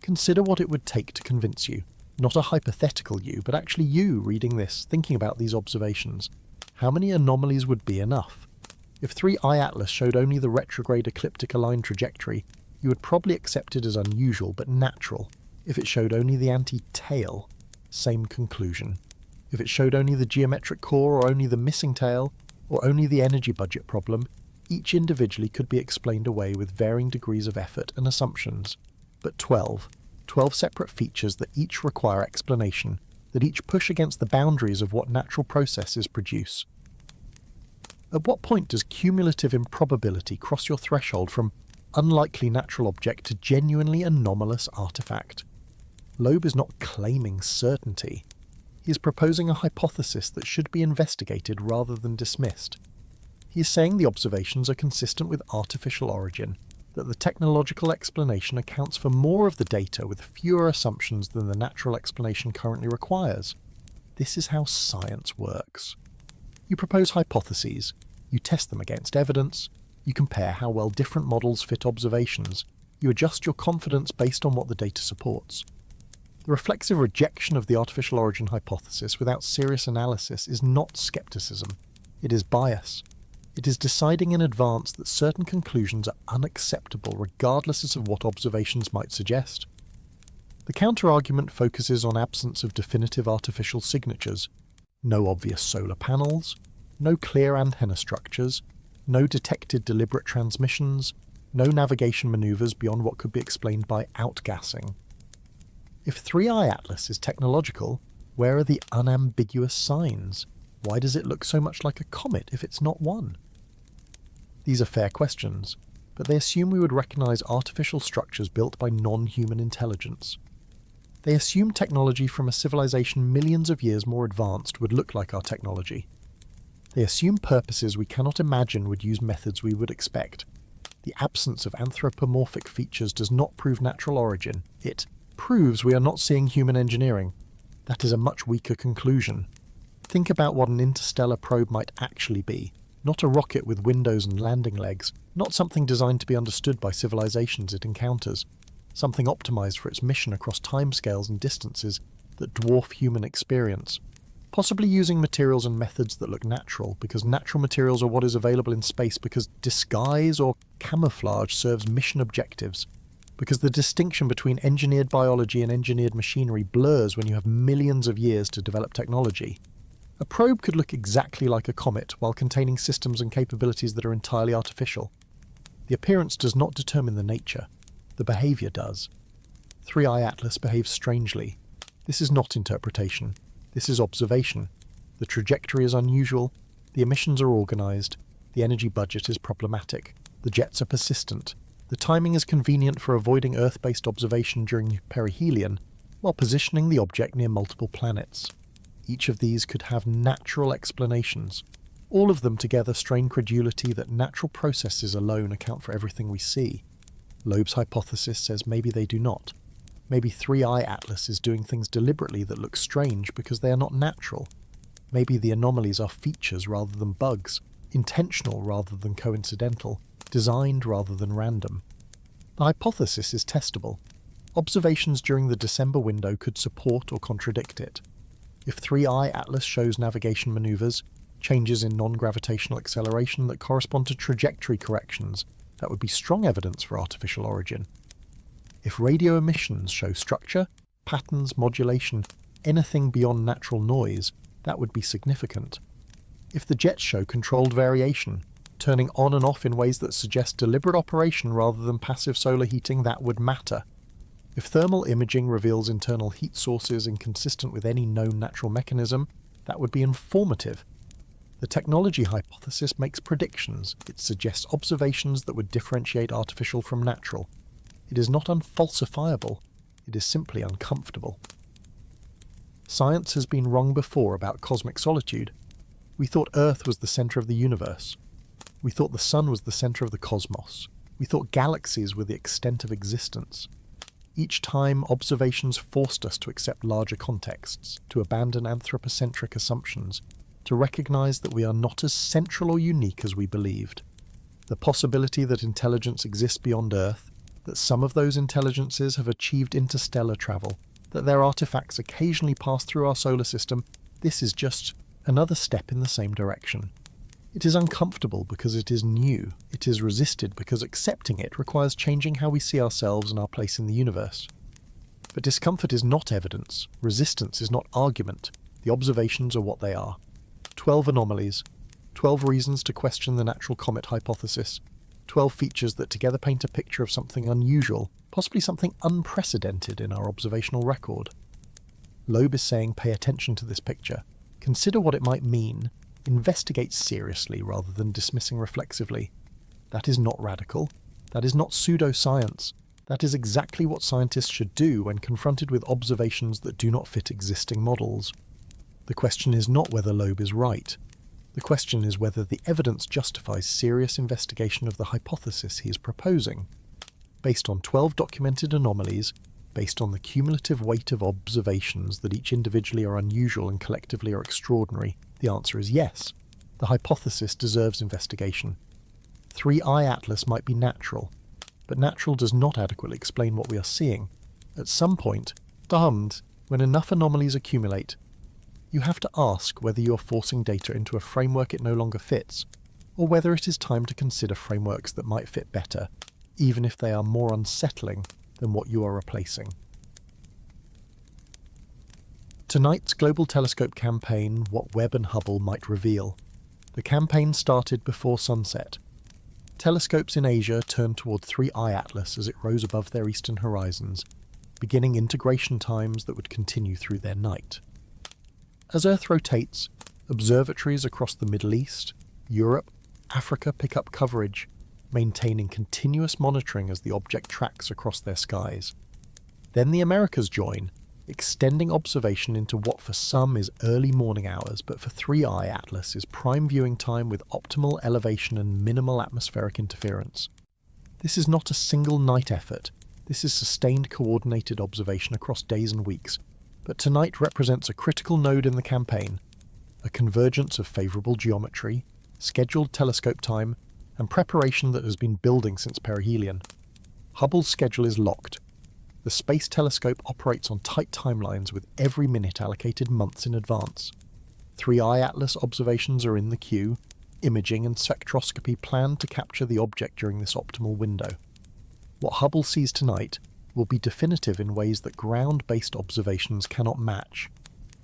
Consider what it would take to convince you. Not a hypothetical you, but actually you reading this, thinking about these observations. How many anomalies would be enough? If 3I Atlas showed only the retrograde ecliptic aligned trajectory, you would probably accept it as unusual but natural. If it showed only the anti-tail, same conclusion. If it showed only the geometric core or only the missing tail, or only the energy budget problem, each individually could be explained away with varying degrees of effort and assumptions. But 12 separate features that each require explanation, that each push against the boundaries of what natural processes produce. At what point does cumulative improbability cross your threshold from unlikely natural object to genuinely anomalous artifact? Loeb is not claiming certainty. He is proposing a hypothesis that should be investigated rather than dismissed. He is saying the observations are consistent with artificial origin, that the technological explanation accounts for more of the data with fewer assumptions than the natural explanation currently requires. This is how science works. You propose hypotheses, you test them against evidence, you compare how well different models fit observations, you adjust your confidence based on what the data supports. The reflexive rejection of the artificial origin hypothesis without serious analysis is not skepticism, it is bias. It is deciding in advance that certain conclusions are unacceptable regardless of what observations might suggest. The counter-argument focuses on absence of definitive artificial signatures, no obvious solar panels, no clear antenna structures, no detected deliberate transmissions, no navigation maneuvers beyond what could be explained by outgassing. If 3I Atlas is technological, where are the unambiguous signs? Why does it look so much like a comet if it's not one? These are fair questions, but they assume we would recognize artificial structures built by non-human intelligence. They assume technology from a civilization millions of years more advanced would look like our technology. They assume purposes we cannot imagine would use methods we would expect. The absence of anthropomorphic features does not prove natural origin. It proves we are not seeing human engineering. That is a much weaker conclusion. Think about what an interstellar probe might actually be. Not a rocket with windows and landing legs, not something designed to be understood by civilizations it encounters, something optimized for its mission across timescales and distances that dwarf human experience. Possibly using materials and methods that look natural, because natural materials are what is available in space, because disguise or camouflage serves mission objectives, because the distinction between engineered biology and engineered machinery blurs when you have millions of years to develop technology. A probe could look exactly like a comet while containing systems and capabilities that are entirely artificial. The appearance does not determine the nature. The behavior does. 3I Atlas behaves strangely. This is not interpretation. This is observation. The trajectory is unusual. The emissions are organized. The energy budget is problematic. The jets are persistent. The timing is convenient for avoiding Earth-based observation during perihelion, while positioning the object near multiple planets. Each of these could have natural explanations. All of them together strain credulity that natural processes alone account for everything we see. Loeb's hypothesis says maybe they do not. Maybe 3-eye Atlas is doing things deliberately that look strange because they are not natural. Maybe the anomalies are features rather than bugs, intentional rather than coincidental, designed rather than random. The hypothesis is testable. Observations during the December window could support or contradict it. If 3-eye Atlas shows navigation maneuvers, changes in non-gravitational acceleration that correspond to trajectory corrections, that would be strong evidence for artificial origin. If radio emissions show structure, patterns, modulation, anything beyond natural noise, that would be significant. If the jets show controlled variation, turning on and off in ways that suggest deliberate operation rather than passive solar heating, that would matter. If thermal imaging reveals internal heat sources inconsistent with any known natural mechanism, that would be informative. The technology hypothesis makes predictions. It suggests observations that would differentiate artificial from natural. It is not unfalsifiable. It is simply uncomfortable. Science has been wrong before about cosmic solitude. We thought Earth was the center of the universe. We thought the sun was the center of the cosmos. We thought galaxies were the extent of existence. Each time, observations forced us to accept larger contexts, to abandon anthropocentric assumptions, to recognize that we are not as central or unique as we believed. The possibility that intelligence exists beyond Earth, that some of those intelligences have achieved interstellar travel, that their artifacts occasionally pass through our solar system, this is just another step in the same direction. It is uncomfortable because it is new. It is resisted because accepting it requires changing how we see ourselves and our place in the universe. But discomfort is not evidence. Resistance is not argument. The observations are what they are. 12 anomalies, 12 reasons to question the natural comet hypothesis, 12 features that together paint a picture of something unusual, possibly something unprecedented in our observational record. Loeb is saying pay attention to this picture, consider what it might mean, investigate seriously rather than dismissing reflexively. That is not radical. That is not pseudoscience. That is exactly what scientists should do when confronted with observations that do not fit existing models. The question is not whether Loeb is right. The question is whether the evidence justifies serious investigation of the hypothesis he is proposing. Based on 12 documented anomalies, based on the cumulative weight of observations that each individually are unusual and collectively are extraordinary, the answer is yes. The hypothesis deserves investigation. 3-eye Atlas might be natural, but natural does not adequately explain what we are seeing. At some point, when enough anomalies accumulate, you have to ask whether you are forcing data into a framework it no longer fits, or whether it is time to consider frameworks that might fit better, even if they are more unsettling than what you are replacing. Tonight's Global Telescope campaign, what Webb and Hubble might reveal. The campaign started before sunset. Telescopes in Asia turned toward 3-eye Atlas as it rose above their eastern horizons, beginning integration times that would continue through their night. As Earth rotates, observatories across the Middle East, Europe, Africa pick up coverage, maintaining continuous monitoring as the object tracks across their skies. Then the Americas join, extending observation into what for some is early morning hours, but for 3-eye Atlas is prime viewing time with optimal elevation and minimal atmospheric interference. This is not a single night effort. This is sustained coordinated observation across days and weeks. But tonight represents a critical node in the campaign, a convergence of favourable geometry, scheduled telescope time, and preparation that has been building since perihelion. Hubble's schedule is locked. The Space Telescope operates on tight timelines with every minute allocated months in advance. 3-eye Atlas observations are in the queue, imaging and spectroscopy planned to capture the object during this optimal window. What Hubble sees tonight will be definitive in ways that ground-based observations cannot match.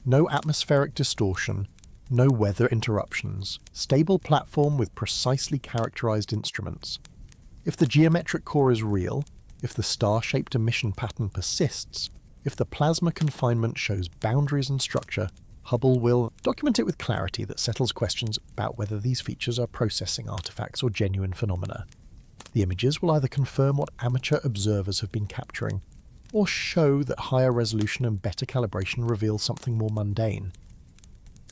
No atmospheric distortion, no weather interruptions, stable platform with precisely characterized instruments. If the geometric core is real, if the star-shaped emission pattern persists, if the plasma confinement shows boundaries and structure, Hubble will document it with clarity that settles questions about whether these features are processing artifacts or genuine phenomena. The images will either confirm what amateur observers have been capturing, or show that higher resolution and better calibration reveal something more mundane.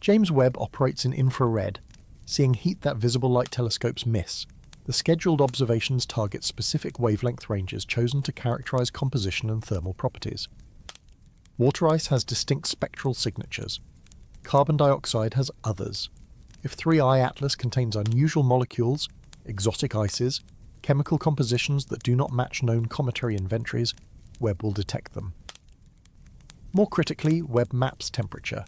James Webb operates in infrared, seeing heat that visible light telescopes miss. The scheduled observations target specific wavelength ranges chosen to characterize composition and thermal properties. Water ice has distinct spectral signatures. Carbon dioxide has others. If 3I Atlas contains unusual molecules, exotic ices, chemical compositions that do not match known cometary inventories, Webb will detect them. More critically, Webb maps temperature.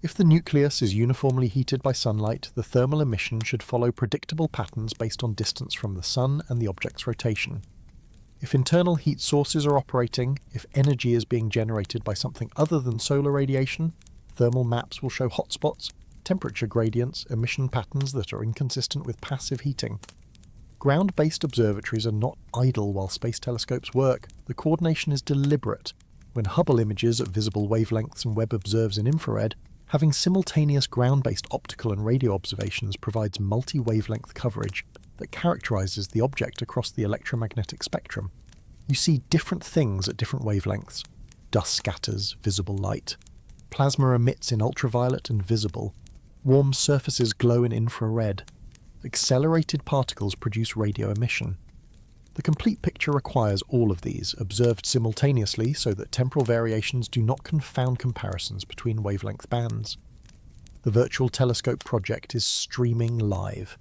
If the nucleus is uniformly heated by sunlight, the thermal emission should follow predictable patterns based on distance from the sun and the object's rotation. If internal heat sources are operating, if energy is being generated by something other than solar radiation, thermal maps will show hotspots, temperature gradients, emission patterns that are inconsistent with passive heating. Ground-based observatories are not idle while space telescopes work. The coordination is deliberate. When Hubble images at visible wavelengths and Webb observes in infrared, having simultaneous ground-based optical and radio observations provides multi-wavelength coverage that characterizes the object across the electromagnetic spectrum. You see different things at different wavelengths. Dust scatters visible light. Plasma emits in ultraviolet and visible. Warm surfaces glow in infrared. Accelerated particles produce radio emission. The complete picture requires all of these, observed simultaneously so that temporal variations do not confound comparisons between wavelength bands. The Virtual Telescope project is streaming live.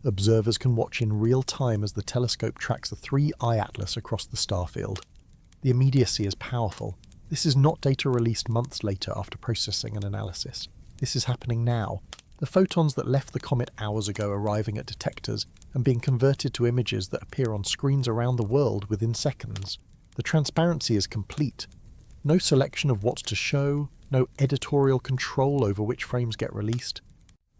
Observers can watch in real time as the telescope tracks the 3I Atlas across the starfield. The immediacy is powerful. This is not data released months later after processing and analysis. This is happening now. The photons that left the comet hours ago arriving at detectors and being converted to images that appear on screens around the world within seconds. The transparency is complete. No selection of what to show, no editorial control over which frames get released.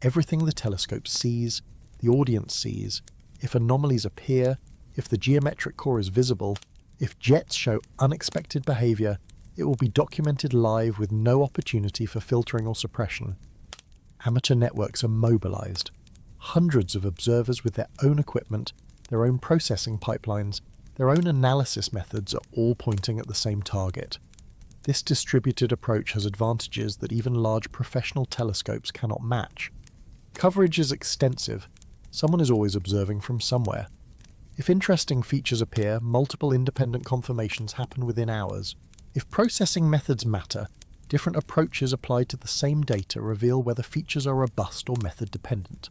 Everything the telescope sees, the audience sees. If anomalies appear, if the geometric core is visible, if jets show unexpected behavior, it will be documented live with no opportunity for filtering or suppression. Amateur networks are mobilized. Hundreds of observers with their own equipment, their own processing pipelines, their own analysis methods are all pointing at the same target. This distributed approach has advantages that even large professional telescopes cannot match. Coverage is extensive. Someone is always observing from somewhere. If interesting features appear, multiple independent confirmations happen within hours. If processing methods matter, different approaches applied to the same data reveal whether features are robust or method-dependent.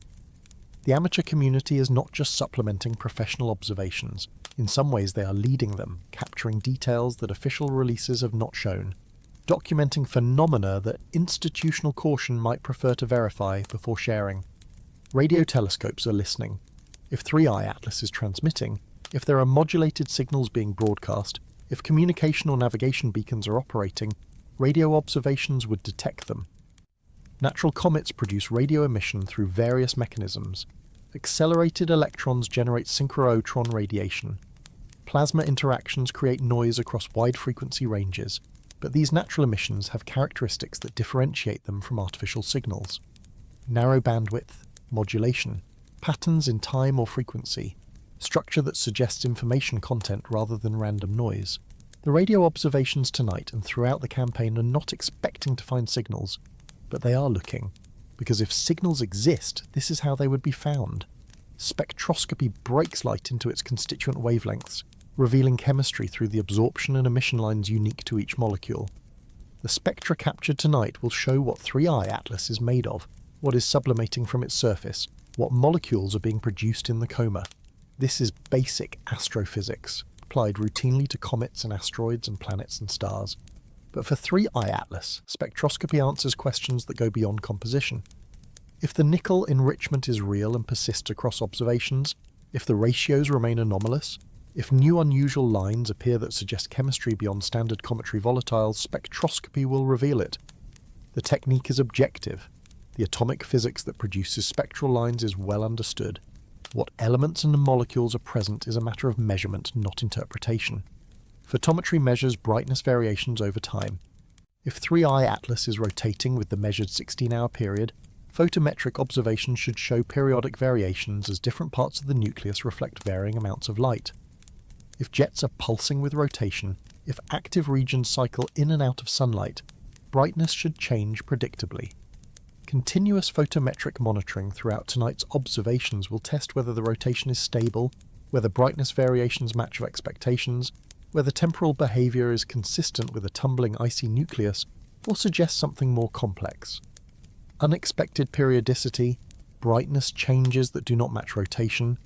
The amateur community is not just supplementing professional observations. In some ways they are leading them, capturing details that official releases have not shown, documenting phenomena that institutional caution might prefer to verify before sharing. Radio telescopes are listening. If 3I Atlas is transmitting, if there are modulated signals being broadcast, if communication or navigation beacons are operating, radio observations would detect them. Natural comets produce radio emission through various mechanisms. Accelerated electrons generate synchrotron radiation. Plasma interactions create noise across wide frequency ranges, but these natural emissions have characteristics that differentiate them from artificial signals. Narrow bandwidth, modulation, patterns in time or frequency, structure that suggests information content rather than random noise. The radio observations tonight and throughout the campaign are not expecting to find signals, but they are looking, because if signals exist, this is how they would be found. Spectroscopy breaks light into its constituent wavelengths, revealing chemistry through the absorption and emission lines unique to each molecule. The spectra captured tonight will show what 3I Atlas is made of, what is sublimating from its surface, what molecules are being produced in the coma. This is basic astrophysics, applied routinely to comets and asteroids and planets and stars. But for 3I Atlas, spectroscopy answers questions that go beyond composition. If the nickel enrichment is real and persists across observations, if the ratios remain anomalous, if new unusual lines appear that suggest chemistry beyond standard cometary volatiles, spectroscopy will reveal it. The technique is objective. The atomic physics that produces spectral lines is well understood. What elements and molecules are present is a matter of measurement, not interpretation. Photometry measures brightness variations over time. If 3I Atlas is rotating with the measured 16-hour period, Photometric observations should show periodic variations as different parts of the nucleus reflect varying amounts of light. If jets are pulsing with rotation, if active regions cycle in and out of sunlight, brightness should change predictably. Continuous photometric monitoring throughout tonight's observations will test whether the rotation is stable, whether brightness variations match expectations, whether temporal behaviour is consistent with a tumbling icy nucleus, or suggests something more complex. Unexpected periodicity, brightness changes that do not match rotation,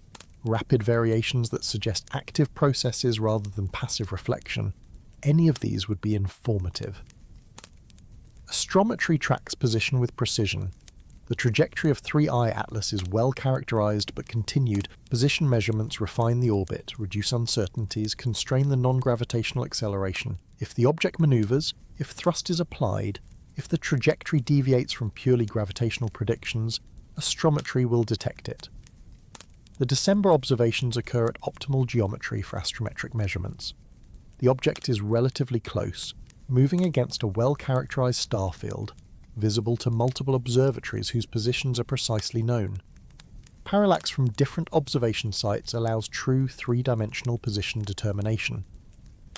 rapid variations that suggest active processes rather than passive reflection, any of these would be informative. Astrometry tracks position with precision. The trajectory of 3I Atlas is well characterized but continued. Position measurements refine the orbit, reduce uncertainties, constrain the non-gravitational acceleration. If the object maneuvers, if thrust is applied, if the trajectory deviates from purely gravitational predictions, astrometry will detect it. The December observations occur at optimal geometry for astrometric measurements. The object is relatively close, moving against a well-characterized star field, visible to multiple observatories whose positions are precisely known. Parallax from different observation sites allows true three-dimensional position determination.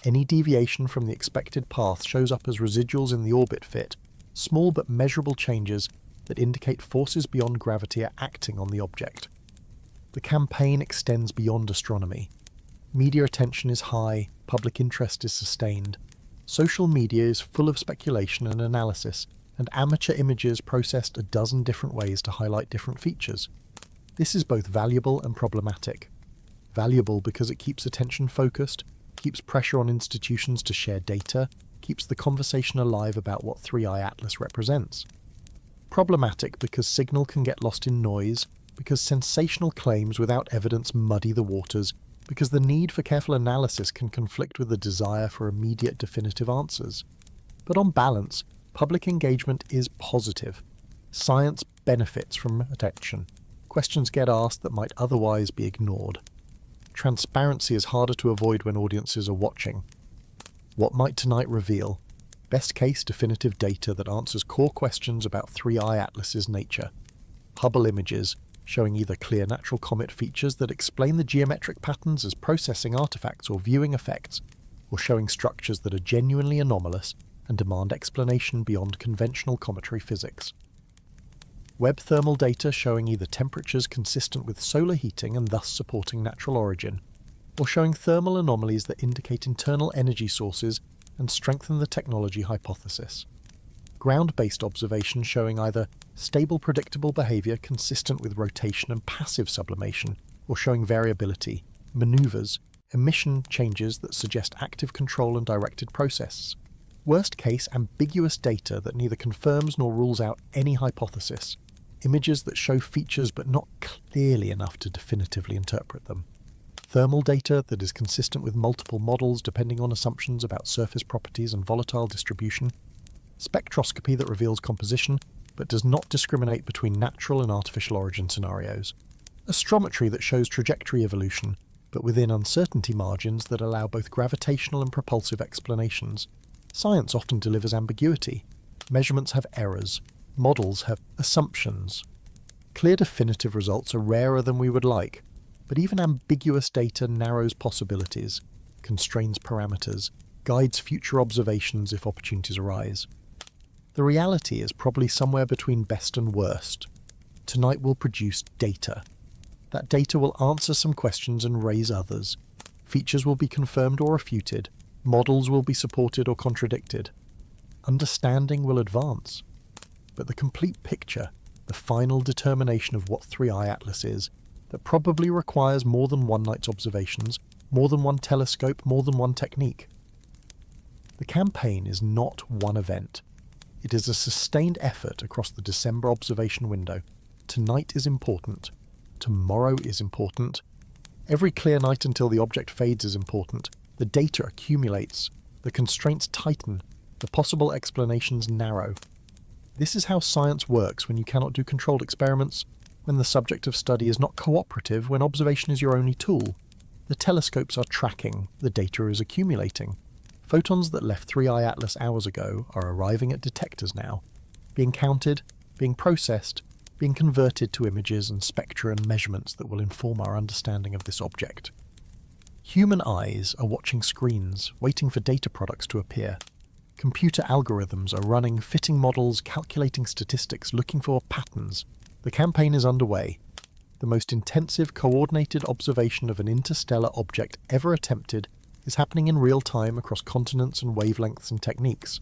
Any deviation from the expected path shows up as residuals in the orbit fit, small but measurable changes that indicate forces beyond gravity are acting on the object. The campaign extends beyond astronomy. Media attention is high, public interest is sustained. Social media is full of speculation and analysis, and amateur images processed a dozen different ways to highlight different features. This is both valuable and problematic. Valuable because it keeps attention focused, keeps pressure on institutions to share data, keeps the conversation alive about what 3I Atlas represents. Problematic because signal can get lost in noise, because sensational claims without evidence muddy the waters, because the need for careful analysis can conflict with the desire for immediate definitive answers. But on balance, public engagement is positive. Science benefits from attention. Questions get asked that might otherwise be ignored. Transparency is harder to avoid when audiences are watching. What might tonight reveal? Best case, definitive data that answers core questions about 3I Atlas's nature. Hubble images, showing either clear natural comet features that explain the geometric patterns as processing artifacts or viewing effects, or showing structures that are genuinely anomalous and demand explanation beyond conventional cometary physics. Webb thermal data showing either temperatures consistent with solar heating and thus supporting natural origin, or showing thermal anomalies that indicate internal energy sources and strengthen the technology hypothesis. Ground-based observations showing either stable predictable behavior consistent with rotation and passive sublimation, or showing variability, maneuvers, emission changes that suggest active control and directed process. Worst case, ambiguous data that neither confirms nor rules out any hypothesis. Images that show features but not clearly enough to definitively interpret them. Thermal data that is consistent with multiple models depending on assumptions about surface properties and volatile distribution. Spectroscopy that reveals composition but does not discriminate between natural and artificial origin scenarios. Astrometry that shows trajectory evolution, but within uncertainty margins that allow both gravitational and propulsive explanations. Science often delivers ambiguity. Measurements have errors. Models have assumptions. Clear definitive results are rarer than we would like, but even ambiguous data narrows possibilities, constrains parameters, guides future observations if opportunities arise. The reality is probably somewhere between best and worst. Tonight will produce data. That data will answer some questions and raise others. Features will be confirmed or refuted. Models will be supported or contradicted. Understanding will advance. But the complete picture, the final determination of what 3I Atlas is, that probably requires more than one night's observations, more than one telescope, more than one technique. The campaign is not one event. It is a sustained effort across the December observation window. Tonight is important. Tomorrow is important. Every clear night until the object fades is important. The data accumulates. The constraints tighten. The possible explanations narrow. This is how science works when you cannot do controlled experiments, when the subject of study is not cooperative, when observation is your only tool. The telescopes are tracking. The data is accumulating. Photons that left 3I Atlas hours ago are arriving at detectors now, being counted, being processed, being converted to images and spectra and measurements that will inform our understanding of this object. Human eyes are watching screens, waiting for data products to appear. Computer algorithms are running, fitting models, calculating statistics, looking for patterns. The campaign is underway. The most intensive, coordinated observation of an interstellar object ever attempted is happening in real time across continents and wavelengths and techniques.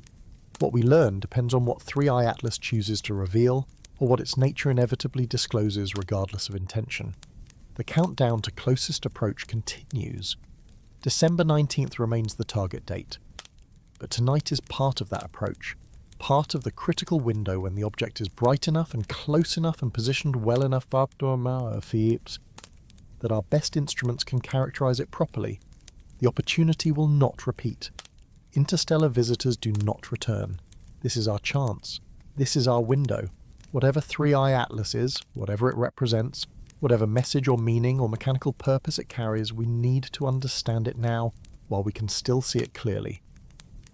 What we learn depends on what 3i Atlas chooses to reveal, or what its nature inevitably discloses regardless of intention. The countdown to closest approach continues. December 19th remains the target date. But tonight is part of that approach, part of the critical window when the object is bright enough and close enough and positioned well enough that our best instruments can characterize it properly. The opportunity will not repeat. Interstellar visitors do not return. This is our chance. This is our window. Whatever 3i Atlas is, whatever it represents, whatever message or meaning or mechanical purpose it carries, we need to understand it now while we can still see it clearly.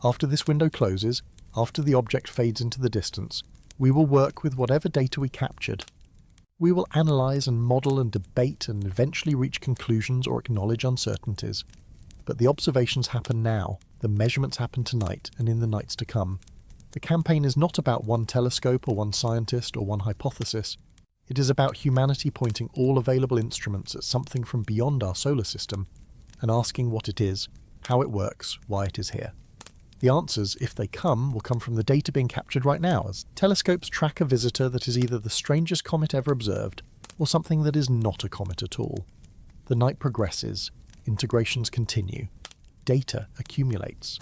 After this window closes, after the object fades into the distance, we will work with whatever data we captured. We will analyze and model and debate and eventually reach conclusions or acknowledge uncertainties. But the observations happen now, the measurements happen tonight and in the nights to come. The campaign is not about one telescope or one scientist or one hypothesis. It is about humanity pointing all available instruments at something from beyond our solar system and asking what it is, how it works, why it is here. The answers, if they come, will come from the data being captured right now as telescopes track a visitor that is either the strangest comet ever observed or something that is not a comet at all. The night progresses, integrations continue, data accumulates.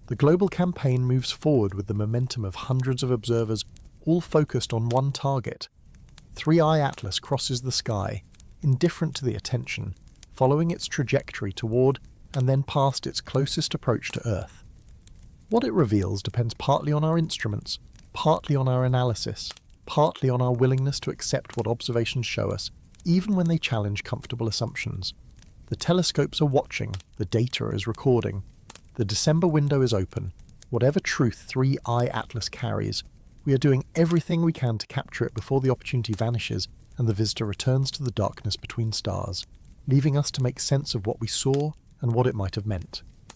The global campaign moves forward with the momentum of hundreds of observers, all focused on one target. 3i Atlas crosses the sky, indifferent to the attention, following its trajectory toward and then past its closest approach to Earth. What it reveals depends partly on our instruments, partly on our analysis, partly on our willingness to accept what observations show us, even when they challenge comfortable assumptions. The telescopes are watching, the data is recording. The December window is open. Whatever truth 3i Atlas carries, we are doing everything we can to capture it before the opportunity vanishes and the visitor returns to the darkness between stars, leaving us to make sense of what we saw and what it might have meant.